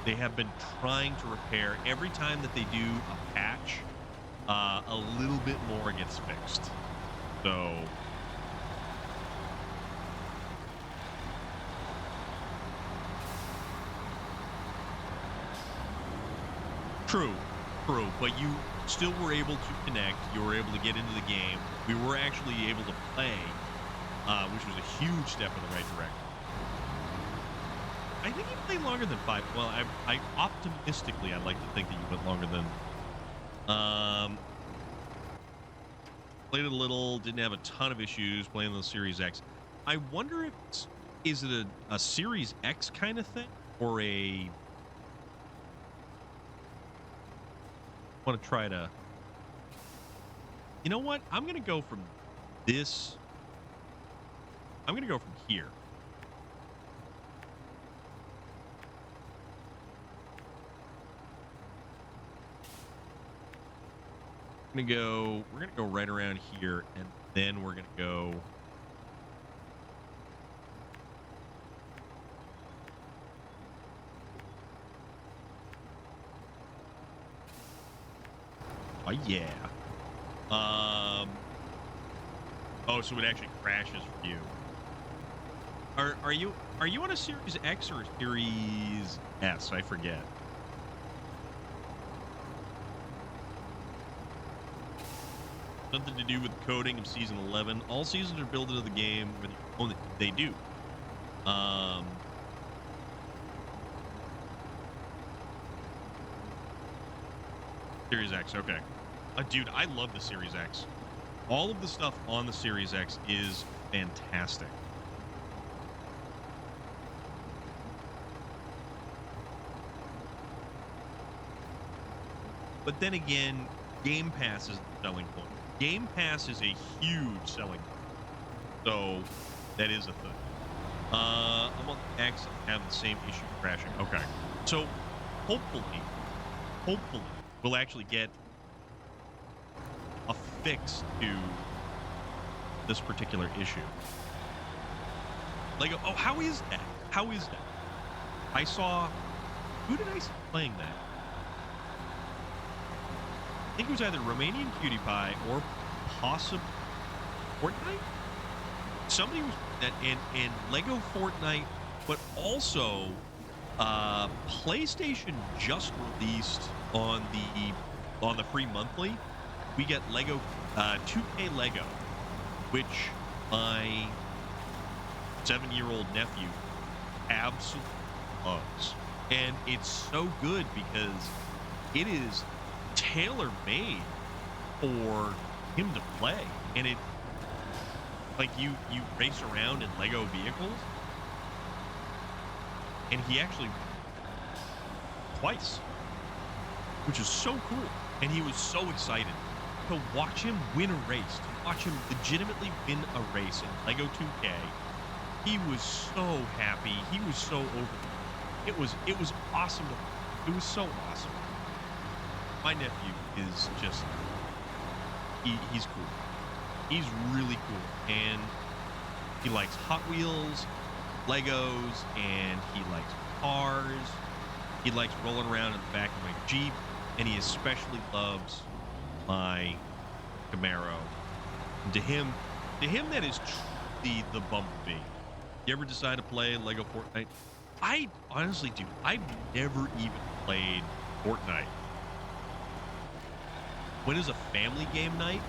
They have been trying to repair. Every time that they do a patch, a little bit more gets fixed. So true, but you still were able to connect. You were able to get into the game. We were actually able to play, which was a huge step in the right direction. I think you played longer than 5. Well, I optimistically, I'd like to think that you went longer than. Played it a little. Didn't have a ton of issues playing the Series X. I wonder if is it a Series X kind of thing or a. Want to try to. You know what? I'm gonna go from this. I'm gonna go from here. We're gonna go right around here, and then we're gonna go. Oh yeah. Oh, so it actually crashes for you. Are you on a Series X or a Series S? I forget. Nothing to do with coding of season 11. All seasons are built into the game. When they do. Series X. Okay. Dude, I love the Series X. All of the stuff on the Series X is fantastic. But then again, Game Pass is the selling point. Game Pass is a huge selling point. So, that is a thing. I'm on X and have the same issue crashing. Okay. So, hopefully, we'll actually get a fix to this particular issue. Lego, oh, how is that? How is that? I saw, who did I see playing that? I think it was either Romanian Cutie Pie or possibly Fortnite. Somebody was that in Lego Fortnite, but also PlayStation just released on the free monthly. We get Lego 2K Lego, which my 7-year-old nephew absolutely loves, and it's so good because it is tailor-made for him to play, and it like you race around in Lego vehicles, and he actually twice, which is so cool, and he was so excited to watch him win a race, to watch him legitimately win a race in Lego 2K. He was so happy. He was so over. It was awesome. It was so awesome. My nephew is just he's cool. He's really cool, and he likes Hot Wheels, Legos, and he likes cars. He likes rolling around in the back of my Jeep, and he especially loves my Camaro. And to him that is truly the Bumblebee. You ever decide to play Lego Fortnite? I honestly do. I've never even played Fortnite. When is a family game night?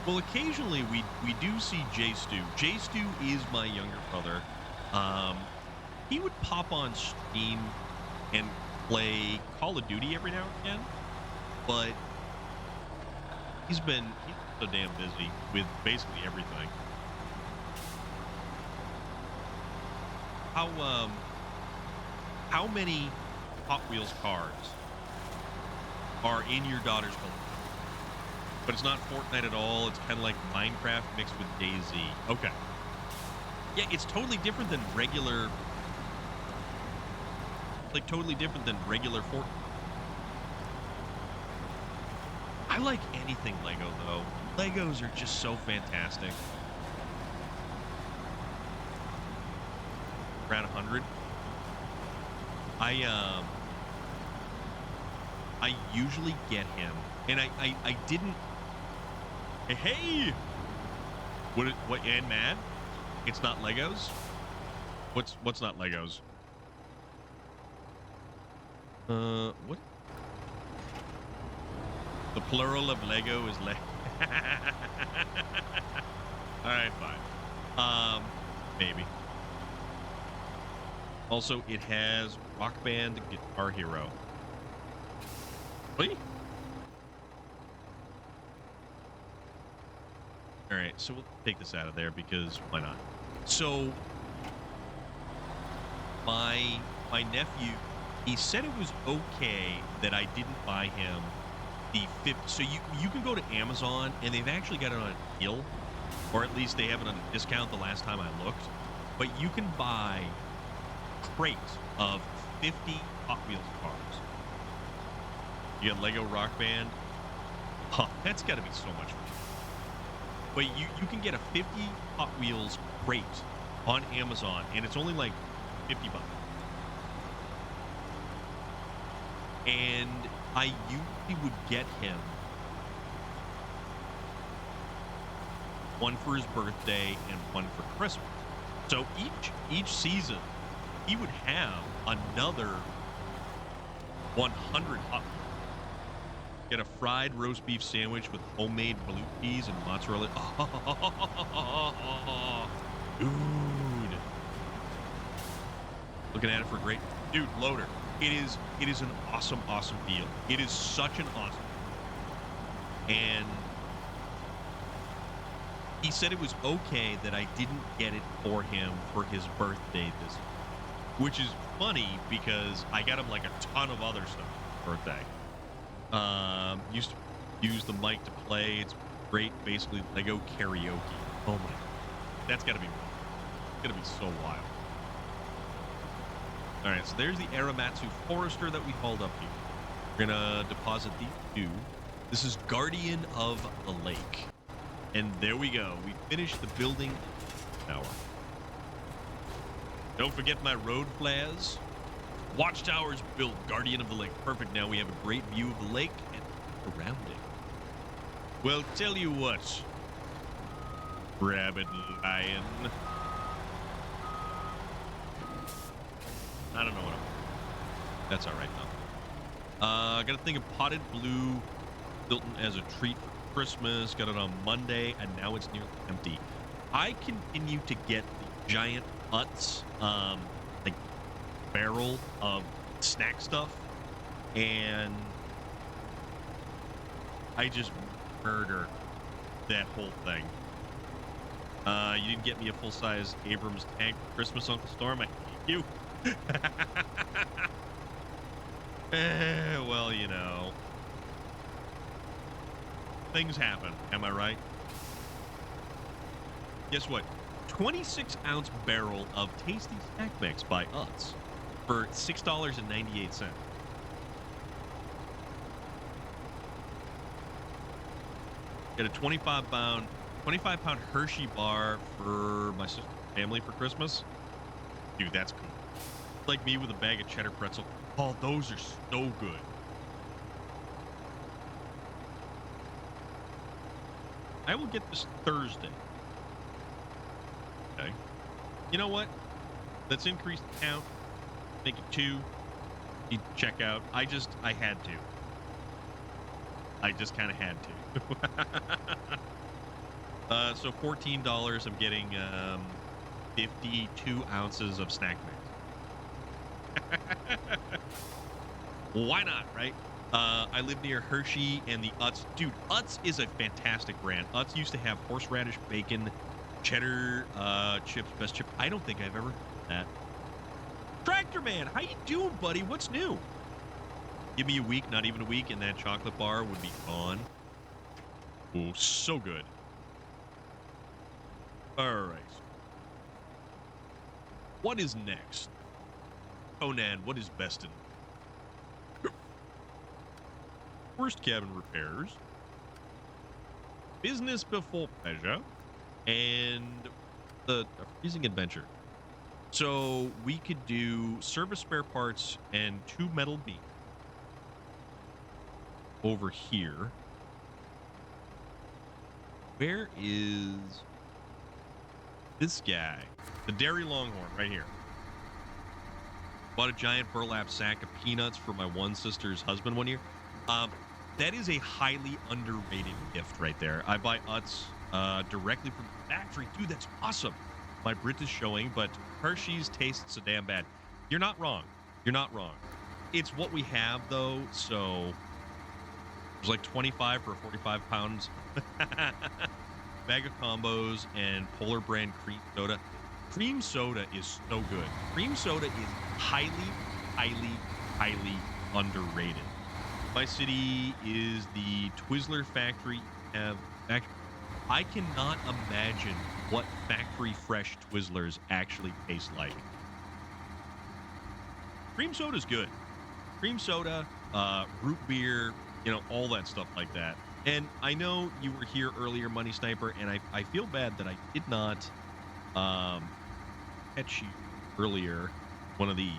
Well, occasionally we do see J Stu. J Stu is my younger brother. He would pop on stream and play Call of Duty every now and again, but he's so damn busy with basically everything. How many Hot Wheels cars are in your daughter's collection? But it's not Fortnite at all. It's kind of like Minecraft mixed with DayZ. Okay. Yeah, it's totally different than regular. Like totally different than regular Fortnite. I like anything Lego though. Legos are just so fantastic. Around 100. I usually get him, and I didn't. Hey, what? And mad? It's not Legos. What's not Legos? What? The plural of Lego is Lego. All right, fine. Maybe. Also, it has Rock Band Guitar Hero. What? All right, so we'll take this out of there because why not? So, my nephew, he said it was okay that I didn't buy him the 50. So you can go to Amazon and they've actually got it on a deal, or at least they have it on a discount the last time I looked. But you can buy crate of 50 Hot Wheels cars. You got Lego Rock Band. Huh, that's got to be so much fun. But you can get a 50 Hot Wheels crate on Amazon, and it's only like 50 bucks. And I usually would get him one for his birthday and one for Christmas. So each season, he would have another 100 Hot Wheels. Get a fried roast beef sandwich with homemade blue cheese and mozzarella. Oh, dude. Looking at it for great. Dude, Loader. It is an awesome deal. It is such an awesome. And he said it was okay that I didn't get it for him for his birthday this year. Which is funny because I got him like a ton of other stuff for his birthday. Used to use the mic to play. It's great, basically Lego karaoke. Oh my, that's gotta be wild. It's gonna be so wild. All right, so there's the Aramatsu Forester that we hauled up here. We're gonna deposit these two. This is Guardian of the Lake. And there we go. We finished the building tower. Don't forget my road flares. Watchtowers built, Guardian of the Lake. Perfect. Now we have a great view of the lake and around it. Well, tell you what, Rabbit Lion. I don't know what I'm. That's all right though. Got a thing of potted blue, built as a treat for Christmas. Got it on Monday, and now it's nearly empty. I continue to get the giant Utz, like barrel of snack stuff, and I just murder that whole thing. You didn't get me a full-size Abrams tank for Christmas, Uncle Storm. I hate you. Well, you know, things happen. Am I right? Guess what? 26-ounce barrel of tasty snack mix by Utz for $6.98. Got a 25-pound Hershey bar for my sister's family for Christmas. Dude, that's cool. Like me with a bag of cheddar pretzel. Oh, those are so good. I will get this Thursday. Okay. You know what? Let's increase the count. Make it 2. You check out. I had to. I just kind of had to. So $14. I'm getting 52 ounces of snack mix. Why not, right? I live near Hershey and the Utz. Dude, Utz is a fantastic brand. Utz used to have horseradish bacon, cheddar chips, best chip. I don't think I've ever had that. Tractor Man, how you doing, buddy? What's new? Give me a week, not even a week, and that chocolate bar would be gone. Oh, so good. All right. What is next? Conan, what is best in? First cabin repairs, business before pleasure, and the freezing adventure. So we could do service spare parts and 2 metal beams over here. Where is this guy? The Dairy Longhorn right here. Bought a giant burlap sack of peanuts for my one sister's husband one year. That is a highly underrated gift right there. I buy Utz directly from the factory. Dude, that's awesome. My Brit is showing, but Hershey's tastes so damn bad. You're not wrong. You're not wrong. It's what we have, though, so it was like 25 for a 45 pounds bag of combos and Polar brand cream soda. Cream soda is so good. Cream soda is highly underrated. My city is the Twizzler factory. I cannot imagine what factory fresh Twizzlers actually taste like. cream soda's good. Cream soda, root beer, all that stuff like that. And I know you were here earlier, Money Sniper, and I feel bad that I did not catch you earlier, one of these.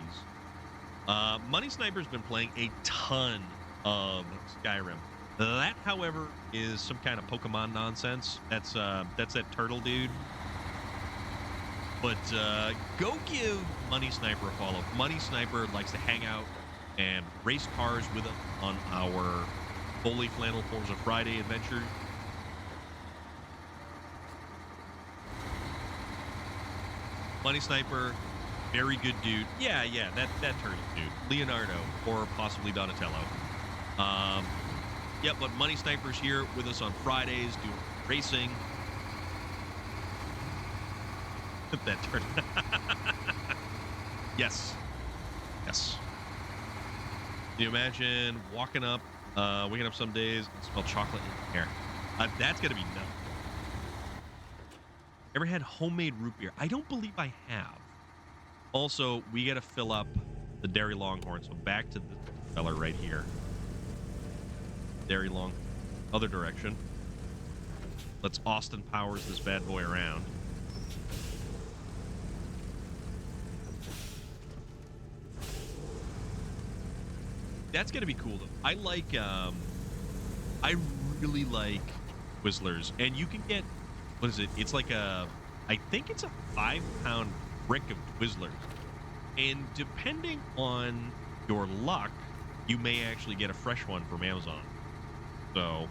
Money Sniper's been playing a ton of Skyrim. That, however, is some kind of Pokemon nonsense. That's that turtle dude. But go give Money Sniper a follow. Money Sniper likes to hang out and race cars with us on our Fully Flannel Forza Friday adventure. Money Sniper, very good dude. Yeah, that turtle dude. Leonardo, or possibly Donatello. Yep, but Money Sniper's here with us on Fridays doing racing. That turtle. Yes. Can you imagine waking up some days and smell chocolate in the air? That's gonna be nuts. Ever had homemade root beer? I don't believe I have. Also, we got to fill up the Dairy Longhorn. So back to this fella right here. Dairy Long, other direction. Let's Austin Powers this bad boy around. That's gonna be cool though. I really like Twizzlers, and you can get, what is it? It's like I think it's a 5-pound brick of Twizzlers, and depending on your luck, you may actually get a fresh one from Amazon. So,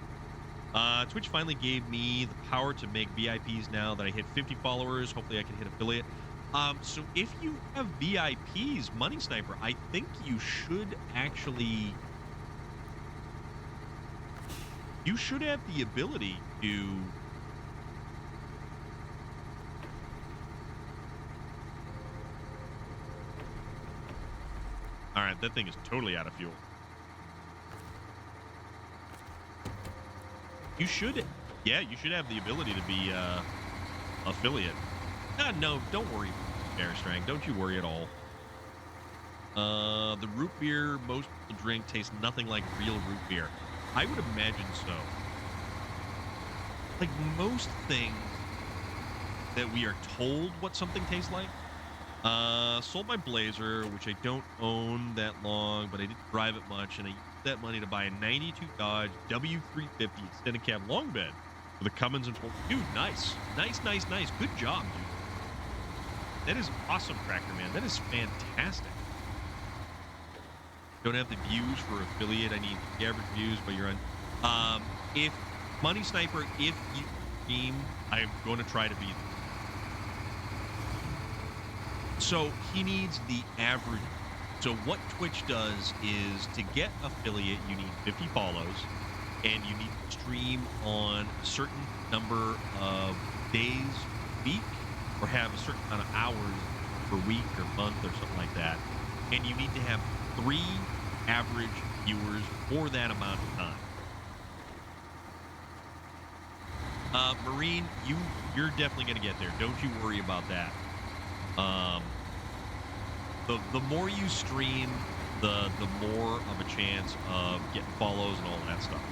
Twitch finally gave me the power to make VIPs now that I hit 50 followers. Hopefully I can hit affiliate. So if you have VIPs, Money Sniper, I think you should actually... You should have the ability to... All right, that thing is totally out of fuel. You should... Yeah, you should have the ability to be affiliate. No, don't worry, Bearstrang. Don't you worry at all. The root beer most people drink tastes nothing like real root beer. I would imagine so. Like most things that we are told what something tastes like. Sold my Blazer, which I don't own that long, but I didn't drive it much, and I used that money to buy a 92 Dodge W350 extended cab long bed with a Cummins and Ford. Dude, nice. Good job, dude. That is awesome, Cracker Man. That is fantastic. Don't have the views for affiliate. I need the average views, but you're on. If Money Sniper, if you stream, I'm going to try to beat them. So he needs the average. So what Twitch does is to get affiliate, you need 50 follows, and you need to stream on a certain number of days a week, or have a certain amount of hours per week or month or something like that. And you need to have 3 average viewers for that amount of time. Marine, you're definitely going to get there. Don't you worry about that. The more you stream, the more of a chance of getting follows and all that stuff.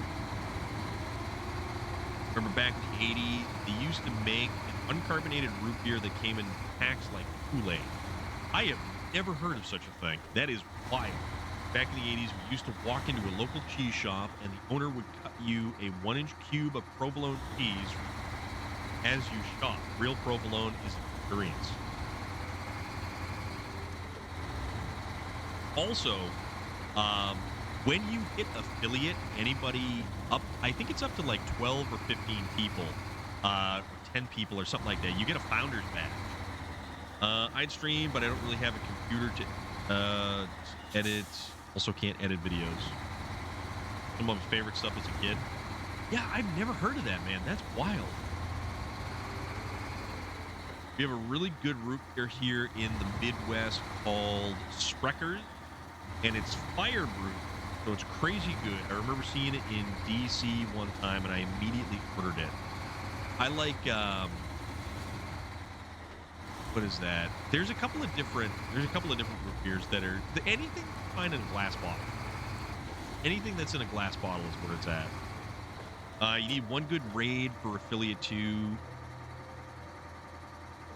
Remember back in the 80s, they used to make an uncarbonated root beer that came in packs like Kool-Aid. I have never heard of such a thing. That is wild. Back in the 80s, we used to walk into a local cheese shop, and the owner would cut you a 1-inch cube of provolone cheese as you shop. Real provolone is an experience. Also, when you hit affiliate, anybody up, I think it's up to like 12 or 15 people, or 10 people or something like that, you get a founder's badge. I'd stream, but I don't really have a computer to edit. Also can't edit videos. Some of my favorite stuff as a kid. Yeah, I've never heard of that, man. That's wild. We have a really good root beer here in the Midwest called Sprecher's, and it's fire brewed, so it's crazy good. I remember seeing it in DC one time, and I immediately ordered it. I like, what is that? There's a couple of different root beers that are anything you find in a glass bottle. Anything that's in a glass bottle is where it's at. You need one good raid for affiliate 2.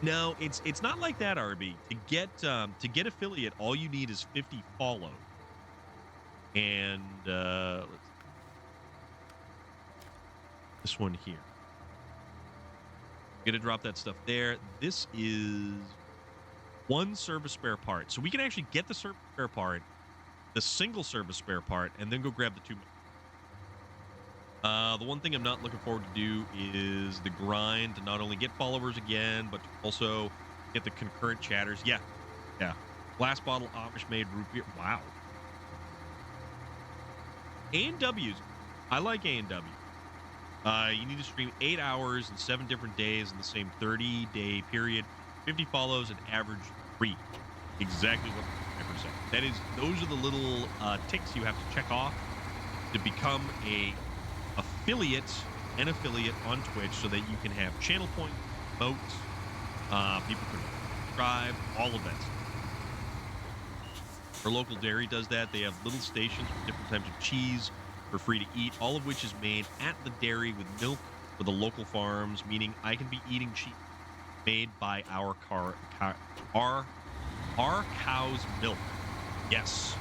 No, it's not like that, RB. To get affiliate, all you need is 50 follow. And let's this one here. I'm gonna drop that stuff there. This is 1 service spare part, so we can actually get the service spare part, the single service spare part, and then go grab the 2. The one thing I'm not looking forward to do is the grind to not only get followers again, but to also get the concurrent chatters. Yeah. Glass bottle Amish made root beer. Wow. A&W's. I like A&W. You need to stream 8 hours and 7 different days in the same 30-day period. 50 follows and average 3. Exactly what I said. That is, those are the little ticks you have to check off to become an affiliate on Twitch, so that you can have channel points, votes, people can subscribe, all of that. Our local dairy does that. They have little stations with different types of cheese for free to eat, all of which is made at the dairy with milk for the local farms, meaning I can be eating cheese made by our cow's milk. Yes,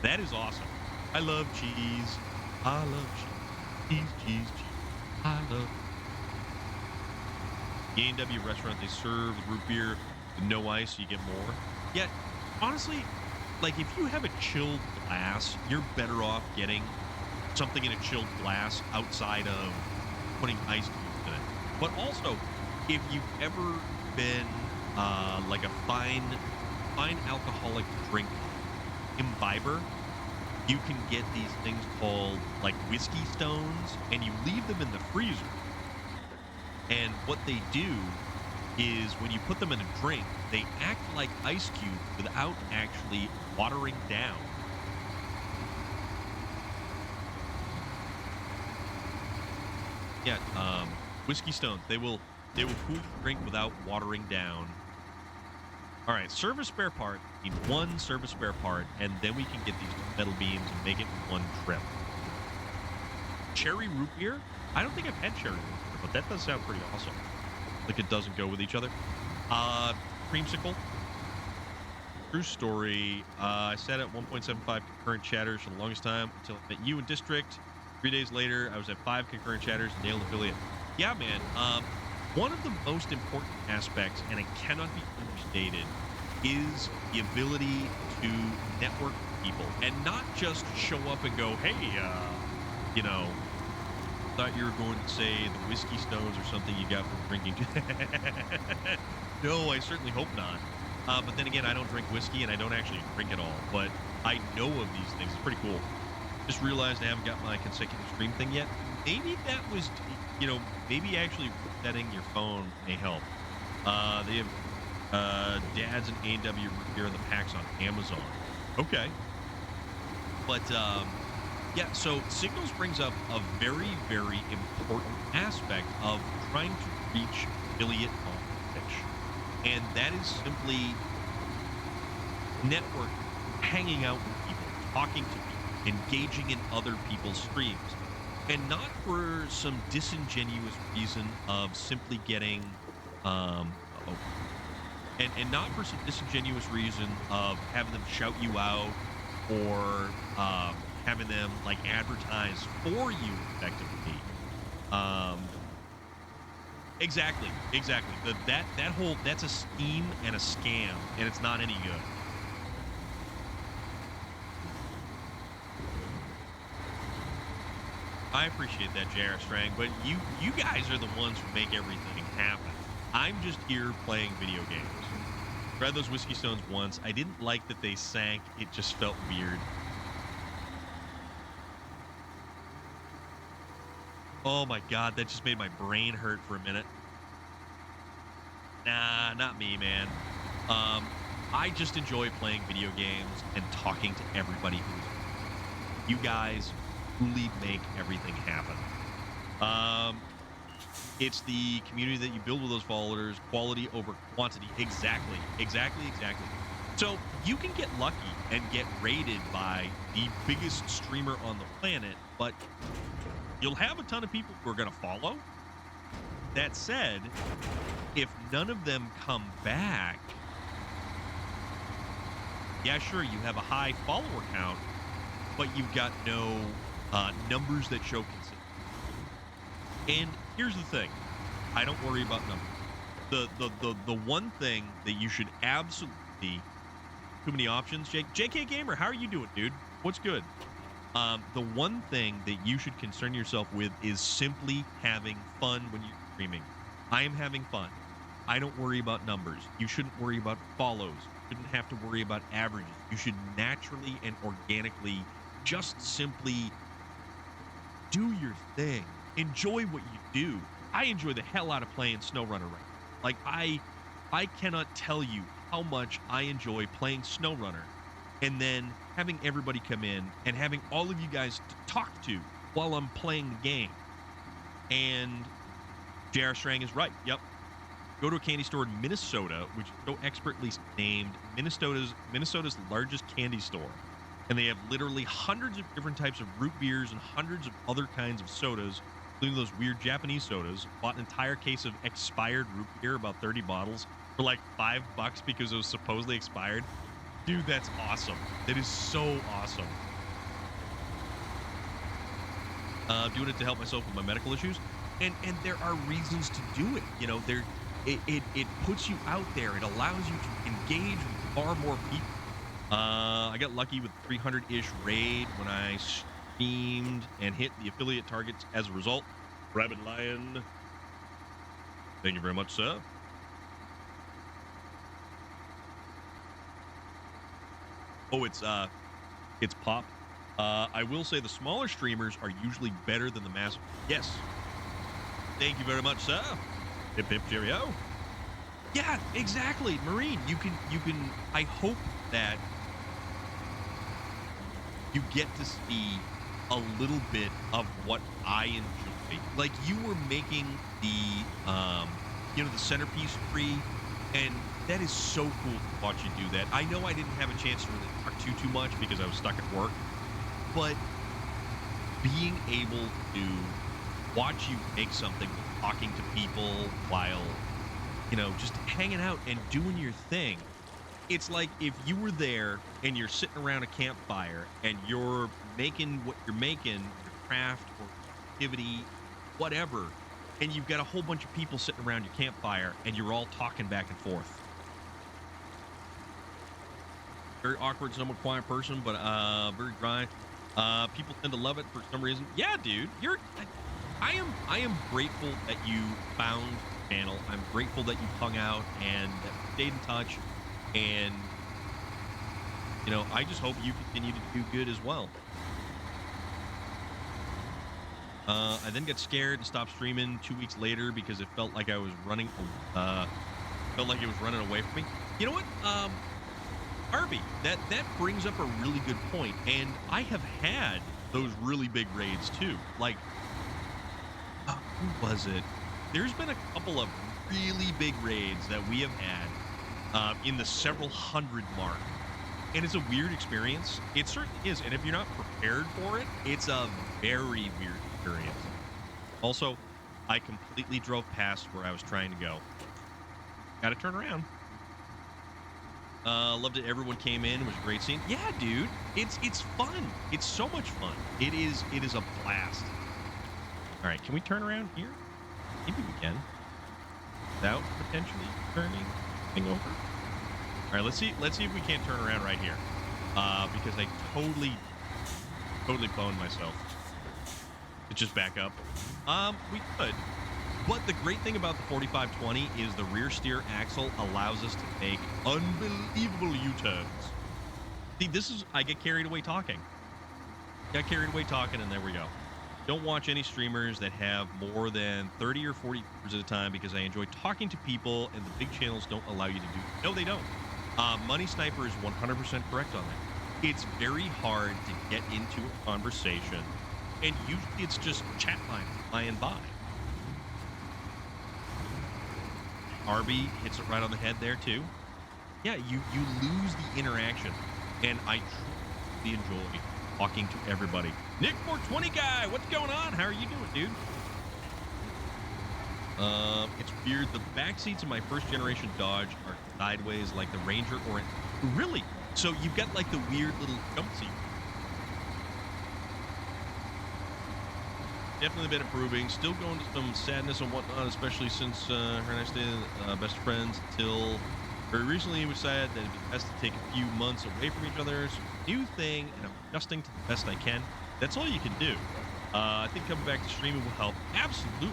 that is awesome. I love cheese. I love cheese. Cheese. I love the A&W restaurant. They serve root beer with no ice, so you get more. Yet, honestly, like, if you have a chilled glass, you're better off getting something in a chilled glass outside of putting ice cubes in it. But also, if you've ever been like a fine alcoholic drink imbiber, you can get these things called like whiskey stones, and you leave them in the freezer. And what they do is, when you put them in a drink, they act like ice cubes without actually watering down. Yeah, whiskey stones. They will cool the drink without watering down. All right, service spare part. Need 1 service spare part, and then we can get these metal beams and make it in 1 trip. Cherry root beer? I don't think I've had cherry root beer, but that does sound pretty awesome. Like it doesn't go with each other. Creamsicle. True story. I sat at 1.75 concurrent chatters for the longest time until I met you in District. 3 days later, I was at 5 concurrent chatters and nailed affiliate. Yeah, man. One of the most important aspects, and it cannot be understated, is the ability to network with people and not just show up and go, hey, thought you were going to say the whiskey stones or something you got from drinking. No, I certainly hope not. But then again, I don't drink whiskey, and I don't actually drink it all. But I know of these things. It's pretty cool. Just realized I haven't got my consecutive stream thing yet. Maybe that was, maybe actually setting your phone may help. They have Dad's and A&W here in the packs on Amazon. Okay. But, yeah, so Signals brings up a very, very important aspect of trying to reach affiliate on Twitch. And that is simply network, hanging out with people, talking to people, engaging in other people's streams. And not for some disingenuous reason of simply getting, and not for some disingenuous reason of having them shout you out or having them like advertise for you effectively. Exactly. That's a scheme and a scam, and it's not any good. I appreciate that, J.R. Strang, but you guys are the ones who make everything happen. I'm just here playing video games. Tried those whiskey stones once. I didn't like that they sank. It just felt weird. Oh my god, that just made my brain hurt for a minute. Nah, not me, man. I just enjoy playing video games and talking to everybody who's... You guys truly make everything happen. It's the community that you build with those followers, quality over quantity. Exactly. So you can get lucky and get raided by the biggest streamer on the planet, but you'll have a ton of people who are going to follow. That said, if none of them come back, yeah, sure, you have a high follower count, but you've got no numbers that show consistency. And here's the thing. I don't worry about numbers. The one thing that you should absolutely... Too many options, Jake. JK Gamer, how are you doing, dude? What's good? The one thing that you should concern yourself with is simply having fun when you're streaming. I am having fun. I don't worry about numbers. You shouldn't worry about follows. You shouldn't have to worry about averages. You should naturally and organically just simply do your thing. Enjoy what you do. I enjoy the hell out of playing SnowRunner right now. Like, I cannot tell you how much I enjoy playing SnowRunner and then having everybody come in and having all of you guys to talk to while I'm playing the game. And J.R. Strang is right. Yep. Go to a candy store in Minnesota, which is so expertly named Minnesota's largest candy store. And they have literally hundreds of different types of root beers and hundreds of other kinds of sodas, including those weird Japanese sodas. Bought an entire case of expired root beer, about 30 bottles, for like $5 because it was supposedly expired. Dude, that's awesome. That is so awesome. Doing it to help myself with my medical issues. And there are reasons to do it. You know, it puts you out there. It allows you to engage with far more people. I got lucky with 300-ish raid when I streamed and hit the affiliate targets as a result. Rabbit Lion. Thank you very much, sir. Oh, it's pop. I will say the smaller streamers are usually better than the massive. Yes. Thank you very much, sir. Hip hip cheerio. Yeah, exactly. Marine, you can I hope that you get to see a little bit of what I enjoy. Like, you were making the the centerpiece tree, and that is so cool to watch you do that. I know I didn't have a chance to really talk too much because I was stuck at work, but being able to watch you make something, talking to people while, just hanging out and doing your thing. It's like if you were there and you're sitting around a campfire and you're making what you're making, your craft or activity, whatever, and you've got a whole bunch of people sitting around your campfire and you're all talking back and forth. Very awkward, somewhat quiet person, but very dry. People tend to love it for some reason. Yeah, dude, I am grateful that you found the channel. I'm grateful that you hung out and that we stayed in touch. And, I just hope you continue to do good as well. I then got scared and stopped streaming 2 weeks later because it felt like I was running, it was running away from me. You know what? Harvey, that brings up a really good point. And I have had those really big raids too. Like, who was it? There's been a couple of really big raids that we have had in the several hundred mark. And it's a weird experience. It certainly is. And if you're not prepared for it, it's a very weird experience. Also, I completely drove past where I was trying to go. Got to turn around. Loved it. Everyone came in. It was a great scene. Yeah, dude. It's fun. It's so much fun. It is a blast. All right, can we turn around here? Maybe we can. Without potentially turning thing over. All right, let's see if we can't turn around right here. Because I totally boned myself. It's just back up. We could. But the great thing about the 4520 is the rear steer axle allows us to make unbelievable U-turns. See, I get carried away talking. Got carried away talking, and there we go. Don't watch any streamers that have more than 30 or 40 viewers at a time because I enjoy talking to people, and the big channels don't allow you to do it. No, they don't. Money Sniper is 100% correct on that. It's very hard to get into a conversation, and usually it's just chat line flying by. Arby hits it right on the head there too. Yeah, you lose the interaction, and I truly enjoy talking to everybody. Nick 420 guy, what's going on? How are you doing, dude? It's weird. The back seats of my first generation Dodge are sideways like the Ranger or really. So you've got like the weird little jump seat. Definitely been improving. Still going to some sadness and whatnot, especially since her and I stayed best friends until very recently. We decided that it'd be best to take a few months away from each other. So new thing, and I'm adjusting to the best I can. That's all you can do. I think coming back to streaming will help. Absolutely.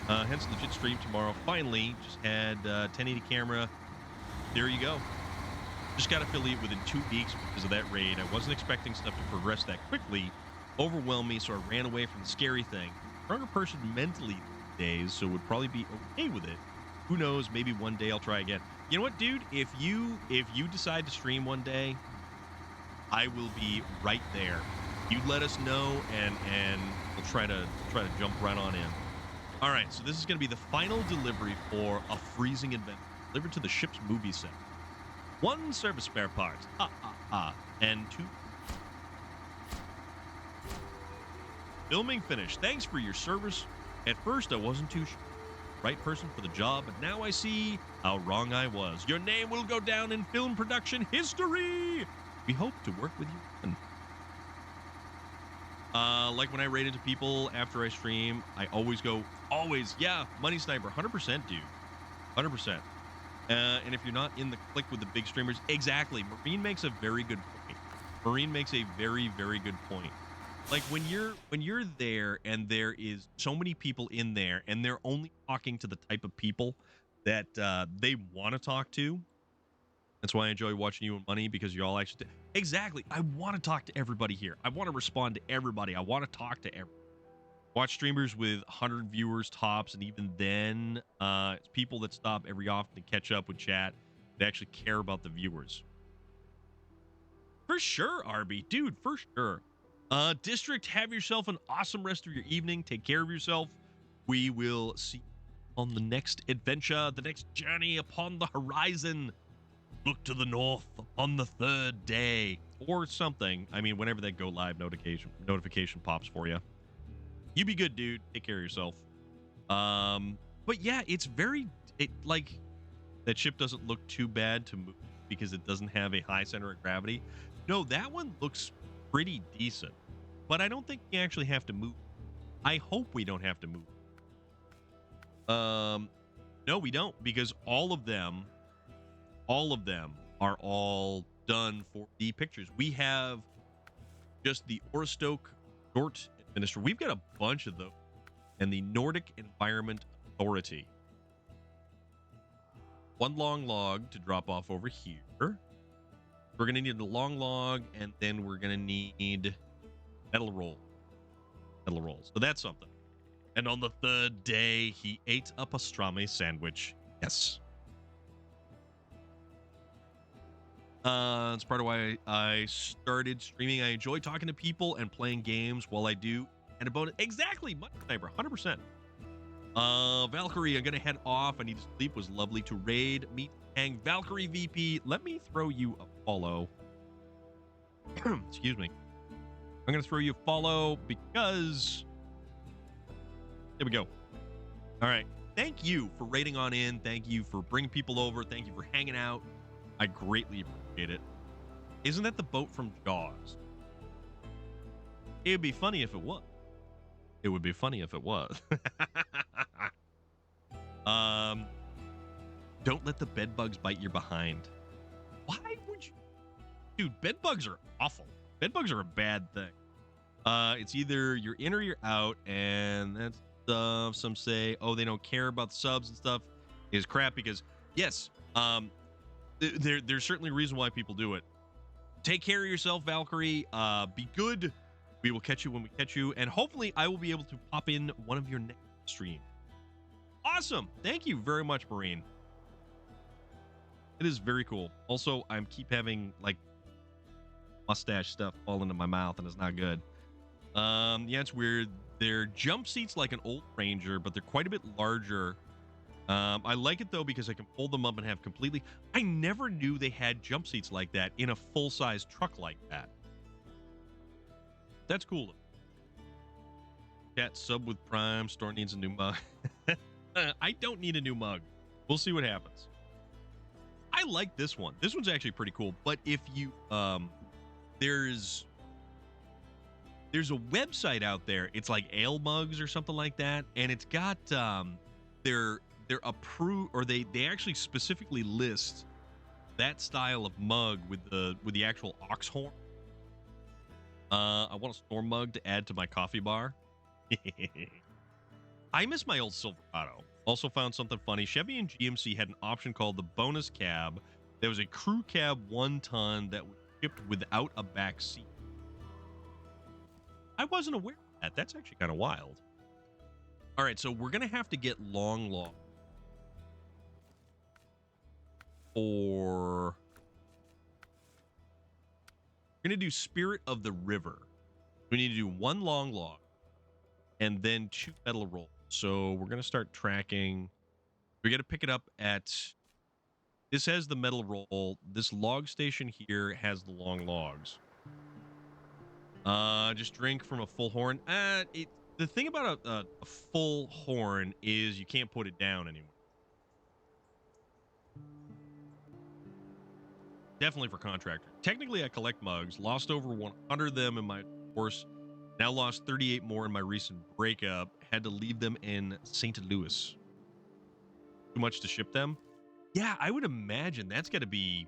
Hence legit stream tomorrow. Finally, just had 1080 camera. There you go. Just got affiliate within 2 weeks because of that raid. I wasn't expecting stuff to progress that quickly. Overwhelmed me, so I ran away from the scary thing. Stronger person mentally these days, so would probably be okay with it. Who knows? Maybe one day I'll try again. You know what, dude? If you decide to stream one day, I will be right there. You let us know, and we'll try to jump right on in. All right, so this is going to be the final delivery for a freezing adventure delivered to the ship's movie set. 1 service spare part, and 2. Filming finished. Thanks for your service. At first, I wasn't too sure. Right person for the job, but now I see how wrong I was. Your name will go down in film production history. We hope to work with you again. Like when I raid into people after I stream, I always go, yeah, Money Sniper, 100%, dude. 100%. And if you're not in the clique with the big streamers, exactly. Marine makes a very good point. Marine makes a very, very good point. Like when you're there and there is so many people in there and they're only talking to the type of people that they want to talk to. That's why I enjoy watching you and Money, because you all actually exactly. I want to talk to everybody here. I want to respond to everybody. I want to talk to everybody. Watch streamers with 100 viewers tops, and even then, it's people that stop every often to catch up with chat that actually care about the viewers. For sure, Arby, dude, for sure. District, have yourself an awesome rest of your evening. Take care of yourself. We will see you on the next adventure, the next journey upon the horizon. Look to the north on the 3rd day or something. I mean, whenever that go live notification pops for you. You be good, dude. Take care of yourself. But yeah, it's like that ship doesn't look too bad to move because it doesn't have a high center of gravity. No, that one looks pretty decent, but I don't think we actually have to move. I hope we don't have to move. No, we don't, because all of them are all done for the pictures. We have just the Oristoke Dort Administrator. We've got a bunch of those, and the Nordic Environment Authority. 1 long log to drop off over here. We're going to need a long log, and then we're going to need metal rolls. So that's something. And on the 3rd day, he ate a pastrami sandwich. Yes. It's part of why I started streaming. I enjoy talking to people and playing games while I do. And about it. Exactly. Much Sniper. 100%. Valkyrie, I'm going to head off. I need to sleep. Was lovely to raid. Meet, hang. Valkyrie VP, let me throw you a follow. Excuse me. I'm going to throw you a follow because... There we go. All right. Thank you for raiding on in. Thank you for bringing people over. Thank you for hanging out. I greatly appreciate it. Isn't that the boat from Jaws? It would be funny if it was. It would be funny if it was. Don't let the bed bugs bite your behind. Why would you? Dude, bed bugs are awful. Bed bugs are a bad thing. It's either you're in or you're out, and that's stuff. Some say, oh, they don't care about the subs and stuff. Is crap because, yes, there's certainly a reason why people do it. Take care of yourself, Valkyrie. Be good. We will catch you when we catch you, and hopefully I will be able to pop in one of your next streams. Awesome. Thank you very much, Marine. It is very cool. Also, I keep having like mustache stuff fall into my mouth, and it's not good. Yeah, it's weird. They're jump seats like an old Ranger, but they're quite a bit larger I like it though because I can pull them up and have completely. I never knew they had jump seats like that in a full-size truck like that. That's cool. Chat sub with Prime. Store needs a new mug. I don't need a new mug. We'll see what happens. I like this one. This one's actually pretty cool. But if you there's a website out there. It's like ale mugs or something like that, and it's got they're approved, or they actually specifically list that style of mug with the actual ox horn. I want a Storm mug to add to my coffee bar. I miss my old Silverado. Also found something funny. Chevy and GMC had an option called the bonus cab. There was a crew cab 1 ton that was shipped without a back seat. I wasn't aware of that. That's actually kind of wild. All right, so we're going to have to get long log for... We're going to do Spirit of the River. We need to do 1 long log and then 2 metal rolls. So we're going to start tracking. We're going to pick it up at... This has the metal roll. This log station here has the long logs. Just drink from a full horn. The thing about a full horn is you can't put it down anymore. Definitely for contractor. Technically, I collect mugs. Lost over 100 of them in my course. Now lost 38 more in my recent breakup. Had to leave them in St. Louis. Too much to ship them? Yeah, I would imagine that's got to be...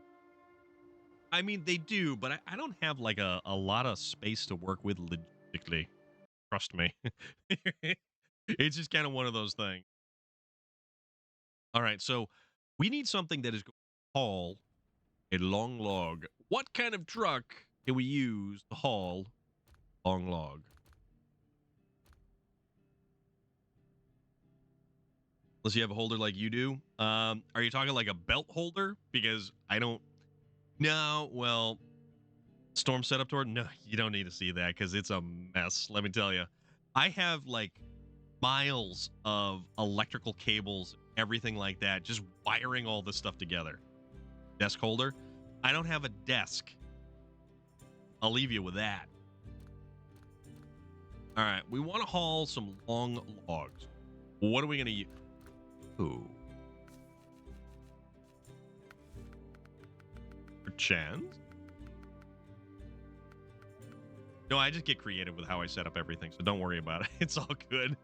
I mean, they do, but I don't have like a lot of space to work with logistically. Trust me. It's just kind of one of those things. All right, so we need something that is going to haul a long log. What kind of truck can we use to haul long log? Unless you have a holder like you do. Are you talking like a belt holder? Because I don't... No, well... Storm setup tour? No, you don't need to see that because it's a mess, let me tell you. I have like miles of electrical cables, everything like that, just wiring all this stuff together. Desk holder? I don't have a desk. I'll leave you with that. All right, we want to haul some long logs. What are we going to use? Ooh. Perchance? No, I just get creative with how I set up everything, so don't worry about it. It's all good.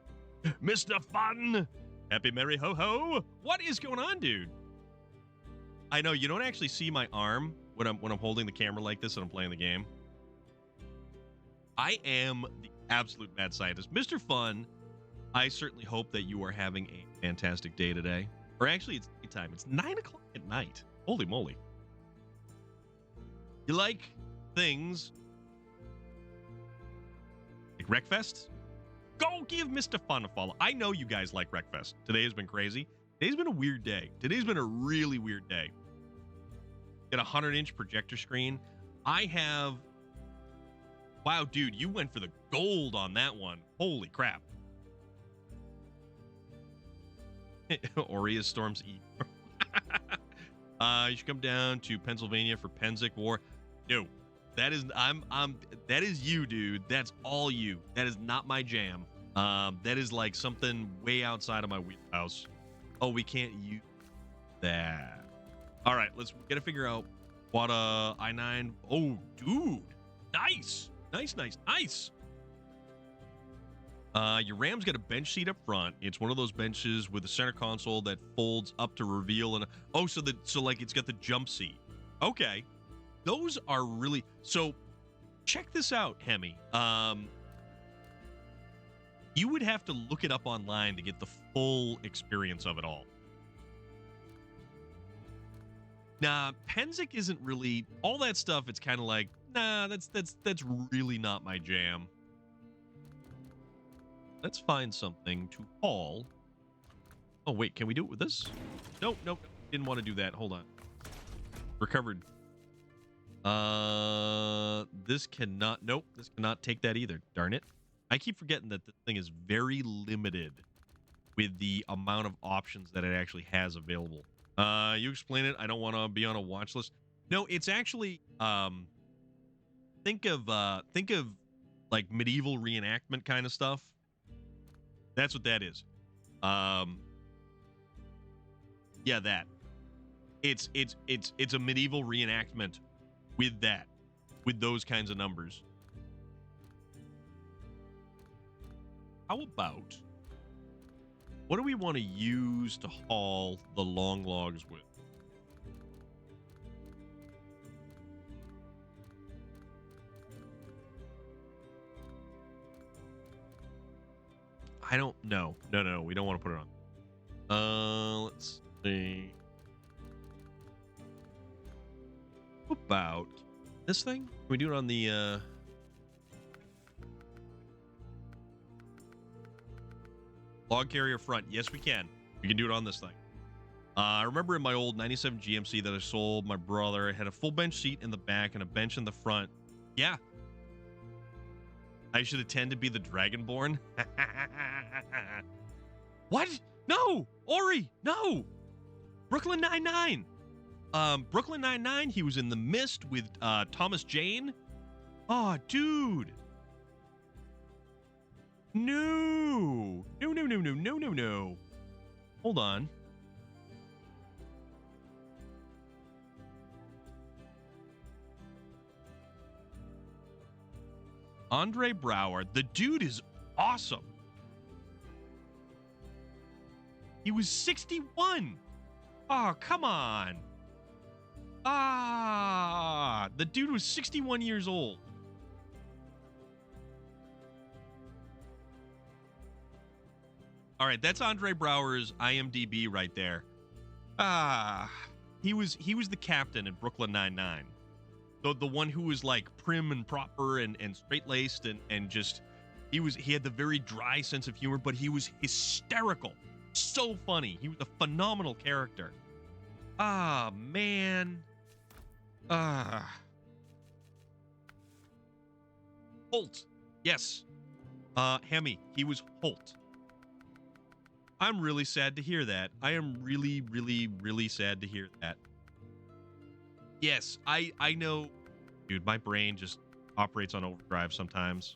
Mr. Fun! Happy Merry Ho-Ho! What is going on, dude? I know, you don't actually see my arm when I'm holding the camera like this and I'm playing the game. I am the absolute mad scientist. Mr. Fun, I certainly hope that you are having a fantastic day today. Or actually, it's daytime. It's 9 o'clock at night. Holy moly. You like things... like Wreckfest? Go give Mr. Fun a follow. I know you guys like Wreckfest. Today has been crazy. Today's been a weird day. Today's been a really weird day. Got a 100-inch projector screen. I have... Wow, dude, you went for the gold on that one. Holy crap. Aurea storms E. You should come down to Pennsylvania for Penzic War. No. That is that is you, dude. That's all you. That is not my jam. That is like something way outside of my wheelhouse. Oh, we can't use that. All right, we gotta figure out what I9. Oh, dude, nice. Your Ram's got a bench seat up front. It's one of those benches with a center console that folds up to reveal, and so like it's got the jump seat. Okay. Those are really... So, check this out, Hemi. You would have to look it up online to get the full experience of it all. Nah, Penzic isn't really... All that stuff, it's kind of like, nah, that's really not my jam. Let's find something to haul. Oh, wait, can we do it with this? Nope. Didn't want to do that. Hold on. Recovered. This cannot... Nope, this cannot take that either. Darn it. I keep forgetting that this thing is very limited with the amount of options that it actually has available. You explain it. I don't want to be on a watch list. No, it's actually think of like medieval reenactment kind of stuff. That's what that is. Yeah, that. It's a medieval reenactment with that, with those kinds of numbers. How about, what do we want to use to haul the long logs with? I don't know. No, we don't want to put it on. Let's see. What about this thing? Can we do it on the log carrier front? Yes, we can. We can do it on this thing. I remember in my old 97 GMC that I sold my brother, it had a full bench seat in the back and a bench in the front. Yeah. I should attend to be the Dragonborn. What? No! Ori! No! Brooklyn Nine-Nine! Brooklyn Nine-Nine, he was in The Mist with Thomas Jane. Oh, dude. No. No. Hold on. Andre Braugher. The dude is awesome. He was 61. Oh, come on. The dude was 61 years old. All right, that's Andre Braugher's IMDb right there. He was the captain in Brooklyn Nine-Nine. The one who was like prim and proper and straight-laced and just he had the very dry sense of humor, but he was hysterical. So funny. He was a phenomenal character. Man. Holt. Yes. Hemi. He was Holt. I'm really sad to hear that. I am really, really, really sad to hear that. Yes, I know. Dude, my brain just operates on overdrive sometimes.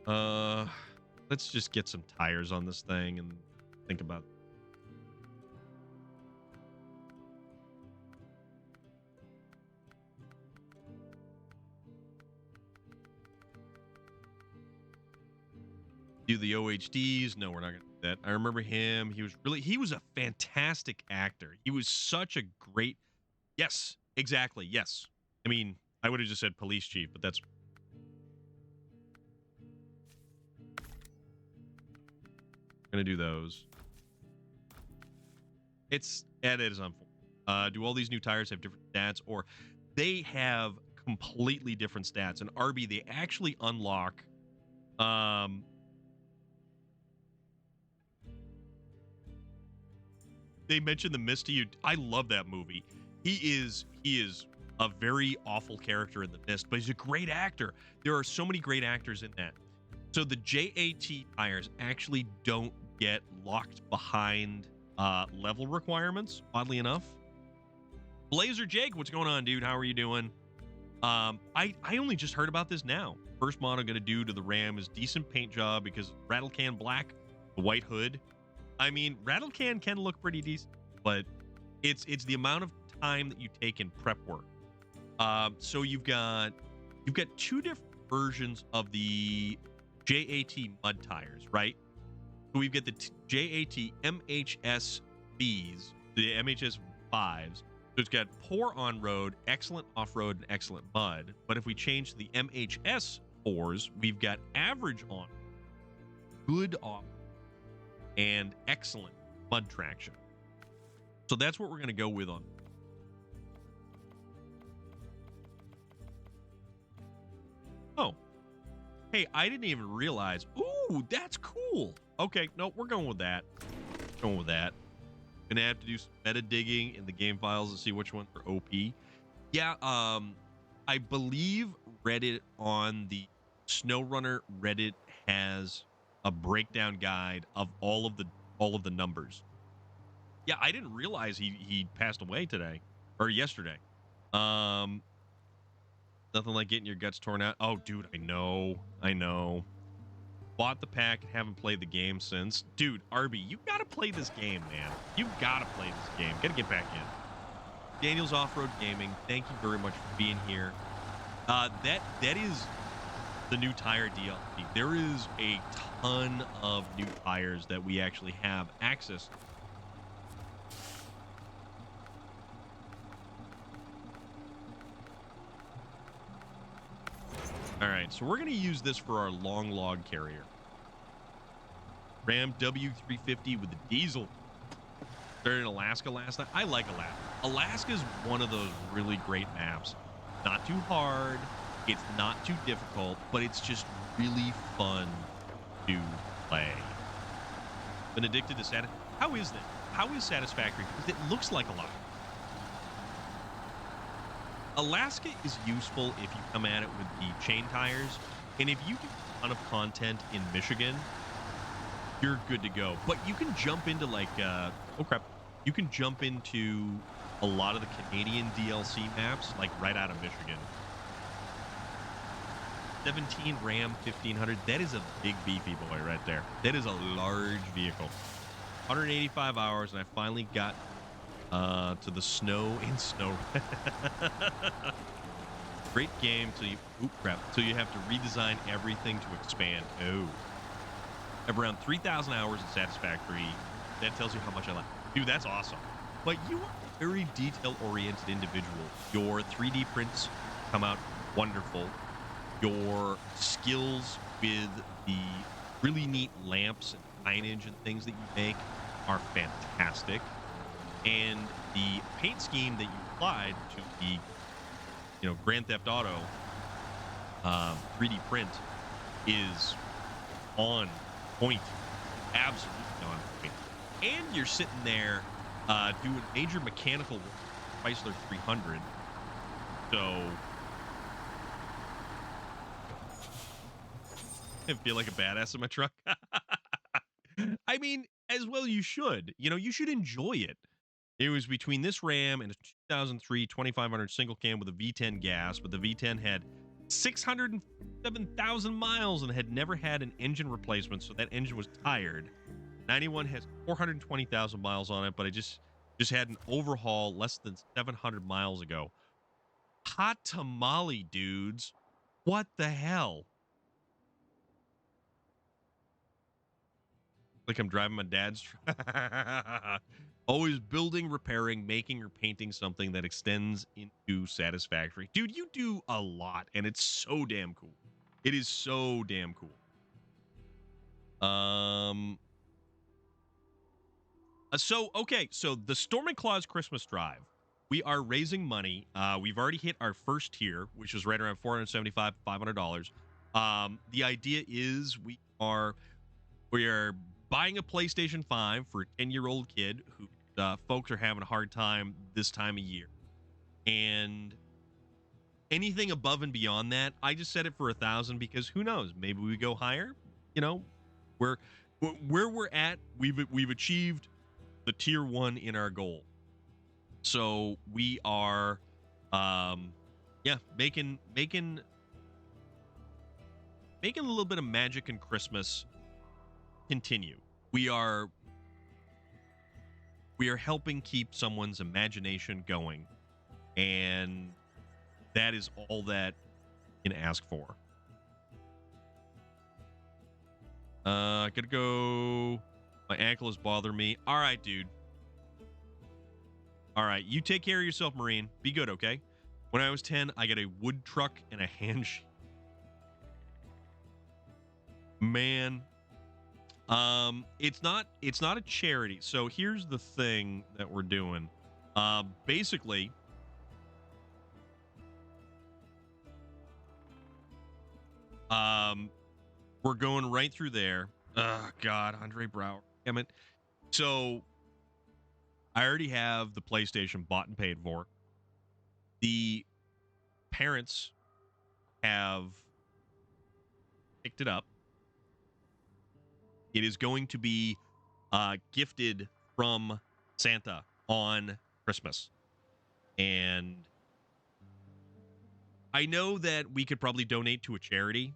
Let's just get some tires on this thing and think about it. Do the OHDs? No, we're not gonna do that. I remember him. He was a fantastic actor. He was such a great. Yes, exactly. Yes. I mean, I would have just said police chief, but that's. Gonna do those. It is unfortunate. Do all these new tires have different stats, or they have completely different stats? And RB, they actually unlock. They mentioned The Mist to you. I love that movie. He is a very awful character in The Mist, but he's a great actor. There are so many great actors in that. So the JAT tires actually don't get locked behind level requirements, oddly enough. Blazer Jake, what's going on, dude? How are you doing? I only just heard about this now. First mod I'm going to do to the Ram is decent paint job because rattle can black, the white hood. I mean, rattle can look pretty decent, but it's the amount of time that you take in prep work. So you've got two different versions of the JAT mud tires, right? So we've got the JAT MHS Bs, the MHS 5s. So it's got poor on-road, excellent off-road, and excellent mud. But if we change to the MHS 4s, we've got average on, good off, and excellent mud traction. So that's what we're going to go with on. Oh. Hey, I didn't even realize. Ooh, that's cool. Okay, no, we're going with that. Gonna have to do some meta digging in the game files to see which ones are OP. Yeah, I believe Reddit on the SnowRunner Reddit has a breakdown guide of all of the numbers. Yeah, I didn't realize he passed away today or yesterday. Um, Nothing like getting your guts torn out. Oh, dude, I know. Bought the pack and haven't played the game since. Dude, Arby, you gotta play this game, man. You gotta play this game. Gotta get back in. Daniel's Off-Road Gaming, thank you very much for being here. That is the new tire DLC. There is a ton of new tires that we actually have access to. All right, so we're going to use this for our long log carrier. Ram W350 with the diesel. Started in Alaska last night. I like Alaska. Alaska is one of those really great maps. Not too hard. It's not too difficult, but it's just really fun to play. Been addicted to How is that? How is Satisfactory? Because it looks like a lot. Alaska is useful if you come at it with the chain tires, and if you do a ton of content in Michigan, you're good to go. But you can jump into like, oh crap, you can jump into a lot of the Canadian DLC maps, like right out of Michigan. 17 Ram 1500, that is a big beefy boy right there. That is a large vehicle. 185 hours, and I finally got to the snow in snow. Great game till you till you have to redesign everything to expand. Oh, I have around 3,000 hours in Satisfactory. That tells you how much I like. Dude, that's awesome. But you are a very detail-oriented individual. Your 3D prints come out wonderful. Your skills with the really neat lamps and signage and things that you make are fantastic. And the paint scheme that you applied to the, Grand Theft Auto 3D print is on point, absolutely on point. And you're sitting there doing major mechanical work, Chrysler 300. So I feel like a badass in my truck. I mean, as well you should. You should enjoy it. It was between this Ram and a 2003 2500 single cam with a V10 gas, but the V10 had 607,000 miles and had never had an engine replacement, so that engine was tired. 91 has 420,000 miles on it, but it just had an overhaul less than 700 miles ago. Hot tamale, dudes. What the hell? Like I'm driving my dad's truck. Always building, repairing, making, or painting something that extends into Satisfactory. Dude, you do a lot, and it's so damn cool. It is so damn cool. So the Storm and Claws Christmas Drive. We are raising money. We've already hit our first tier, which is right around $475, $500. The idea is we are buying a PlayStation 5 for a 10-year-old kid who folks are having a hard time this time of year. And anything above and beyond that, I just set it for 1,000 because who knows? Maybe we go higher. Where we're at, we've achieved the tier 1 in our goal. So we are making a little bit of magic in Christmas continue. We are helping keep someone's imagination going, and that is all that you can ask for. I gotta go. My ankle is bothering me. All right, dude. All right, you take care of yourself, Marine. Be good, okay? When I was 10, I got a wood truck and a hand sheet. Man, it's not a charity. So here's the thing that we're doing. Basically, we're going right through there. Oh God, Andre Brower. Damn it. So I already have the PlayStation bought and paid for. The parents have picked it up. It is going to be gifted from Santa on Christmas. And I know that we could probably donate to a charity,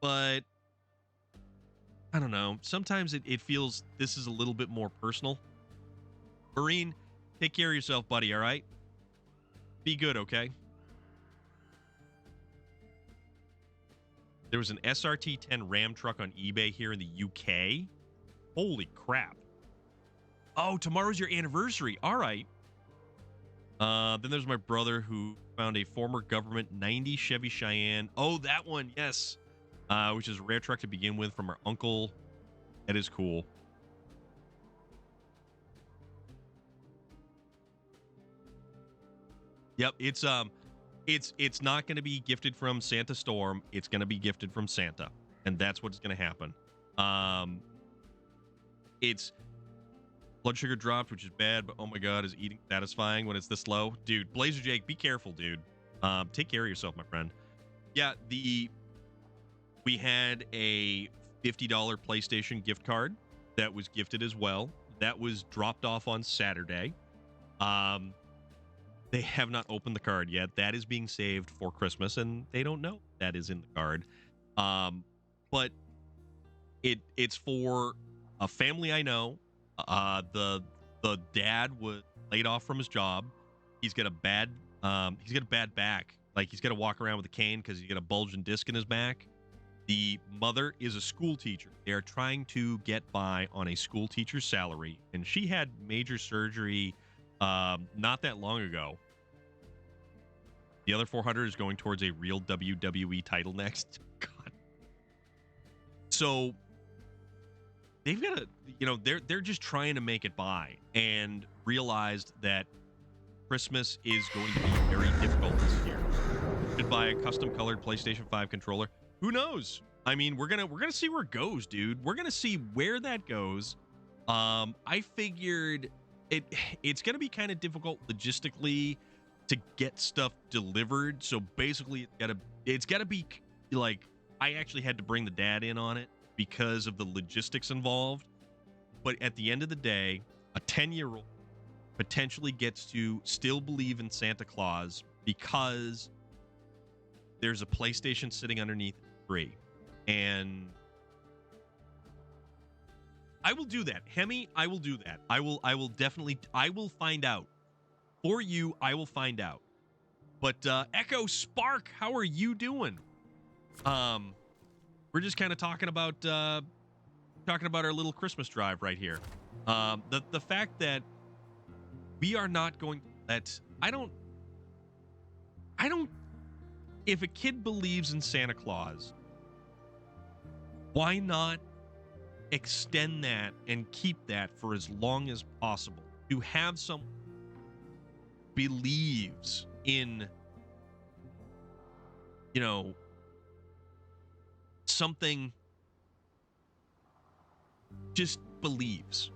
but I don't know. Sometimes it feels this is a little bit more personal. Marine, take care of yourself, buddy, all right? Be good, okay? There was an SRT 10 Ram truck on eBay here in the UK. Holy crap. Oh, tomorrow's your anniversary. All right. Then there's my brother who found a former government 90 Chevy Cheyenne. Oh, that one, yes. Which is a rare truck to begin with from our uncle. That is cool. Yep, it's not going to be gifted from Santa Storm. It's going to be gifted from Santa, and that's what's going to happen. It's blood sugar dropped, which is bad, but oh my god, is eating satisfying when it's this low? Dude, Blazer Jake, be careful, dude. Take care of yourself, my friend. Yeah, we had a $50 PlayStation gift card that was gifted as well. That was dropped off on Saturday. They have not opened the card yet. That is being saved for Christmas, and they don't know that is in the card. But it's for a family I know. The dad was laid off from his job. He's got a bad back. Like, he's got to walk around with a cane because he's got a bulging disc in his back. The mother is a school teacher. They are trying to get by on a school teacher's salary, and she had major surgery not that long ago. The other 400 is going towards a real WWE title next. God. So they've got to, they're just trying to make it by, and realized that Christmas is going to be very difficult this year. Should buy a custom colored PlayStation 5 controller. Who knows? I mean, we're gonna see where it goes, dude. We're gonna see where that goes. I figured it's gonna be kind of difficult logistically to get stuff delivered. So basically, it's gotta be like, I actually had to bring the dad in on it because of the logistics involved. But at the end of the day, a 10-year-old potentially gets to still believe in Santa Claus because there's a PlayStation sitting underneath the tree. And I will do that. Hemi, I will do that. I will definitely, I will find out. For you, I will find out. But Echo Spark, how are you doing? We're just kind of talking about our little Christmas drive right here. The fact that we are not going to let, I don't, if a kid believes in Santa Claus, why not extend that and keep that for as long as possible? To have someone believes in, something, just believes.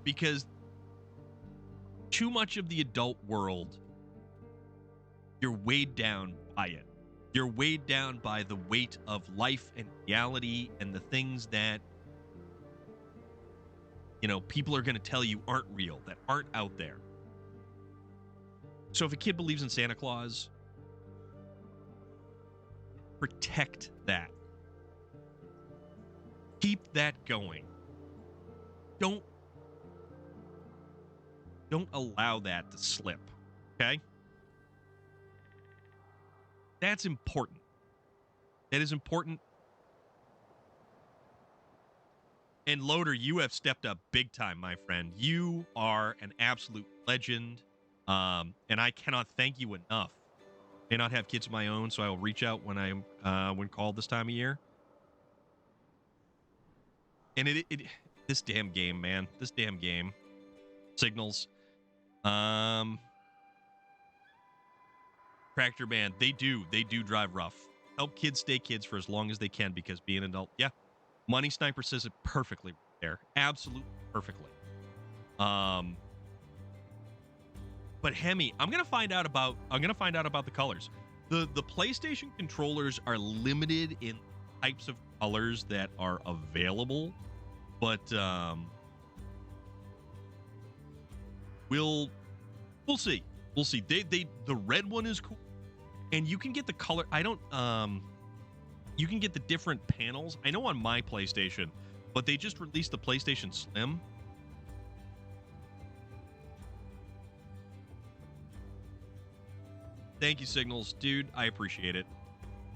Because too much of the adult world, you're weighed down by it. You're weighed down by the weight of life and reality and the things that, people are going to tell you aren't real, that aren't out there. So if a kid believes in Santa Claus, protect that. Keep that going. Don't allow that to slip, okay? That's important. That is important. And Loader, you have stepped up big time, my friend. You are an absolute legend. And I cannot thank you enough. May not have kids of my own, so I will reach out when when called this time of year. And this damn game, man. This damn game. Signals. Tractor Man, they do drive rough. Help kids stay kids for as long as they can, because being an adult, yeah. Money Sniper says it perfectly there. Absolutely perfectly. But Hemi, I'm gonna find out about the colors. the PlayStation controllers are limited in types of colors that are available, but we'll see. We'll see. The red one is cool, and you can get the color. I don't you can get the different panels. I know on my PlayStation, but they just released the PlayStation Slim. Thank you, Signals. Dude, I appreciate it.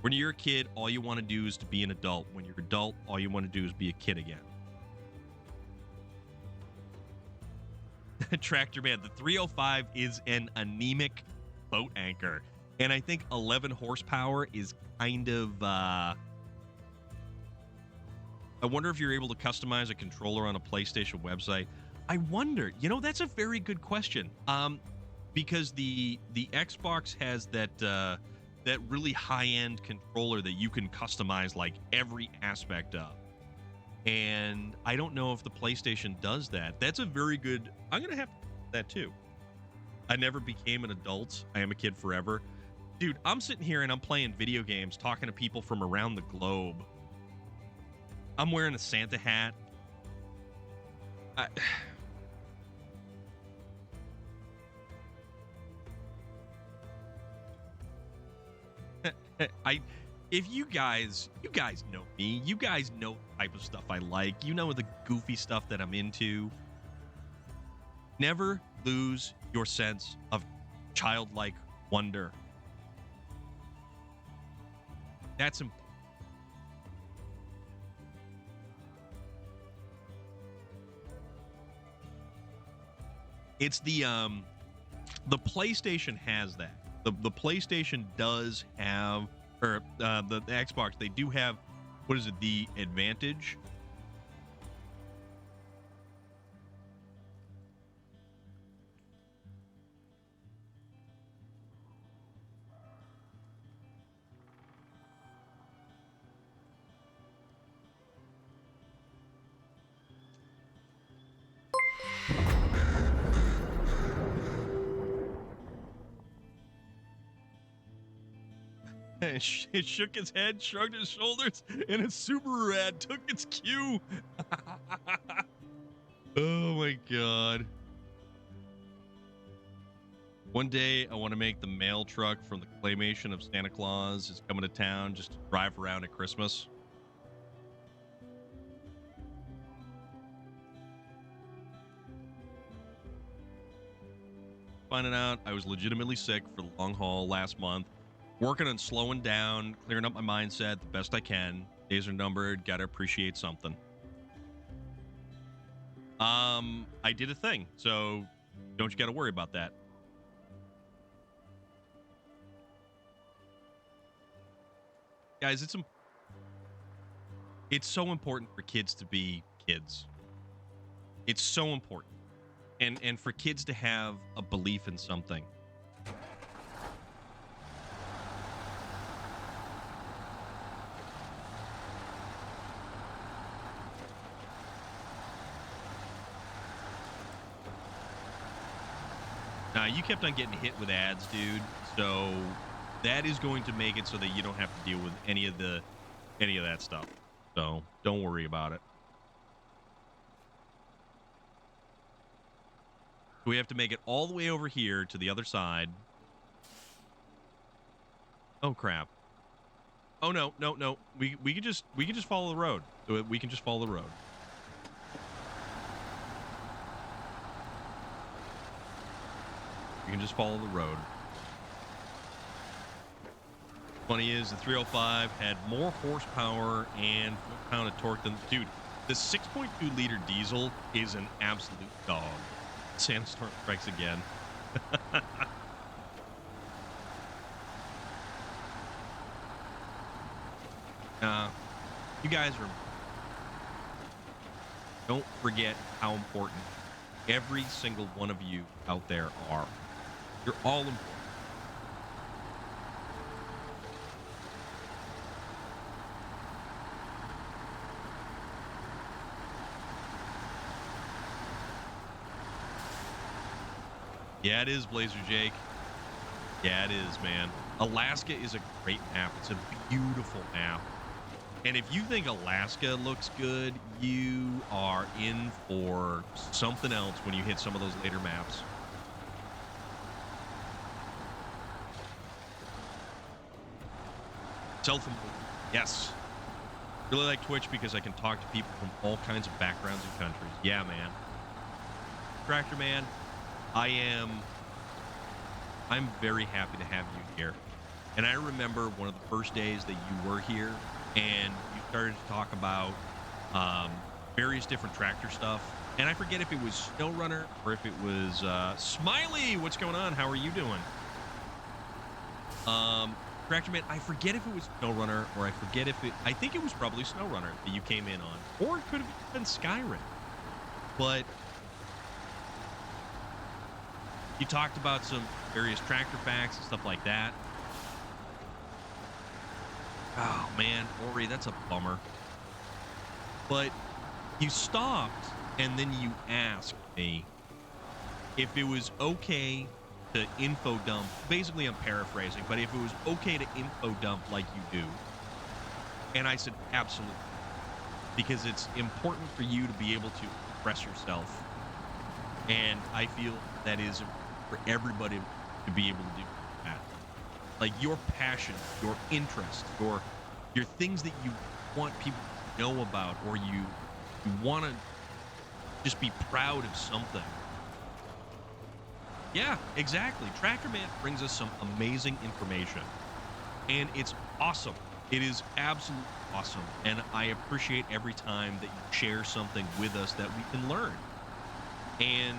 When you're a kid, all you want to do is to be an adult. When you're an adult, all you want to do is be a kid again. Tractor Man, the 305 is an anemic boat anchor. And I think 11 horsepower is kind of... I wonder if you're able to customize a controller on a PlayStation website. I wonder. You know, that's a very good question. Because the Xbox has that that really high-end controller that you can customize like every aspect of. And I don't know if the PlayStation does that. That's a very good... I'm going to have to do that too. I never became an adult. I am a kid forever. Dude, I'm sitting here and I'm playing video games, talking to people from around the globe. I'm wearing a Santa hat. If you guys know me, you guys know the type of stuff I like. You know the goofy stuff that I'm into. Never lose your sense of childlike wonder. That's important. It's the PlayStation has that. The PlayStation does have, or the Xbox, they do have, what is it, the Advantage? It shook its head, shrugged its shoulders, and a Subaru ad took its cue. Oh my god. One day, I want to make the mail truck from the claymation of Santa Claus is coming to town just to drive around at Christmas. Finding out I was legitimately sick for the long haul last month. Working on slowing down, clearing up my mindset the best I can. Days are numbered. Gotta appreciate something. I did a thing, so don't you gotta worry about that. Guys, it's so important for kids to be kids. It's so important. And for kids to have a belief in something. You kept on getting hit with ads, dude. So that is going to make it so that you don't have to deal with any of that stuff. So don't worry about it. We have to make it all the way over here to the other side. Oh crap. Oh no. We can just follow the road. We can just follow the road. You can just follow the road. Funny is, the 305 had more horsepower and foot-pound of torque than... Dude, the 6.2 liter diesel is an absolute dog. Sandstorm strikes again. You guys are... Don't forget how important every single one of you out there are. You're all important. Yeah, it is, Blazer Jake. Yeah, it is, man. Alaska is a great map. It's a beautiful map. And if you think Alaska looks good, you are in for something else when you hit some of those later maps. Self-employed. Yes. Really like Twitch because I can talk to people from all kinds of backgrounds and countries. Yeah, man. Tractor Man, I'm very happy to have you here. And I remember one of the first days that you were here and you started to talk about various different tractor stuff. And I forget if it was SnowRunner or if it was Smiley. What's going on? How are you doing? Tractor Man, I forget if it was SnowRunner or I forget if I think it was probably SnowRunner that you came in on. Or it could have been Skyrim. But you talked about some various tractor facts and stuff like that. Oh, man, Ori, that's a bummer. But you stopped, and then you asked me if it was okay to info dump. Basically, I'm paraphrasing, but if it was okay to info dump like you do. And I said, absolutely. Because it's important for you to be able to express yourself. And I feel that is for everybody to be able to do that. Like your passion, your interest, your things that you want people to know about, or you want to just be proud of something. Yeah, exactly. Tractor Man brings us some amazing information, and it's awesome. It is absolutely awesome, and I appreciate every time that you share something with us that we can learn. And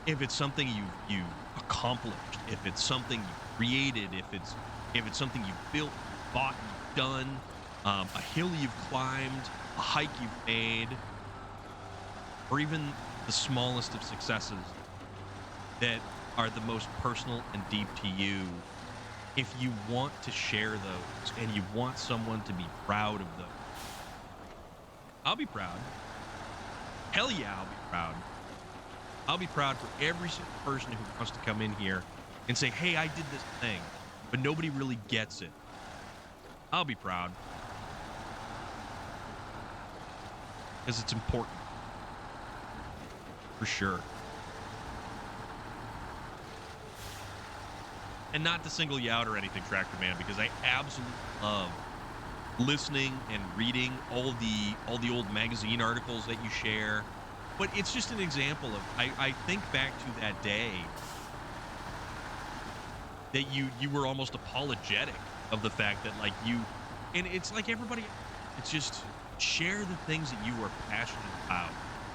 if it's something you accomplished, if it's something you created, if it's something you built, bought, you've done, a hill you've climbed, a hike you've made, or even the smallest of successes that are the most personal and deep to you, if you want to share those and you want someone to be proud of those, I'll be proud. Hell yeah, I'll be proud. I'll be proud for every single person who wants to come in here and say, hey, I did this thing, but nobody really gets it. I'll be proud. Because it's important. For sure. And not to single you out or anything, Tractor Man, because I absolutely love listening and reading all the old magazine articles that you share. But it's just an example of, I think back to that day that you were almost apologetic of the fact that, like, and it's like everybody, it's just share the things that you are passionate about.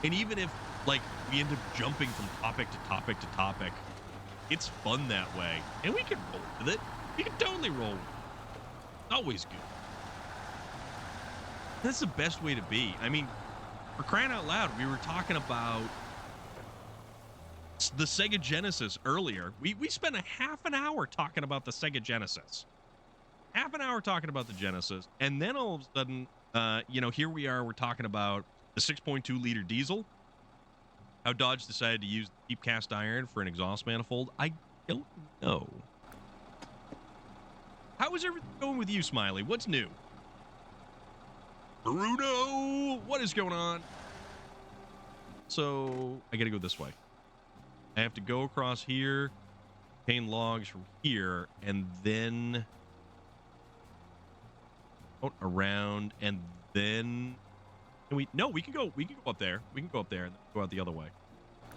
And even if, like, we end up jumping from topic to topic to topic, it's fun that way. And we can roll with it. We can totally roll with it. Always good. That's the best way to be. I mean, for crying out loud, we were talking about the Sega Genesis earlier. We spent a half an hour talking about the Sega Genesis. Half an hour talking about the Genesis. And then all of a sudden, here we are, we're talking about the 6.2 liter diesel. How Dodge decided to use deep cast iron for an exhaust manifold, I don't know. How is everything going with you, Smiley? What's new? Bruno, what is going on? So I gotta go this way. I have to go across here, obtain logs from here, and then around, and then we can go up there. We can go up there and go out the other way.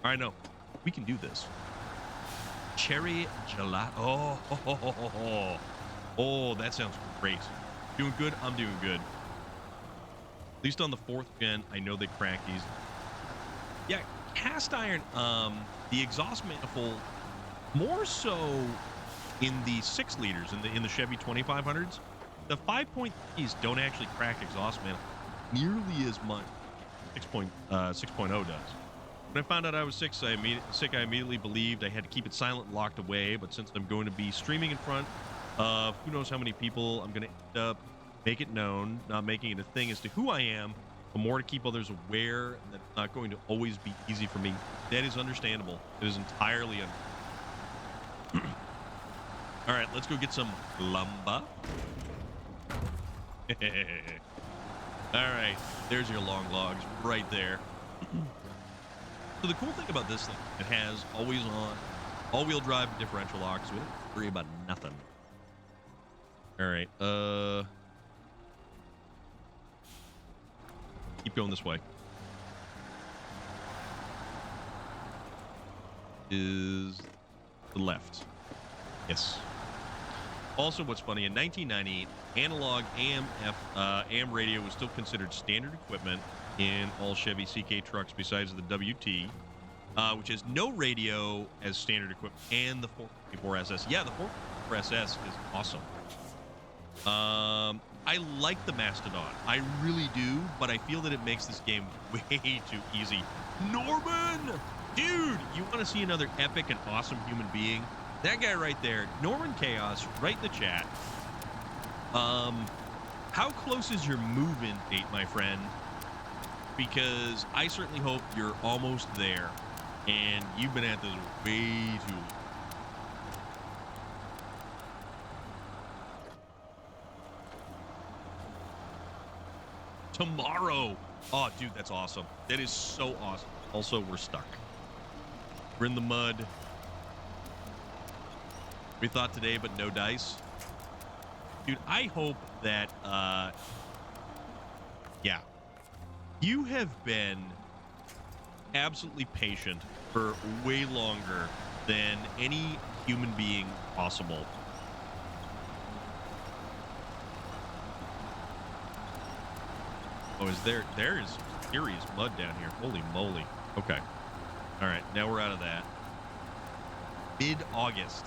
All right, no, we can do this. Cherry gelato. Oh, that sounds great. Doing good. I'm doing good. At least on the 4th gen, I know they crack these. Yeah, cast iron. The exhaust manifold, more so in the 6 liters in the Chevy 2500s. The 5.3s don't actually crack exhaust manifold nearly as much 6.0 does. When I found out I was sick, I immediately believed I had to keep it silent and locked away. But since I'm going to be streaming in front of who knows how many people, I'm going to end up make it known, not making it a thing as to who I am, but more to keep others aware that it's not going to always be easy for me. That is understandable. It is entirely All right, let's go get some lumber. All right, there's your long logs right there. So the cool thing about this thing, it has always on all-wheel drive differential locks. We don't worry about nothing. All right, keep going this way. Is the left. Yes. Also, what's funny, in 1998, analog AM radio was still considered standard equipment in all Chevy CK trucks besides the WT, which has no radio as standard equipment, and the 454SS. Yeah, the 454SS is awesome. I like the Mastodon. I really do, but I feel that it makes this game way too easy. Norman! Dude, you want to see another epic and awesome human being? That guy right there, Norman Chaos, right in the chat. How close is your move-in date, my friend? Because I certainly hope you're almost there, and you've been at this way too long. Tomorrow. Oh, dude, that's awesome. That is so awesome. Also, we're stuck. We're in the mud. We thought today, but no dice. Dude, I hope that, yeah. You have been absolutely patient for way longer than any human being possible. Oh, there is serious mud down here. Holy moly. Okay. All right, now we're out of that. Mid-August.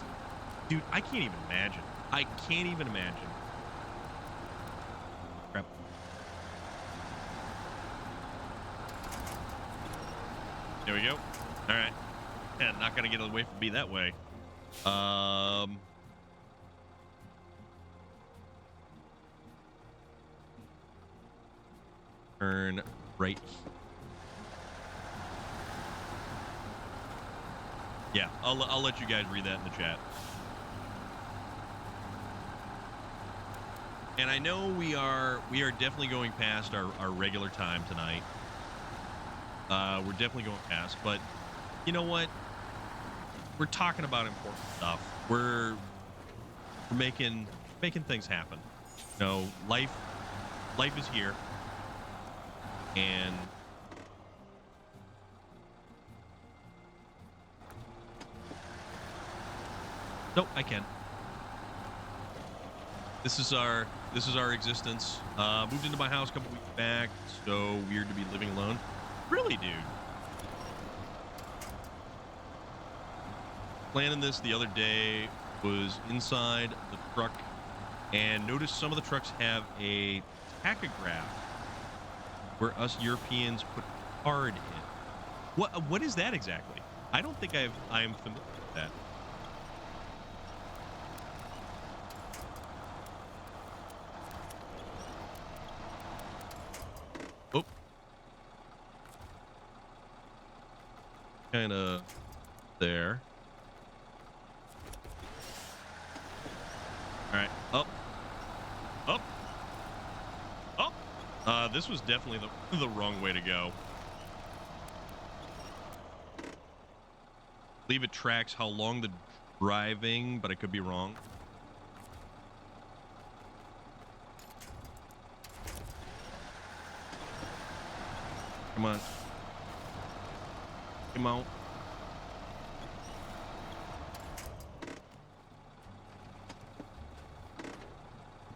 Dude, I can't even imagine. I can't even imagine. Crap. There we go. All right. Yeah, not gonna get away from me that way. Turn right. Yeah, I'll let you guys read that in the chat. And I know we are definitely going past our regular time tonight. We're definitely going past, but you know what? We're talking about important stuff. We're making things happen. You know, life is here. And nope, I can. This is our existence. Moved into my house a couple weeks back. So weird to be living alone. Really, dude. Planning this the other day, was inside the truck and noticed some of the trucks have a tachograph where us Europeans put card in. What is that exactly? I don't think I'm familiar with that. Oh. Kind of there. All right. Up. Up. Up. This was definitely the wrong way to go. I believe it tracks how long the driving, but I could be wrong. Come on. Come on.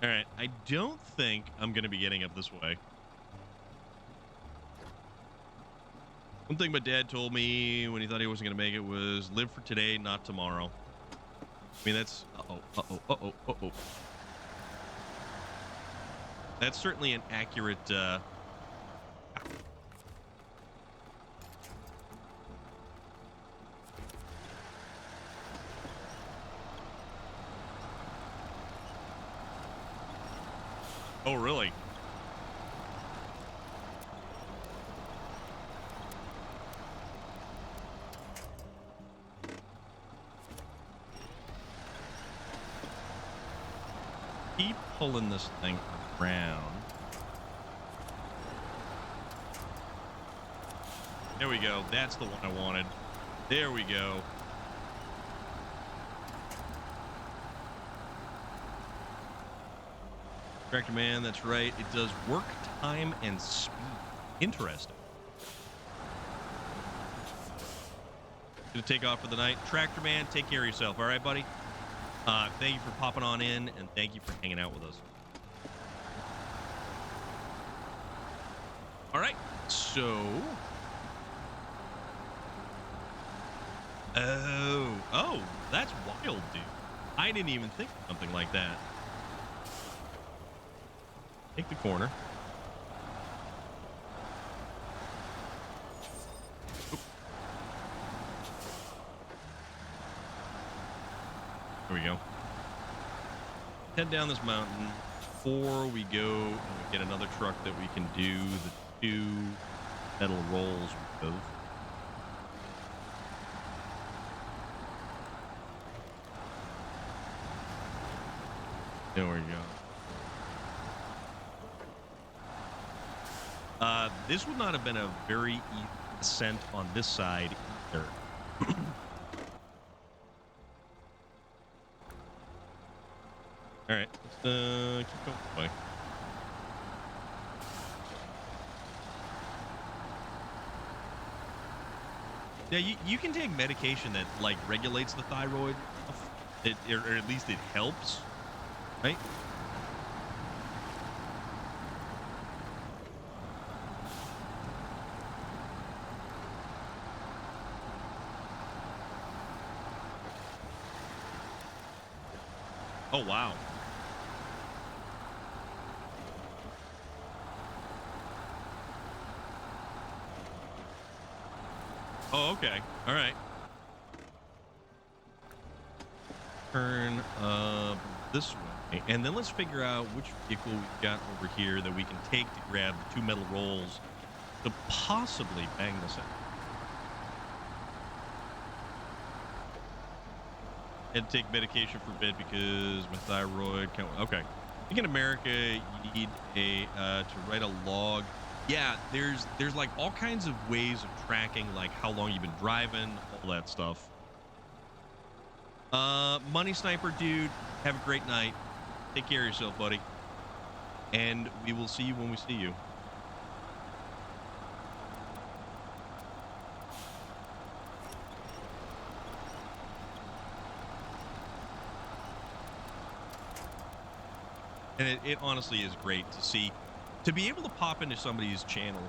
All right. I don't think I'm going to be getting up this way. One thing my dad told me when he thought he wasn't going to make it was live for today, not tomorrow. I mean, that's... Uh-oh. That's certainly an accurate... Oh, really? keep pulling this thing around. There we go. That's the one I wanted. There we go. Tractor Man, that's right. It does work, time, and speed. Interesting. Gonna take off for the night. Tractor Man, take care of yourself. All right, buddy? Thank you for popping on in, and thank you for hanging out with us. All right. So... Oh, that's wild, dude. I didn't even think of something like that. Take the corner. Oop. There we go. Head down this mountain before we go and we get another truck that we can do the 2 metal rolls with. There we go. This would not have been a very easy ascent on this side either. All right, let's keep going this way. Yeah, you can take medication that like regulates the thyroid, or at least it helps, right? Oh, wow. Oh, okay. All right. Turn this way. And then let's figure out which vehicle we've got over here that we can take to grab the 2 metal rolls to possibly bang this out. And take medication for a bit because my thyroid count. Okay. I think in America you need a to write a log. Yeah, there's like all kinds of ways of tracking like how long you've been driving, all that stuff. Money Sniper dude, have a great night. Take care of yourself, buddy. And we will see you when we see you. And it honestly is great to see, to be able to pop into somebody's channel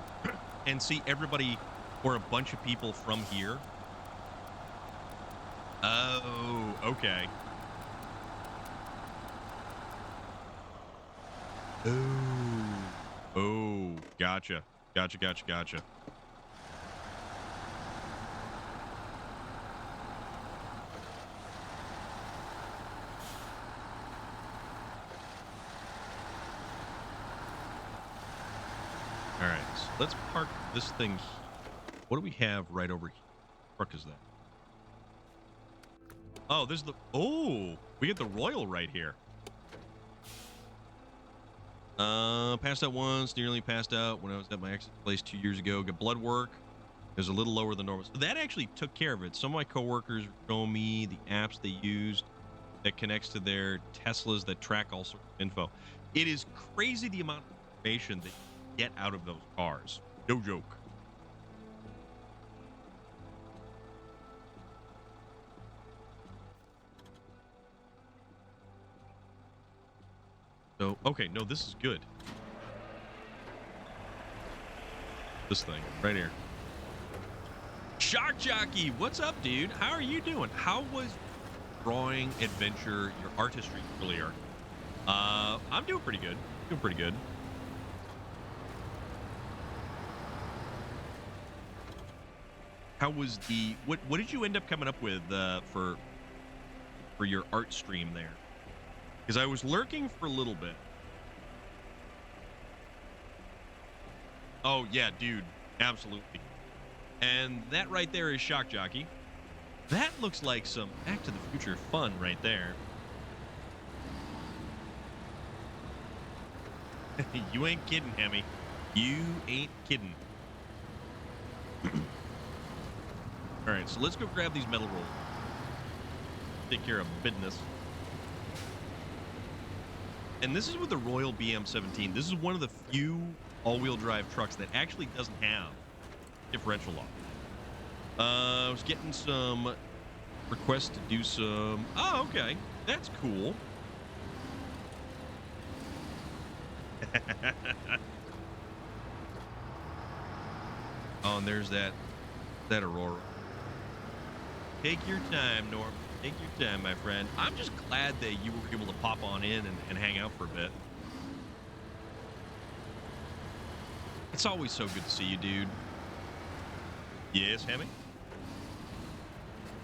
and see everybody or a bunch of people from here. Oh, okay. Oh, gotcha. Gotcha. All right, so let's park this thing here. What do we have right over here? What truck is that? Oh, there's the... Oh, we get the Royal right here. Passed out once, nearly passed out when I was at my exit place 2 years ago. Got blood work. It was a little lower than normal. So that actually took care of it. Some of my coworkers were showing me the apps they used that connects to their Teslas that track all sorts of info. It is crazy the amount of information that you get out of those cars. No joke. So, okay, no, this is good. This thing, right here. Shark Jockey, what's up, dude? How are you doing? How was drawing adventure, your artistry earlier? I'm doing pretty good. How was the... What did you end up coming up with for your art stream there? Because I was lurking for a little bit. Oh, yeah, dude. Absolutely. And that right there is Shock Jockey. That looks like some Back to the Future fun right there. You ain't kidding, Hemi. You ain't kidding. All right, so let's go grab these metal rolls. Take care of business. And this is with the Royal BM17. This is one of the few all-wheel drive trucks that actually doesn't have differential lock. I was getting some requests to do some... Oh, okay. That's cool. Oh, and there's that Aurora. Take your time, Norm. Take your time, my friend. I'm just glad that you were able to pop on in and hang out for a bit. It's always so good to see you, dude. Yes, Hemi?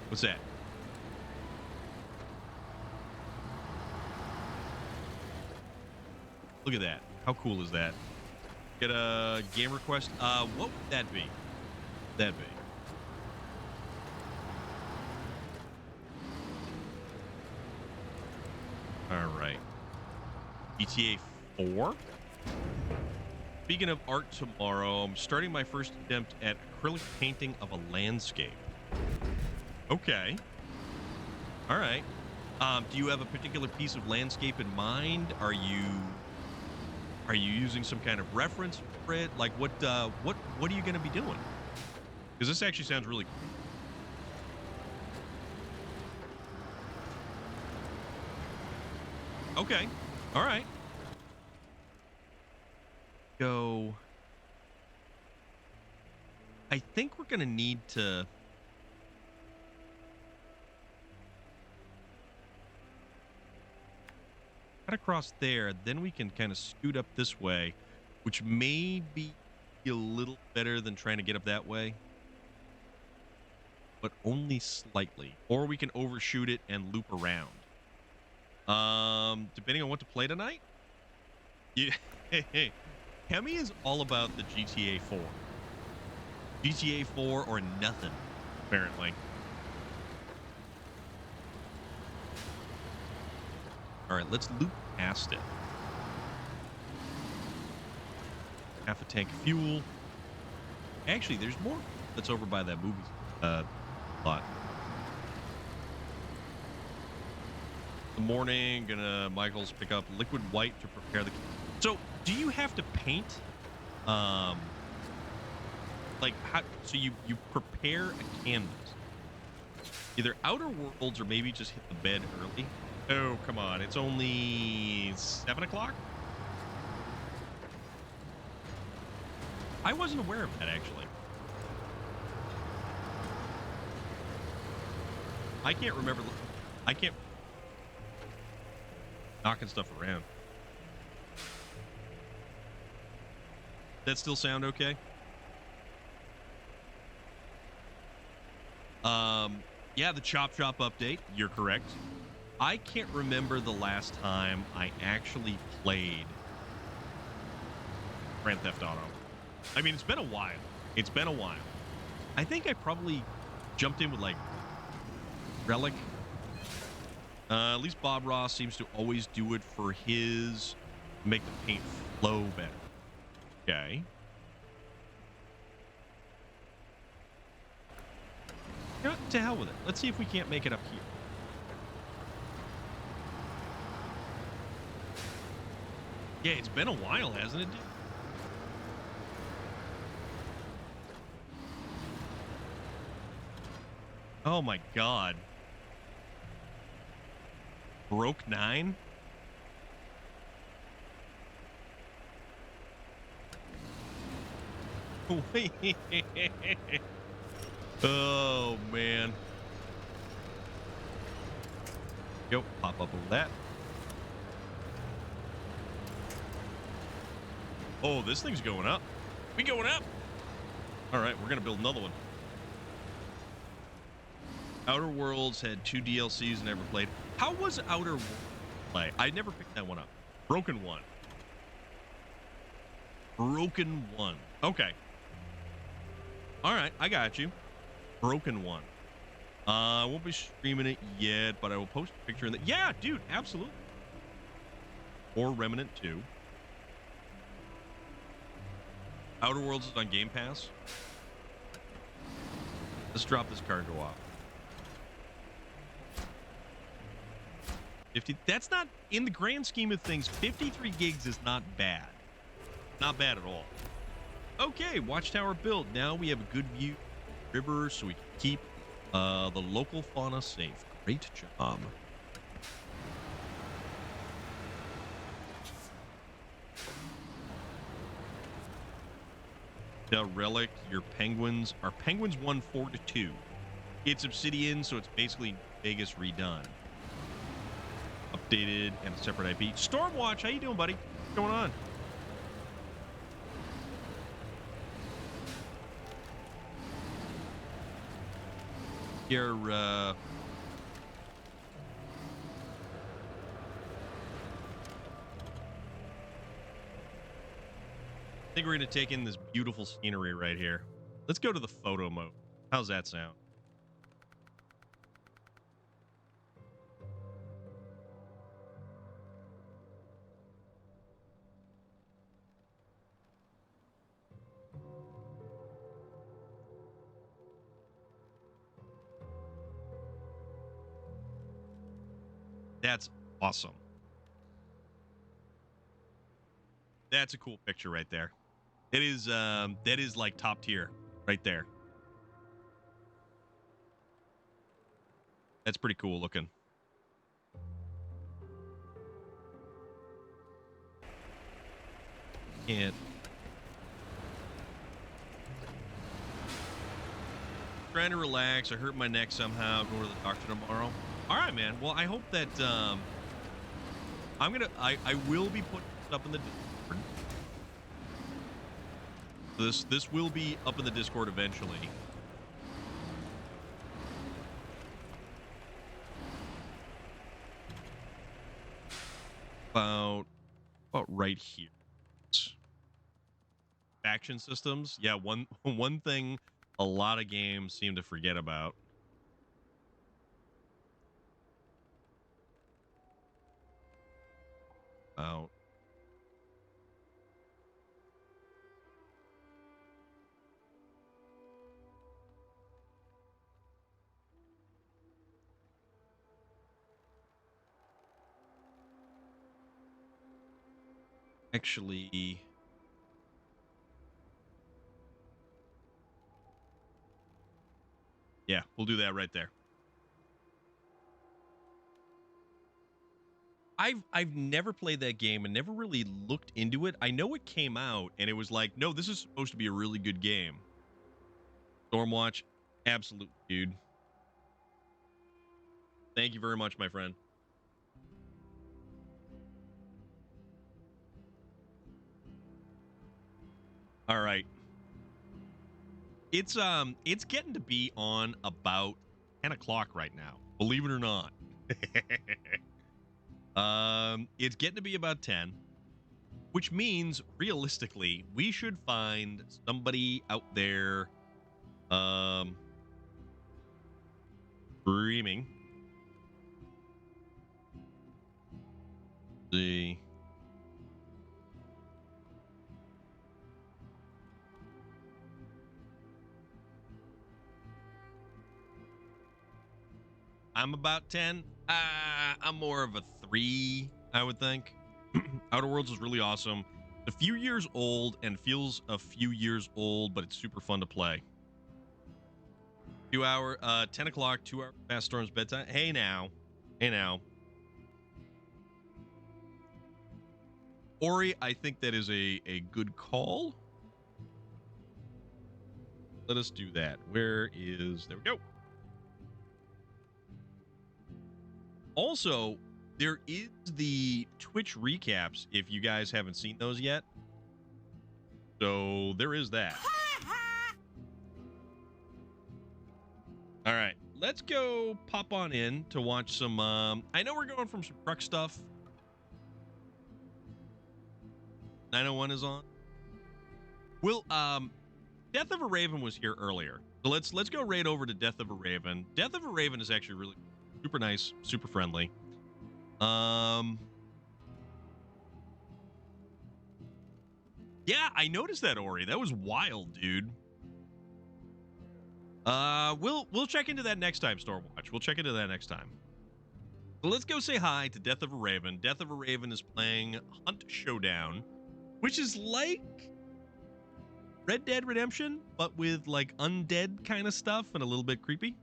What's that? Look at that. How cool is that? Get a game request. What would that be? That be? All right. GTA 4? Speaking of art tomorrow, I'm starting my first attempt at acrylic painting of a landscape. Okay. All right. Do you have a particular piece of landscape in mind? Are you using some kind of reference for it? Like what are you going to be doing? Because this actually sounds really cool. Okay. All right. Go. I think we're going to need to cut across there. Then we can kind of scoot up this way, which may be a little better than trying to get up that way, but only slightly. Or we can overshoot it and loop around. Depending on what to play tonight. Yeah. Hemi is all about the GTA 4. GTA 4 or nothing, apparently. All right, let's loop past it. Half a tank of fuel. Actually, there's more that's over by that movie lot. The morning, Michael's pick up liquid white to prepare the... So, do you have to paint? Like, how... So you prepare a canvas. Either Outer Worlds or maybe just hit the bed early. Oh, come on. It's only 7 o'clock? I wasn't aware of that, actually. I can't remember... I can't... Knocking stuff around. That still sound okay? Yeah, the Chop Chop update. You're correct. I can't remember the last time I actually played Grand Theft Auto. I mean, it's been a while. It's been a while. I think I probably jumped in with, like, Relic. At least Bob Ross seems to always do it for his... Make the paint flow better. Okay. You know what? To hell with it. Let's see if we can't make it up here. Yeah, it's been a while, hasn't it, dude? Oh my god. Broke 9? Oh, man. Go, pop up over that. Oh, this thing's going up. We going up. All right, we're going to build another one. Outer Worlds had 2 DLCs I never played. How was Outer Worlds play? I never picked that one up. Broken 1. Broken 1. Okay. All right, I got you. Broken 1. I won't be streaming it yet, but I will post a picture in the... Yeah, dude, absolutely. Or Remnant 2. Outer Worlds is on Game Pass. Let's drop this cargo off. 50. That's not, in the grand scheme of things, 53 gigs is not bad. Not bad at all. Okay, Watchtower built. Now we have a good view of the river, so we can keep the local fauna safe. Great job. The relic, your penguins. Our penguins won 4-2. It's Obsidian, so it's basically Vegas redone. Updated and a separate IP. Stormwatch, how you doing, buddy? What's going on? Your I think we're going to take in this beautiful scenery right here. Let's go to the photo mode. How's that sound? That's awesome. That's a cool picture right there. It is that is like top tier right there. That's pretty cool looking. Can't. Trying to relax. I hurt my neck somehow. Going to the doctor tomorrow. All right, man. Well, I hope that I will be putting this up in the Discord. This will be up in the Discord eventually. About right here. Action systems. Yeah, one thing a lot of games seem to forget about. Out. Actually, yeah, we'll do that right there. I've never played that game and never really looked into it. I know it came out and it was like, no, this is supposed to be a really good game. Stormwatch, absolute dude. Thank you very much, my friend. All right. It's getting to be on about 10 o'clock right now, believe it or not. It's getting to be about 10, which means realistically we should find somebody out there streaming. See. I'm about 10. I'm more of a 3, I would think. Outer Worlds is really awesome. It's a few years old and feels a few years old, but it's super fun to play. 10 o'clock, 2 hour Fast Storm's bedtime. Hey now. Hey now. Ori, I think that is a good call. Let us do that. There we go. Also, there is the Twitch recaps if you guys haven't seen those yet. So there is that. All right, let's go pop on in to watch some. I know we're going from some truck stuff. 901 is on. Well, Death of a Raven was here earlier. So let's go right over to Death of a Raven. Death of a Raven is actually really super nice, super friendly. Yeah, I noticed that, Ori. That was wild, dude. We'll check into that next time, Stormwatch. We'll check into that next time. So let's go say hi to Death of a Raven. Death of a Raven is playing Hunt Showdown, which is like Red Dead Redemption, but with like undead kind of stuff and a little bit creepy.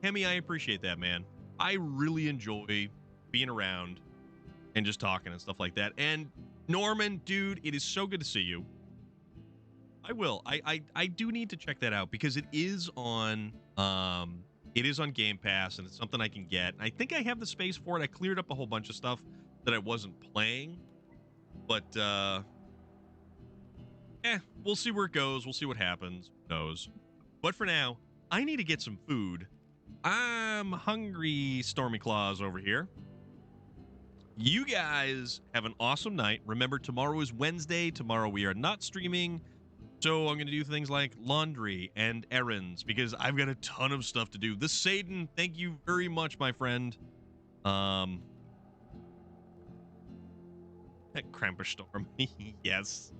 Hemi, I appreciate that, man. I really enjoy being around and just talking and stuff like that. And Norman, dude, it is so good to see you. I will. I do need to check that out because it is on Game Pass and it's something I can get. I think I have the space for it. I cleared up a whole bunch of stuff that I wasn't playing. But we'll see where it goes. We'll see what happens. Who knows? But for now, I need to get some food. I'm hungry, Stormy Claws over here. You guys have an awesome night. Remember, tomorrow is Wednesday. Tomorrow we are not streaming. So I'm going to do things like laundry and errands because I've got a ton of stuff to do. The Satan, thank you very much, my friend. That Krampus Storm. Yes.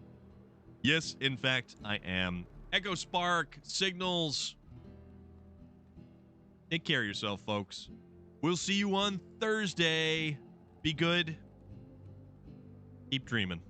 Yes, in fact, I am. Echo Spark, Signals. Take care of yourself, folks. We'll see you on Thursday. Be good. Keep dreaming.